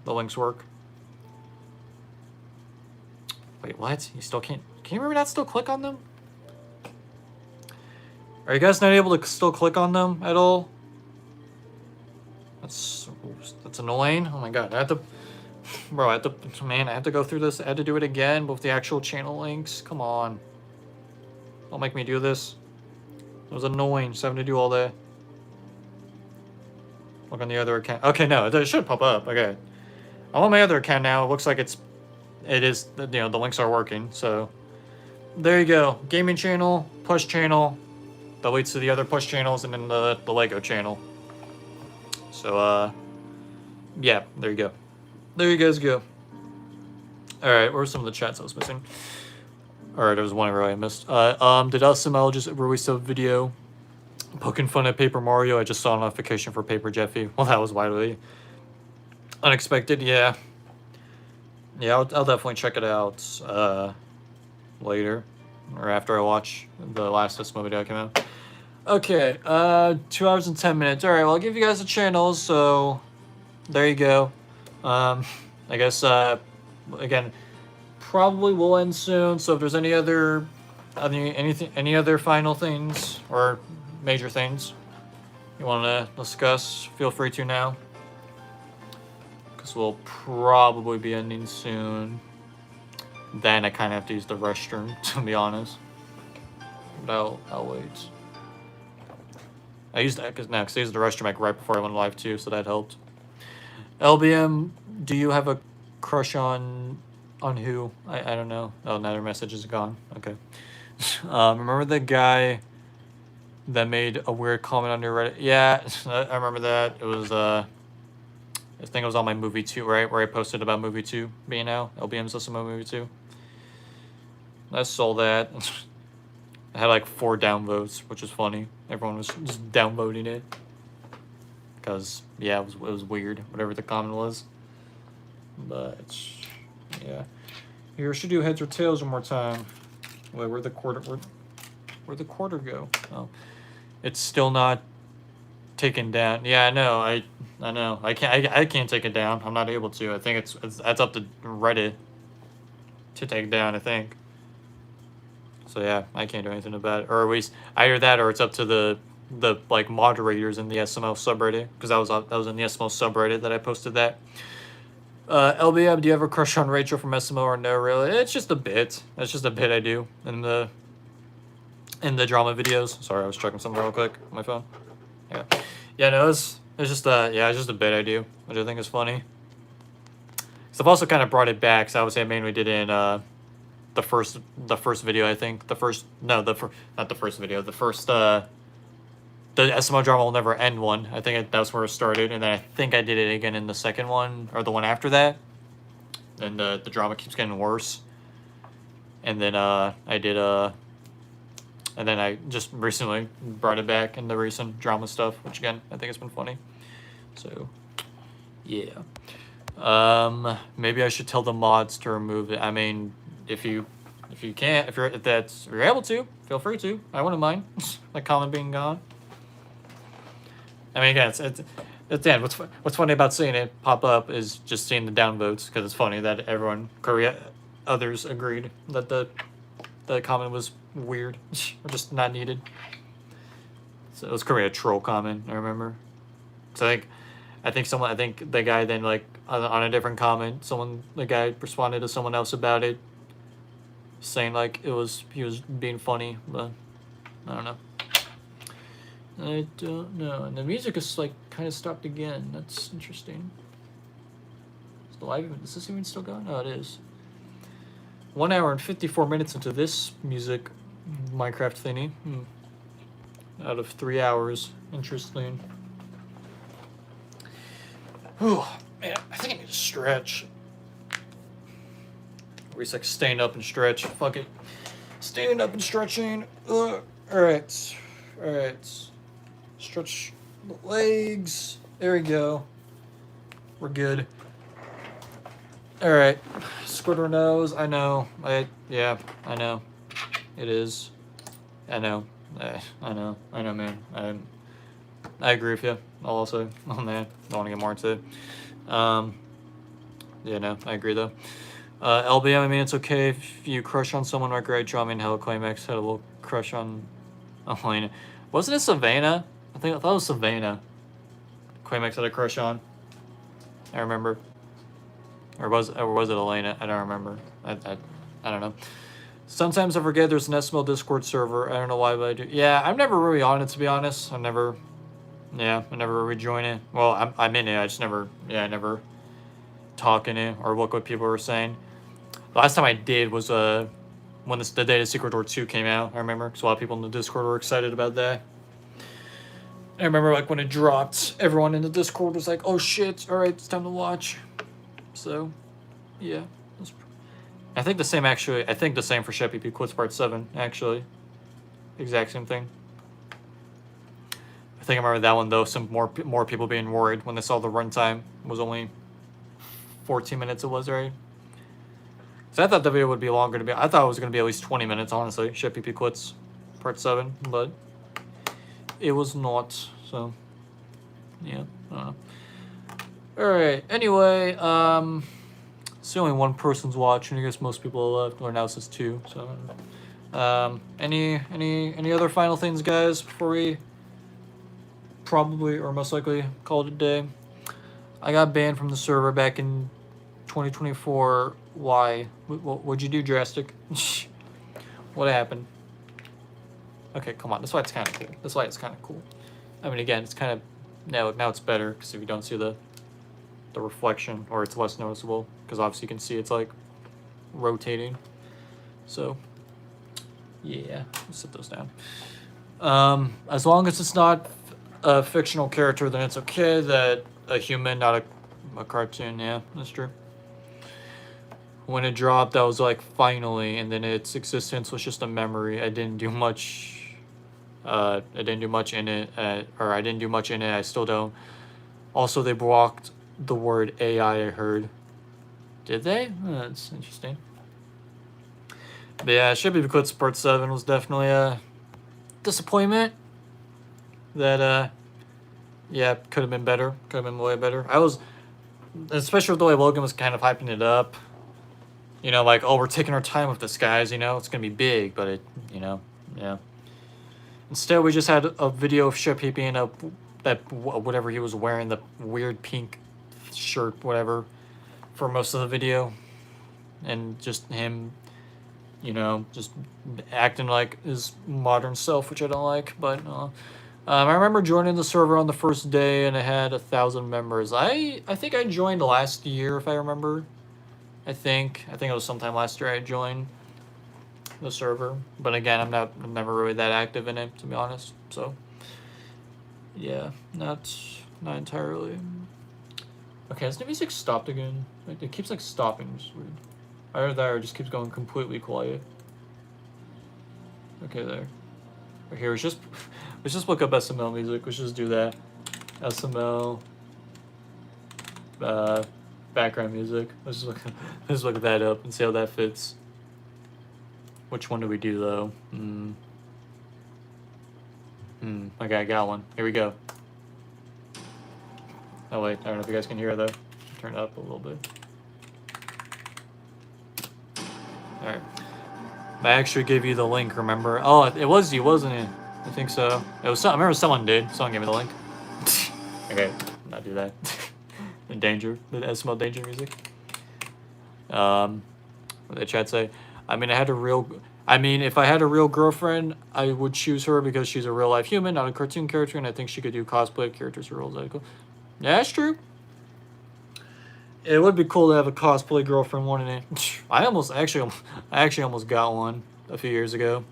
the links work. Wait, what? You still can't? Can you remember not still click on them? Are you guys not able to still click on them at all? That's annoying. Oh my god, I have to, bro. I have to go through this. I had to do it again with the actual channel links. Come on, don't make me do this. It was annoying just having to do all that. Look on the other account. Okay, no, it should pop up. Okay, I'm on my other account now. It looks like it is. You know, the links are working. So there you go. Gaming channel, push channel. That leads to the other push channels, and then the Lego channel. So yeah, there you go. There you guys go. All right, where were some of the chats I was missing? All right, there was one I missed. Did SML just release a video poking fun at Paper Mario? I just saw a notification for Paper Jeffy. Well, that was widely unexpected. Yeah. Yeah, I'll definitely check it out later or after I watch the last SML video that came out. Okay, 2 hours and 10 minutes. All right, well, I'll give you guys the channels. So there you go. I guess again, probably will end soon. So if there's any other, any other final things or major things you want to discuss, feel free to now. Because we'll probably be ending soon. Then I kind of have to use the restroom, to be honest. But I'll wait. I used that because I used the restroom like right before I went live too, so that helped. LBM, do you have a crush on who? I don't know. Oh, now their message is gone. Okay. Remember the guy that made a weird comment on your Reddit? Yeah, I remember that. It was I think it was on my movie 2, right? Where I posted about movie 2 being out. LBM's listening to movie 2. I saw that. I had like 4 downvotes, which is funny. Everyone was just downvoting it. Because, yeah, it was weird, whatever the comment was. But, yeah. Here, should do heads or tails one more time. Wait, where'd the quarter go? Oh. It's still not taken down. Yeah, I know. I know. I can't take it down. I'm not able to. I think that's up to Reddit to take down, I think. So yeah, I can't do anything about it. Or at least either that or it's up to the like moderators in the SML subreddit, because that was in the SML subreddit that I posted that. LBM, do you have a crush on Rachel from SML or no? Really, it's just a bit. That's just a bit I do in the drama videos. Sorry, I was checking something real quick on my phone. Yeah, no, it's just it's just a bit I do, which I think is funny. So I've also kind of brought it back. So I would say I mainly did it in the first video, I think. Not the first video. The first the SML drama will never end one. I think that's where it started, and then I think I did it again in the second one or the one after that. And the drama keeps getting worse. And then I did and then I just recently brought it back in the recent drama stuff, which again I think has been funny. So yeah. Maybe I should tell the mods to remove it. I mean, if you're able to, feel free to. I wouldn't mind the comment being gone. I mean, again, it's Dan. What's funny about seeing it pop up is just seeing the downvotes, because it's funny that others agreed that the comment was weird or just not needed. So it was Korea troll comment, I remember. So I think the guy then, like, on a different comment, the guy responded to someone else about it, saying like he was being funny, but I don't know. I don't know. And the music is like kind of stopped again. That's interesting. Is this even still going? Oh, it is. 1 hour and 54 minutes into this music Minecraft thingy. Out of 3 hours. Interesting. Oh, man, I think I need to stretch. Or he's like stand up and stretch. Fuck it. Standing up and stretching. Alright. Stretch the legs. There we go. We're good. Alright. Squidward nose. I know. I know. It is. I know. I know, man. I agree with you. I'll also on that. Don't want to get more into it. Yeah, no, I agree though. LBM, I mean, it's okay if you crush on someone like Rachel. I mean, hell, Climax had a little crush on Elena. Wasn't it Savannah? I thought it was Savannah. Climax had a crush on. I remember. Or was it Elena? I don't remember. I don't know. Sometimes I forget there's an SML Discord server. I don't know why, but I do. Yeah, I'm never really on it, to be honest. I never really join it. Well, I'm in it. I never talk in it or look what people are saying. The last time I did was when the day the Secret Door 2 came out. I remember, because a lot of people in the Discord were excited about that. I remember, like, when it dropped, everyone in the Discord was like, "Oh shit! All right, it's time to watch." So, yeah. I think the same for ShepPP Quits Part 7, actually. Exact same thing. I think I remember that one, though, some more people being worried when they saw the runtime was only 14 minutes, it was, right? So I thought the video would be longer I thought it was going to be at least 20 minutes, honestly. ShepPP Quits Part 7, but it was not, so, yeah, I don't know. Alright, anyway, it's only one person's watching. I guess most people left, or now it says two, so. Any other final things, guys, before we probably, or most likely, call it a day? I got banned from the server back in 2024. Why? What'd you do, Drastic? What happened? Okay, come on. That's why it's kind of cool. That's why it's kind of cool. I mean, again, it's kind of now it's better because if you don't see the reflection, or it's less noticeable, because obviously you can see it's like rotating. So yeah, let's set those down. As long as it's not a fictional character, then it's okay. That a human, not a cartoon. Yeah, that's true. When it dropped, I was like, finally, and then its existence was just a memory. I didn't do much. I didn't do much in it, or I didn't do much in it. I still don't. Also, they blocked the word AI. I heard. Did they? Oh, that's interesting. But yeah, Shippy Quits Part 7 was definitely a disappointment. That yeah, could have been better. Could have been way better. I was, especially with the way Logan was kind of hyping it up. You know, like, oh, we're taking our time with this, guys. You know, it's gonna be big, but it, you know, yeah. Instead, we just had a video of Shippy being up that whatever he was wearing, the weird pink shirt, whatever, for most of the video, and just him, you know, just acting like his modern self, which I don't like. But I remember joining the server on the first day, and it had 1,000 members. I think I joined last year, if I remember. I think it was sometime last year I joined the server. But again, I'm never really that active in it, to be honest. So yeah, not entirely. Okay, has the music stopped again? Like, it keeps like stopping, which is weird. Either that or it just keeps going completely quiet. Okay, there. Right here, let's just look up SML music. Let's just do that. SML background music. Let's look that up and see how that fits. Which one do we do though? Okay, I got one. Here we go. Oh wait, I don't know if you guys can hear it though. Turn it up a little bit. Alright. I actually gave you the link, remember? Oh, it was you, wasn't it? I think so. It was. I remember someone did. Someone gave me the link. Okay, not do that. The danger, the SML danger music. What did the chat say? I mean, if I had a real girlfriend, I would choose her because she's a real life human, not a cartoon character, and I think she could do cosplay characters or roles. That'd be cool. Yeah, that's true. It would be cool to have a cosplay girlfriend, wouldn't it? I actually almost got one a few years ago.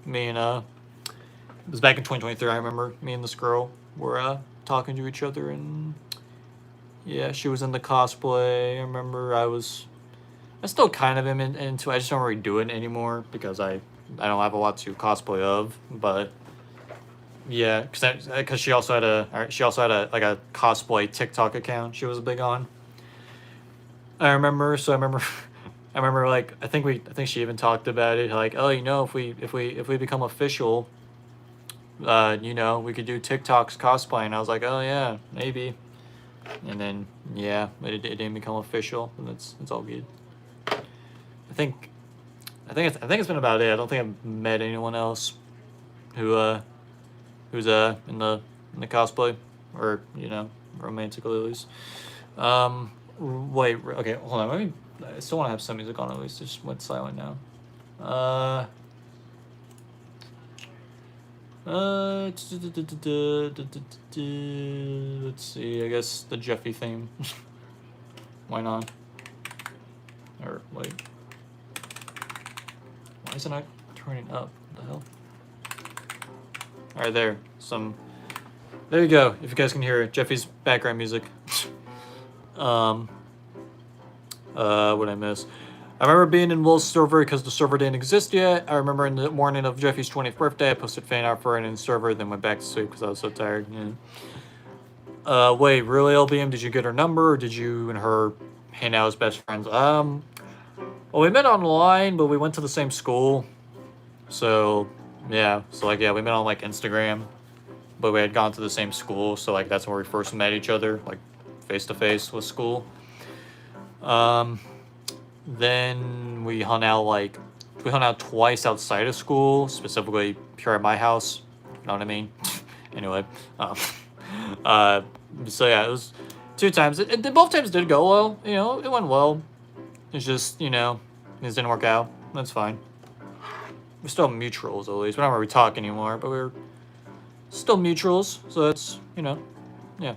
Me and it was back in 2023. I remember me and this girl were talking to each other, and yeah, she was into cosplay. I remember I still kind of am into. I just don't really do it anymore because I don't have a lot to cosplay of. But yeah, because she also had a like a cosplay TikTok account she was big on. I remember like I think she even talked about it, like, oh, you know, if we become official, you know, we could do TikTok's cosplay. And I was like, oh yeah, maybe. And then yeah, it didn't become official, and it's all good. I think it's been about it. I don't think I've met anyone else who's in the cosplay, or, you know, romantically at least. Wait, okay, hold on. I still want to have some music on at least. It just went silent now. Let's see. I guess the Jeffy theme. Why not? Or wait. Why is it not turning up? What the hell? All right, there. There you go. If you guys can hear it, Jeffy's background music. What'd I miss? I remember being in Will's server because the server didn't exist yet. I remember in the morning of Jeffy's 20th birthday, I posted fan art for it in the server, then went back to sleep because I was so tired. Yeah. Wait, really, LBM? Did you get her number, or did you and her hang out as best friends? Well, we met online, but we went to the same school. So, yeah. So, like, yeah, we met on, like, Instagram, but we had gone to the same school, so, like, that's where we first met each other, like, face to face with school. Then we hung out twice outside of school, specifically here at my house. You know what I mean? Anyway, uh, so yeah, it was 2 times. Both times did go well. You know, it went well. It's just, you know, things didn't work out. That's fine. We're still mutuals, at least. We're not really talking anymore, but we're still mutuals. So that's, you know, yeah.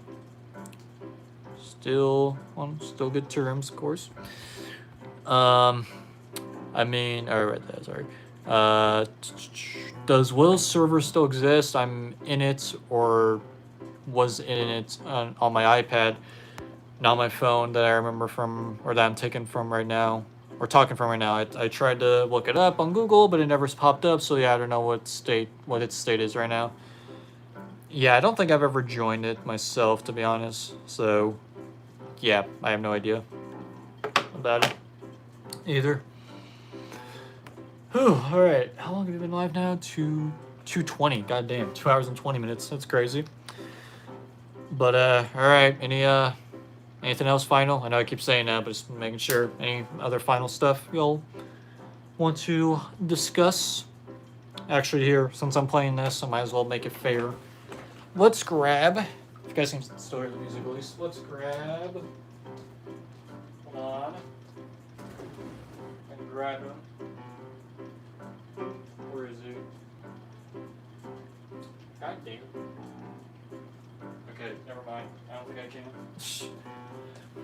Still on still good terms, of course. I mean, I read that. Sorry. Does Will's server still exist? I'm in it, or was in it on my iPad, not my phone that I remember from, or that I'm taking from right now, or talking from right now. I tried to look it up on Google, but it never popped up. So yeah, I don't know what its state is right now. Yeah, I don't think I've ever joined it myself, to be honest. So yeah, I have no idea about it either. Whew, all right. How long have you been live now? 2:20. God damn, 2 hours and 20 minutes. That's crazy. But all right. Anything else final? I know I keep saying that, but just making sure. Any other final stuff you'll want to discuss? Actually, here, since I'm playing this, I might as well make it fair. Let's grab. If you guys can still hear the music, at least. Let's grab. Hold on. And grab him. Where is he? God damn. Okay, never mind. I don't think I can.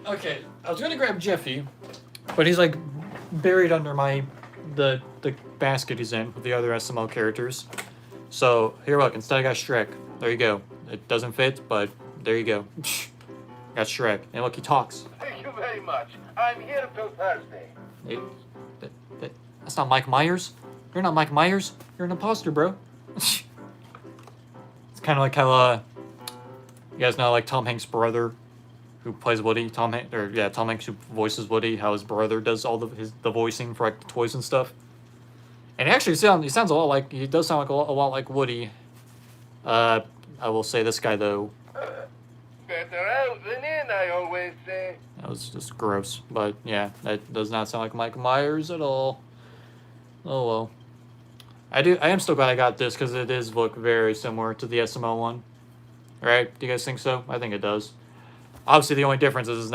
Okay, I was gonna grab Jeffy, but he's like buried under the basket he's in with the other SML characters. So here, look. Instead, I got Shrek. There you go. It doesn't fit, but there you go. Got Shrek, and look, he talks. Thank you very much. I'm here till Thursday. That's not Mike Myers. You're not Mike Myers. You're an imposter, bro. It's kind of like how you guys know, like Tom Hanks' brother, who plays Woody. Tom Hanks who voices Woody. How his brother does all the voicing for like the toys and stuff. And actually, he sounds a lot like, he does sound like a lot like Woody. I will say this guy though. Better out than in, I always say. That was just gross. But yeah, that does not sound like Mike Myers at all. Oh well. I am still glad I got this because it does look very similar to the SML one. Right? Do you guys think so? I think it does. Obviously, the only difference is it's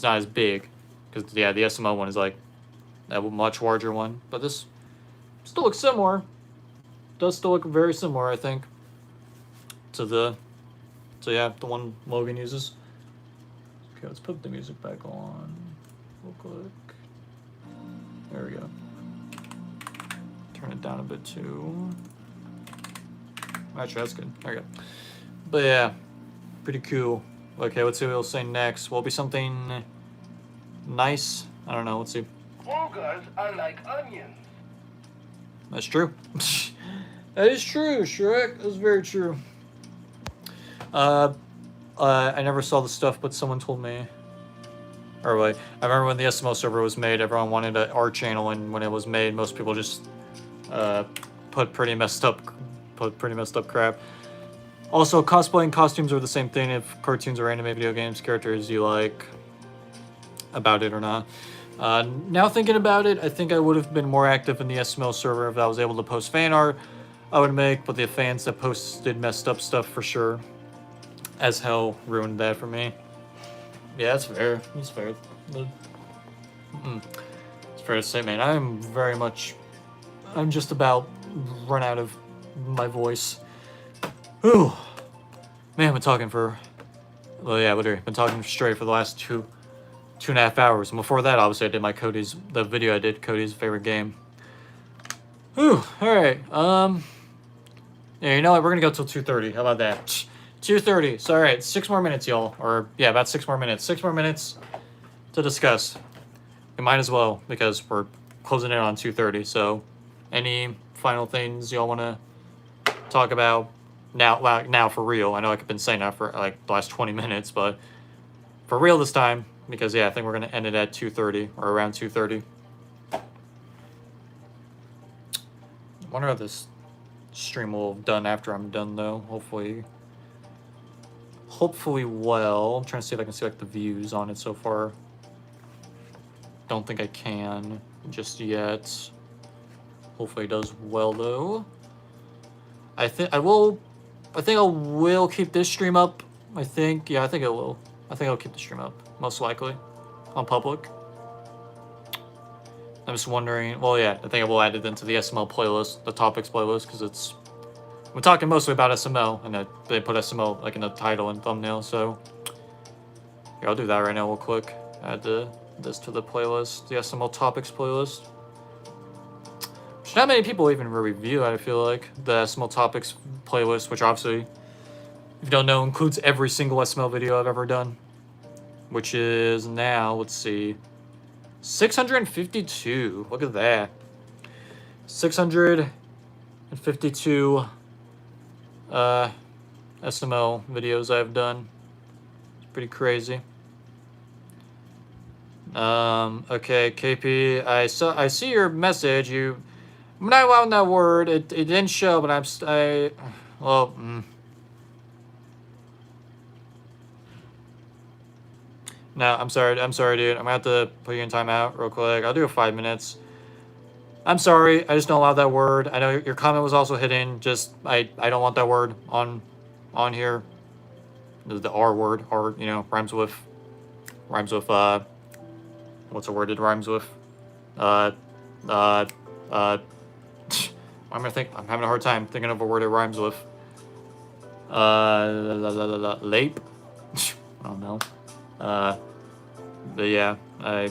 not as big, because yeah, the SML one is like a much larger one, but this still looks similar. Does still look very similar, I think, to the one Logan uses. Okay, let's put the music back on real quick. There we go. Turn it down a bit too. Actually, that's good. There we go. But yeah, pretty cool. Okay, let's see what he'll say next. Will it be something nice? I don't know. Let's see. Ogres are like onions. That's true. That is true, Shrek. That's very true. I never saw the stuff, but someone told me. Or wait, I remember when the SML server was made, everyone wanted an art channel, and when it was made, most people just put pretty messed up crap. Also, cosplay and costumes are the same thing if cartoons or anime video games characters you like about it or not. Now thinking about it, I think I would have been more active in the SML server if I was able to post fan art I would make, but the fans that posted messed up stuff for sure as hell ruined that for me. Yeah, that's fair. That's fair. It's fair to say, man, I'm just about run out of my voice. Whew. Man, I've been talking literally been talking straight for the last two and a half hours. And before that, obviously, I did the video I did, Cody's favorite game. Whew, alright, yeah, you know what, we're gonna go till 2:30, how about that? 2:30, so alright, 6 more minutes, y'all, or, yeah, about 6 more minutes. 6 more minutes to discuss. We might as well, because we're closing in on 2:30, so any final things y'all wanna talk about now for real? I know I've been saying that for, like, the last 20 minutes, but for real this time, because, yeah, I think we're gonna end it at 2:30, or around 2:30. I wonder how this stream will have done after I'm done, though. Hopefully hopefully well. I'm trying to see if I can see like the views on it so far. Don't think I can just yet. Hopefully it does well though. I think I will keep this stream up. I think I think I'll keep the stream up, most likely. On public. I'm just wondering, well yeah, I think I will add it into the SML playlist, the topics playlist, because we're talking mostly about SML, and they put SML like in the title and thumbnail, so here, I'll do that right now real quick. Add this to the playlist, the SML topics playlist. Which not many people even review it, I feel like. The SML topics playlist, which obviously, if you don't know, includes every single SML video I've ever done. Which is now, let's see, 652. Look at that. 652 SML videos I've done. It's pretty crazy. Okay, KP, I see your message. I'm not allowing that word. It didn't show, but No, I'm sorry, dude. I'm gonna have to put you in timeout real quick. I'll do 5 minutes. I'm sorry, I just don't allow that word. I know your comment was also hidden. Just I don't want that word on here. The R word, rhymes with what's a word it rhymes with? Why am I I'm having a hard time thinking of a word it rhymes with. Lape? I don't know. But yeah, I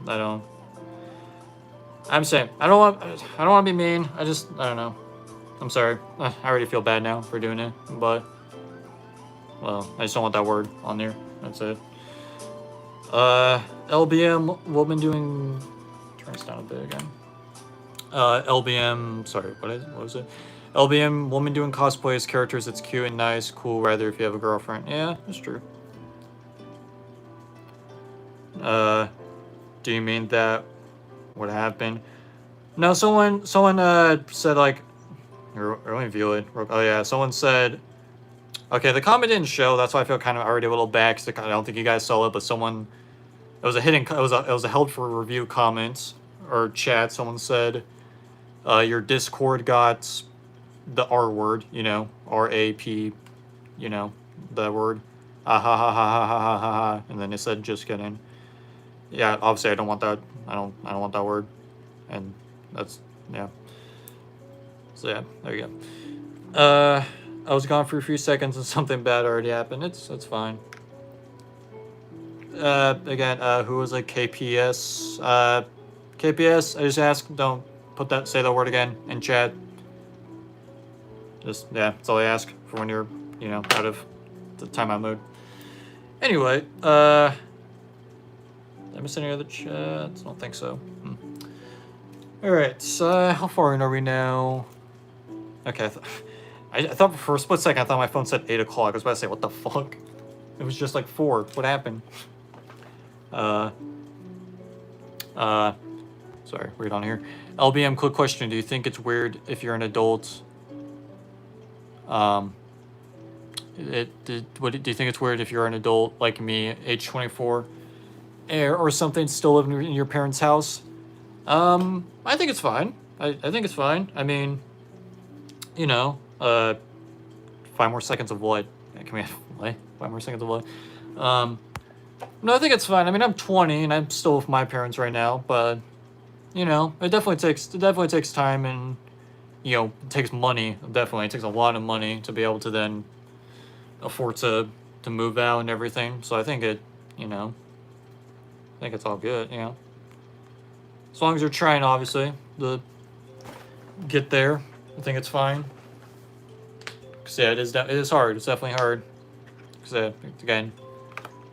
don't. I'm saying I don't want to be mean. I don't know. I'm sorry. I already feel bad now for doing it, but well, I just don't want that word on there. That's it. LBM woman doing. Turn this down a bit again. LBM. Sorry, what was it? LBM woman doing cosplay as characters. It's cute and nice, cool. Rather if you have a girlfriend. Yeah, that's true. Do you mean that would happen? No, someone said like, let me view it. Oh yeah, someone said, okay, the comment didn't show. That's why I feel kind of already a little bad because I don't think you guys saw it. But someone, it was a held for review comment or chat. Someone said, your Discord got the R word, RAP, the word, ha ha ha ha ha ha ha ha, and then it said just kidding. Yeah, obviously I don't want that. I don't want that word, and that's yeah. So yeah, there you go. I was gone for a few seconds and something bad already happened. It's fine. Again, who was like KPS? KPS. I just asked. Don't say that word again in chat. Just yeah, that's all I ask for when you're out of the timeout mode. Anyway, did I miss any other chats? I don't think so. Alright, so how far in are we now? Okay, I thought for a split second I thought my phone said 8 o'clock. I was about to say, what the fuck? It was just like 4. What happened? Sorry, read on here. LBM, quick question. Do you think it's weird if you're an adult? Do you think it's weird if you're an adult like me, age 24? Or something, still living in your parents' house? I think it's fine. I think it's fine. I mean, 5 more seconds of what? Can we have 5 more seconds of what? No, I think it's fine. I mean, I'm 20 and I'm still with my parents right now, but it definitely takes time and it takes money. Definitely, it takes a lot of money to be able to then afford to move out and everything. So I think I think it's all good, as long as you're trying, obviously, to get there. I think it's fine. Cause yeah, it is hard. It's definitely hard. Cause again,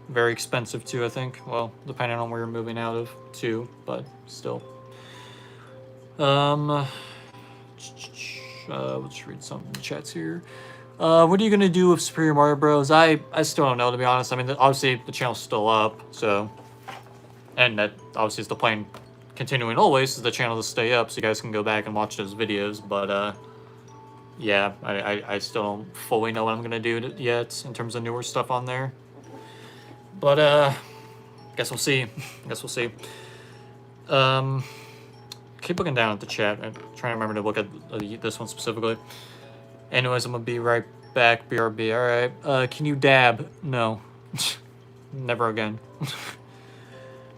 very expensive too. I think. Well, depending on where you're moving out of too, but still. Let's read some in the chats here. What are you gonna do with Superior Mario Bros? I still don't know, to be honest. I mean, obviously the channel's still up, so, and that obviously is the plan. Continuing always is the channel to stay up, so you guys can go back and watch those videos. But yeah, I still don't fully know what I'm gonna do yet in terms of newer stuff on there. But guess we'll see. Guess we'll see. Um, keep looking down at the chat. I'm trying to remember to look at this one specifically. Anyways, I'm gonna be right back. BRB. All right. Can you dab? No. Never again.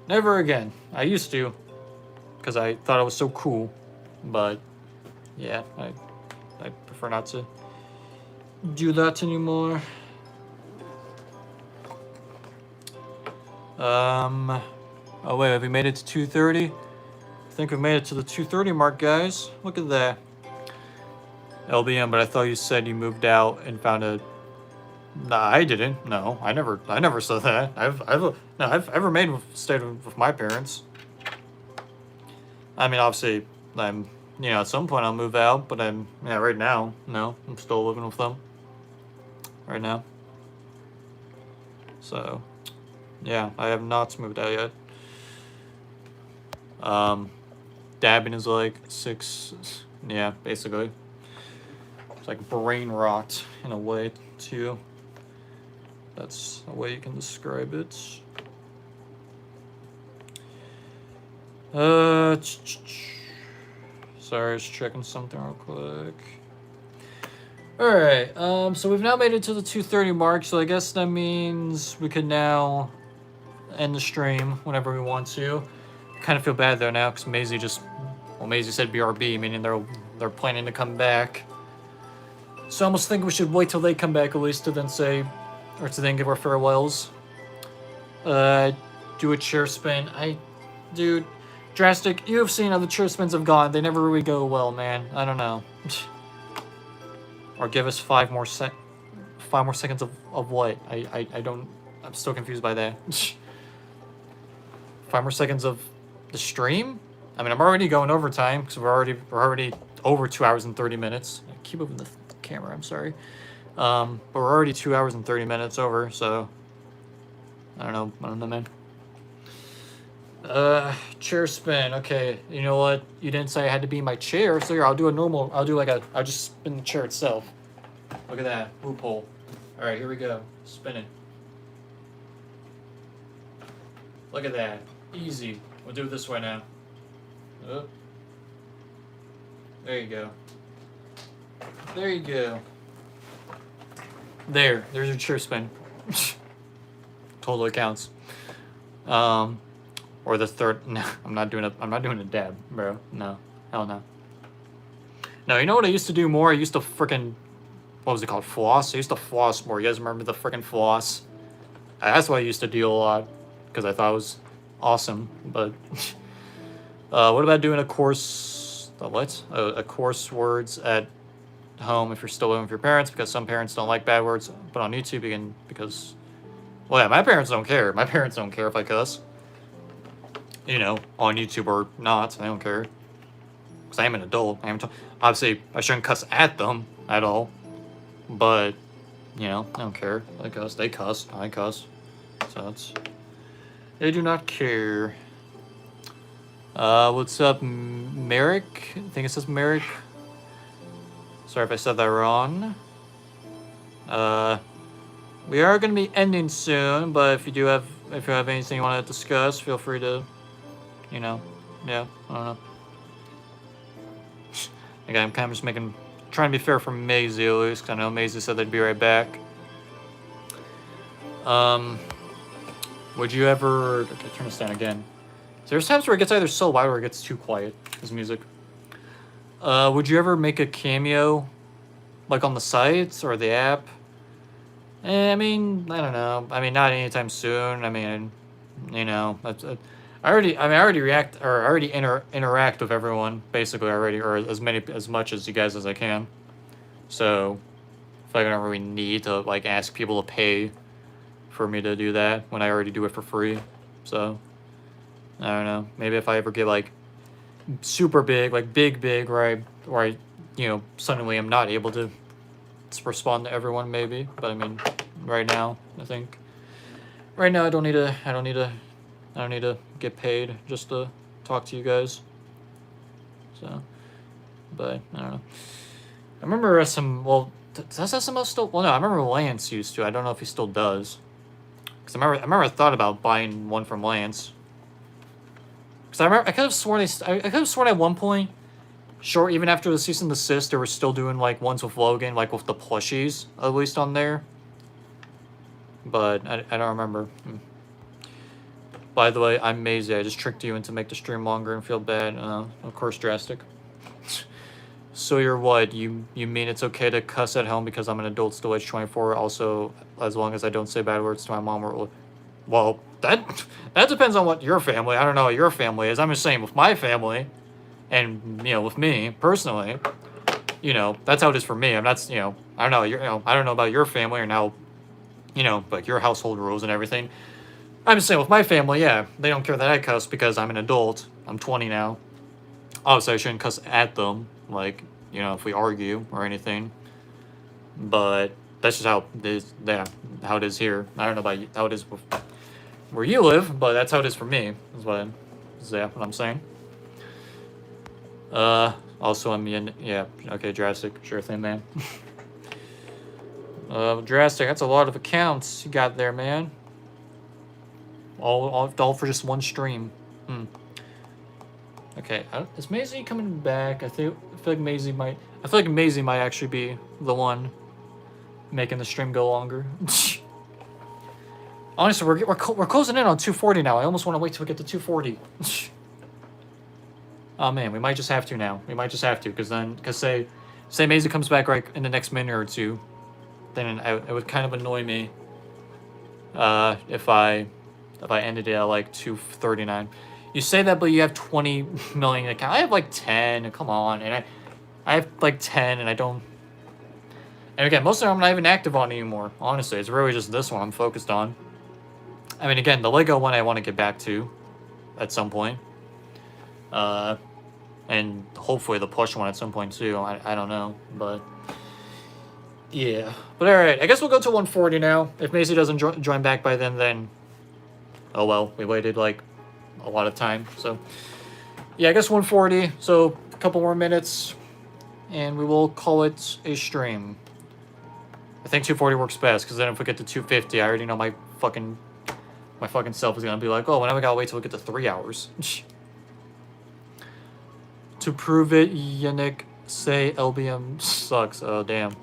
Never again. I used to, because I thought it was so cool, but yeah, I prefer not to do that anymore. Oh wait, have we made it to 2:30? I think we made it to the 2:30 mark, guys. Look at that. LBM, but I thought you said you moved out and found a. Nah, I didn't. No, I never said that. I've ever stayed with my parents. I mean, obviously, at some point I'll move out, but right now, no, I'm still living with them. Right now. So, yeah, I have not moved out yet. Dabbing is like 6, yeah, basically. It's like brain rot in a way, too. That's a way you can describe it. Sorry, just checking something real quick. Alright, so we've now made it to the 2:30 mark, so I guess that means we could now end the stream whenever we want to. Kind of feel bad though now, because Maisie said BRB, meaning they're planning to come back. So I almost think we should wait till they come back at least to then say, or to then give our farewells. Do a chair spin. Dude, Drastic, you have seen how the chair spins have gone. They never really go well, man. I don't know. Or give us 5 more seconds of what? I don't. I'm still confused by that. 5 more seconds of the stream? I mean, I'm already going overtime because we're already over 2 hours and 30 minutes. I keep moving the camera. I'm sorry. But we're already 2 hours and 30 minutes over. So I don't know, man. Chair spin. Okay, you know what? You didn't say I had to be in my chair, so here, I'll just spin the chair itself. Look at that. Loophole. Alright, here we go. Spinning. Look at that. Easy. We'll do it this way now. Oh. There you go. There you go. There's your chair spin. Totally counts. Or the third. No, I'm not doing a dab, bro. No, hell no. No, you know what I used to do more? I used to freaking, what was it called? Floss. I used to floss more. You guys remember the freaking floss? That's what I used to do a lot because I thought it was awesome. But what about doing a course? A course words at home if you're still living with your parents, because some parents don't like bad words. But on YouTube, because, well, yeah, my parents don't care. My parents don't care if I cuss. On YouTube or not, I don't care. Because I am an adult. Obviously, I shouldn't cuss at them at all. But, I don't care. I cuss. They cuss. I cuss. So they do not care. What's up, Merrick? I think it says Merrick. Sorry if I said that wrong. We are going to be ending soon, but if you have anything you want to discuss, feel free to, yeah, I don't know. Again, I'm kind of just trying to be fair for Maisie at least, because I know Maisie said they'd be right back. Would you ever, okay, turn this down again. So there's times where it gets either so loud or it gets too quiet, this music. Would you ever make a cameo, like on the sites or the app? I mean, I don't know. I mean, not anytime soon. I mean, I already interact with everyone basically already, or as much as you guys as I can. So, I feel like I don't really need to like ask people to pay for me to do that when I already do it for free. So, I don't know. Maybe if I ever get like super big, like big, where I suddenly am not able to respond to everyone, maybe. But I mean, right now, I think. Right now, I don't need to get paid just to talk to you guys. So, but I don't know. remember well, does SML still? Well, no, I remember Lance used to. I don't know if he still does. Because I remember I thought about buying one from Lance. Because I could have sworn I could have sworn at one point, sure, even after the cease and desist, they were still doing like ones with Logan, like with the plushies, at least on there. But I don't remember. By the way, I'm Maisie. I just tricked you into make the stream longer and feel bad. Of course, drastic. So you're what? You mean it's okay to cuss at home because I'm an adult still age 24? Also, as long as I don't say bad words to my mom or... Well, that depends on what your family... I don't know what your family is. I'm just saying with my family, and, you know, with me, personally, you know, that's how it is for me. I'm not, you know... I don't know, I don't know about your family or now, you know, like your household rules and everything. I'm just saying with my family, yeah, they don't care that I cuss because I'm an adult. I'm 20 now. Obviously, I shouldn't cuss at them, like, you know, if we argue or anything. But that's just how it is, yeah, how it is here. I don't know about how it is where you live, but that's how it is for me, is what I'm saying. Also, I'm in, yeah, okay, Drastic, sure thing, man. Drastic, that's a lot of accounts you got there, man. All for just one stream. Okay, is Maisie coming back? I feel like Maisie might actually be the one making the stream go longer. Honestly, we're closing in on 240 now. I almost want to wait till we get to 240. Oh man, we might just have to now. We might just have to, because say Maisie comes back right in the next minute or two, then it would kind of annoy me. If I ended it at like 239. You say that, but you have 20 million accounts. I have like 10. Come on, and I have like 10, and I don't. And again, most of them I'm not even active on anymore. Honestly, it's really just this one I'm focused on. I mean, again, the Lego one I want to get back to, at some point. And hopefully the plush one at some point too. I don't know, but yeah. But all right, I guess we'll go to 140 now. If Maisie doesn't join back by then oh well, we waited like a lot of time. So yeah, I guess 140. So a couple more minutes, and we will call it a stream. I think 240 works best, because then if we get to 250, I already know my fucking self is gonna be like, oh, well, now we gotta wait till we get to 3 hours. To prove it, Yannick, say LBM sucks. Oh damn.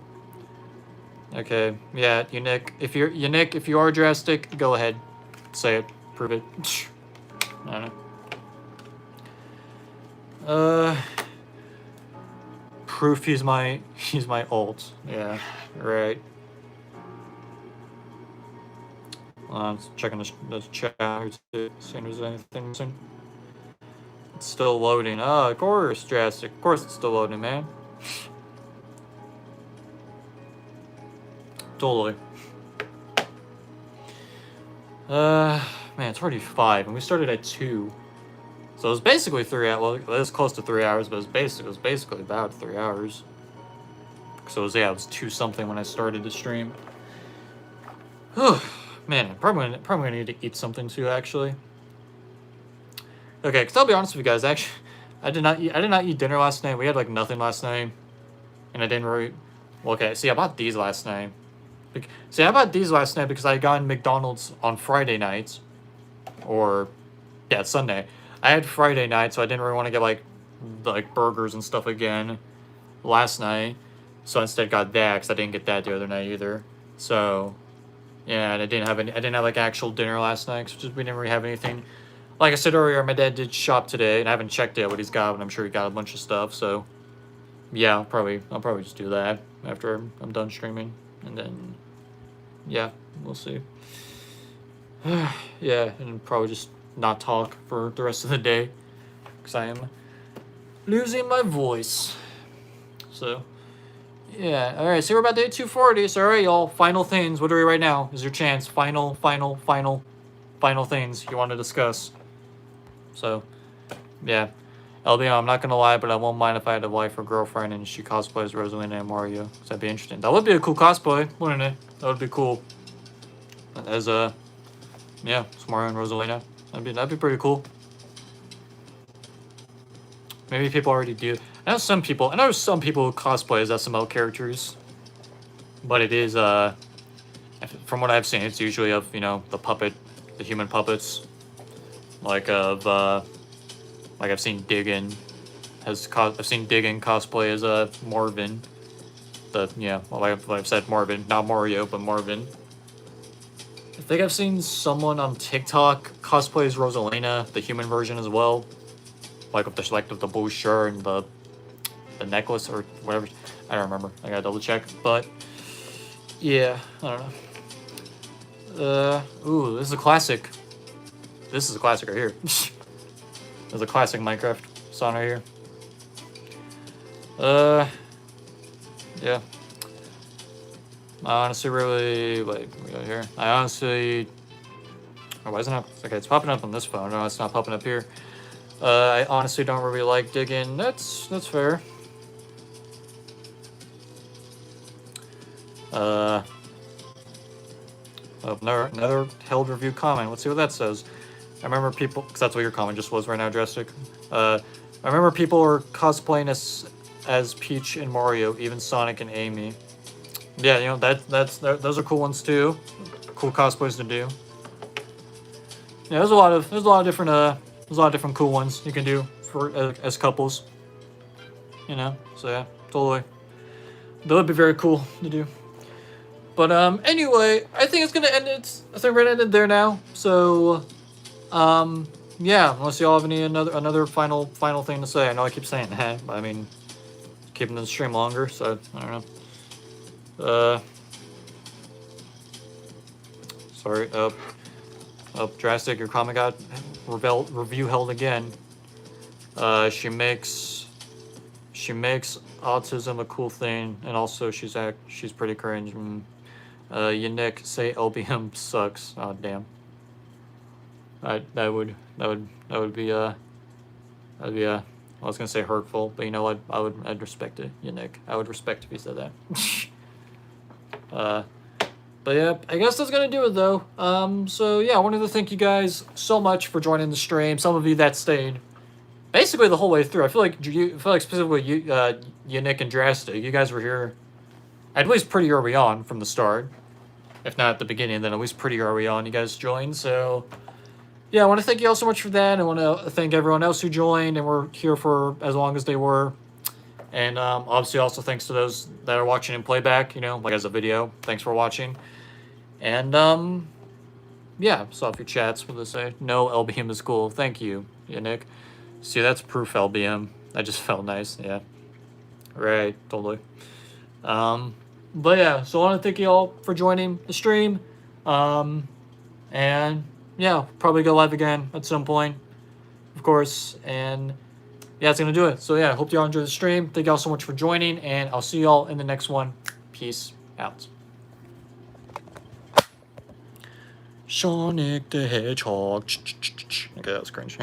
Okay, yeah, Yannick, if you are drastic, go ahead, say it, prove it. I don't know. Proof he's my ult. Yeah, right. Checking the chat to see if there's anything missing. It's still loading. Oh, of course, drastic. Of course it's still loading, man. Totally. Man, it's already 5, and we started at 2. So it was basically 3 hours. Well, it was close to 3 hours, but it was basically about 3 hours. So it was 2 something when I started the stream. Man, I'm probably gonna need to eat something too, actually. Okay, because I'll be honest with you guys, actually, I did not eat dinner last night. We had like nothing last night, and I didn't really. Well, okay, see, I bought these last night. See, I bought these last night because I got in McDonald's on Friday nights, or yeah, Sunday. I had Friday night, so I didn't really want to get like burgers and stuff again last night. So I instead got that because I didn't get that the other night either. So yeah, and I didn't have like actual dinner last night because we didn't really have anything. Like I said earlier, my dad did shop today, and I haven't checked yet what he's got, but I'm sure he got a bunch of stuff. So yeah, I'll probably just do that after I'm done streaming, and then yeah, we'll see. Yeah, and probably just not talk for the rest of the day because I am losing my voice. So yeah, all right. So we're about to hit 240. So all right, y'all. Final things. What are we right now? Is your chance? Final things you want to discuss. So yeah, LBM, I'm not gonna lie, but I won't mind if I had a wife or girlfriend and she cosplays Rosalina and Mario. So that'd be interesting. That would be a cool cosplay, wouldn't it? That would be cool. As yeah, it's Mario and Rosalina. That'd be pretty cool. Maybe people already do. I know some people who cosplay as SML characters. But it is, from what I've seen, it's usually of, you know, the human puppets. Like I've seen Diggin I've seen Diggin cosplay as Marvin. I've said Marvin, not Mario, but Marvin. I think I've seen someone on TikTok cosplay as Rosalina, the human version as well. Like with the blue shirt and the necklace or whatever. I don't remember. I gotta double check. But yeah, I don't know. Ooh, this is a classic. This is a classic right here. There's a classic Minecraft song right here. Yeah. I honestly really, wait, we go here. I honestly, oh, why isn't it, okay, it's popping up on this phone. No, it's not popping up here. I honestly don't really like Diggin. That's fair. Another held review comment. Let's see what that says. I remember people, because that's what your comment just was right now, Drastic. I remember people were cosplaying as Peach and Mario, even Sonic and Amy. Yeah, you know, those are cool ones too. Cool cosplays to do. Yeah, there's a lot of different cool ones you can do for as couples. You know, so yeah, totally. That would be very cool to do. But anyway, I think it's gonna end it. I think we're gonna end it there now. So, yeah. Unless y'all have another final thing to say. I know I keep saying that, but I mean, keeping the stream longer. So I don't know. Sorry. Drastic. Your comment got review held again. She makes autism a cool thing, and also she's pretty cringe. You Nick, say LBM sucks. Oh damn. That would be I was gonna say hurtful, but you know what? I'd respect it, you Nick. I would respect if you said that. But yeah, I guess that's gonna do it though. So yeah, I wanted to thank you guys so much for joining the stream. Some of you that stayed basically the whole way through. I feel like specifically you Nick and Drastic, you guys were here at least pretty early on from the start. If not at the beginning, then at least pretty early on you guys joined. So yeah, I want to thank you all so much for that. I want to thank everyone else who joined and were here for as long as they were. And obviously also thanks to those that are watching in playback, you know, like as a video. Thanks for watching. And yeah, saw a few chats. What did they say? No, LBM is cool. Thank you, yeah, Nick. See, that's proof LBM. That just felt nice, yeah. Right, totally. But yeah, so I want to thank you all for joining the stream. And yeah, probably go live again at some point, of course. And yeah, it's gonna do it. So yeah, I hope you all enjoyed the stream. Thank you all so much for joining, and I'll see you all in the next one. Peace out. Sonic the Hedgehog. Okay, that was cringe.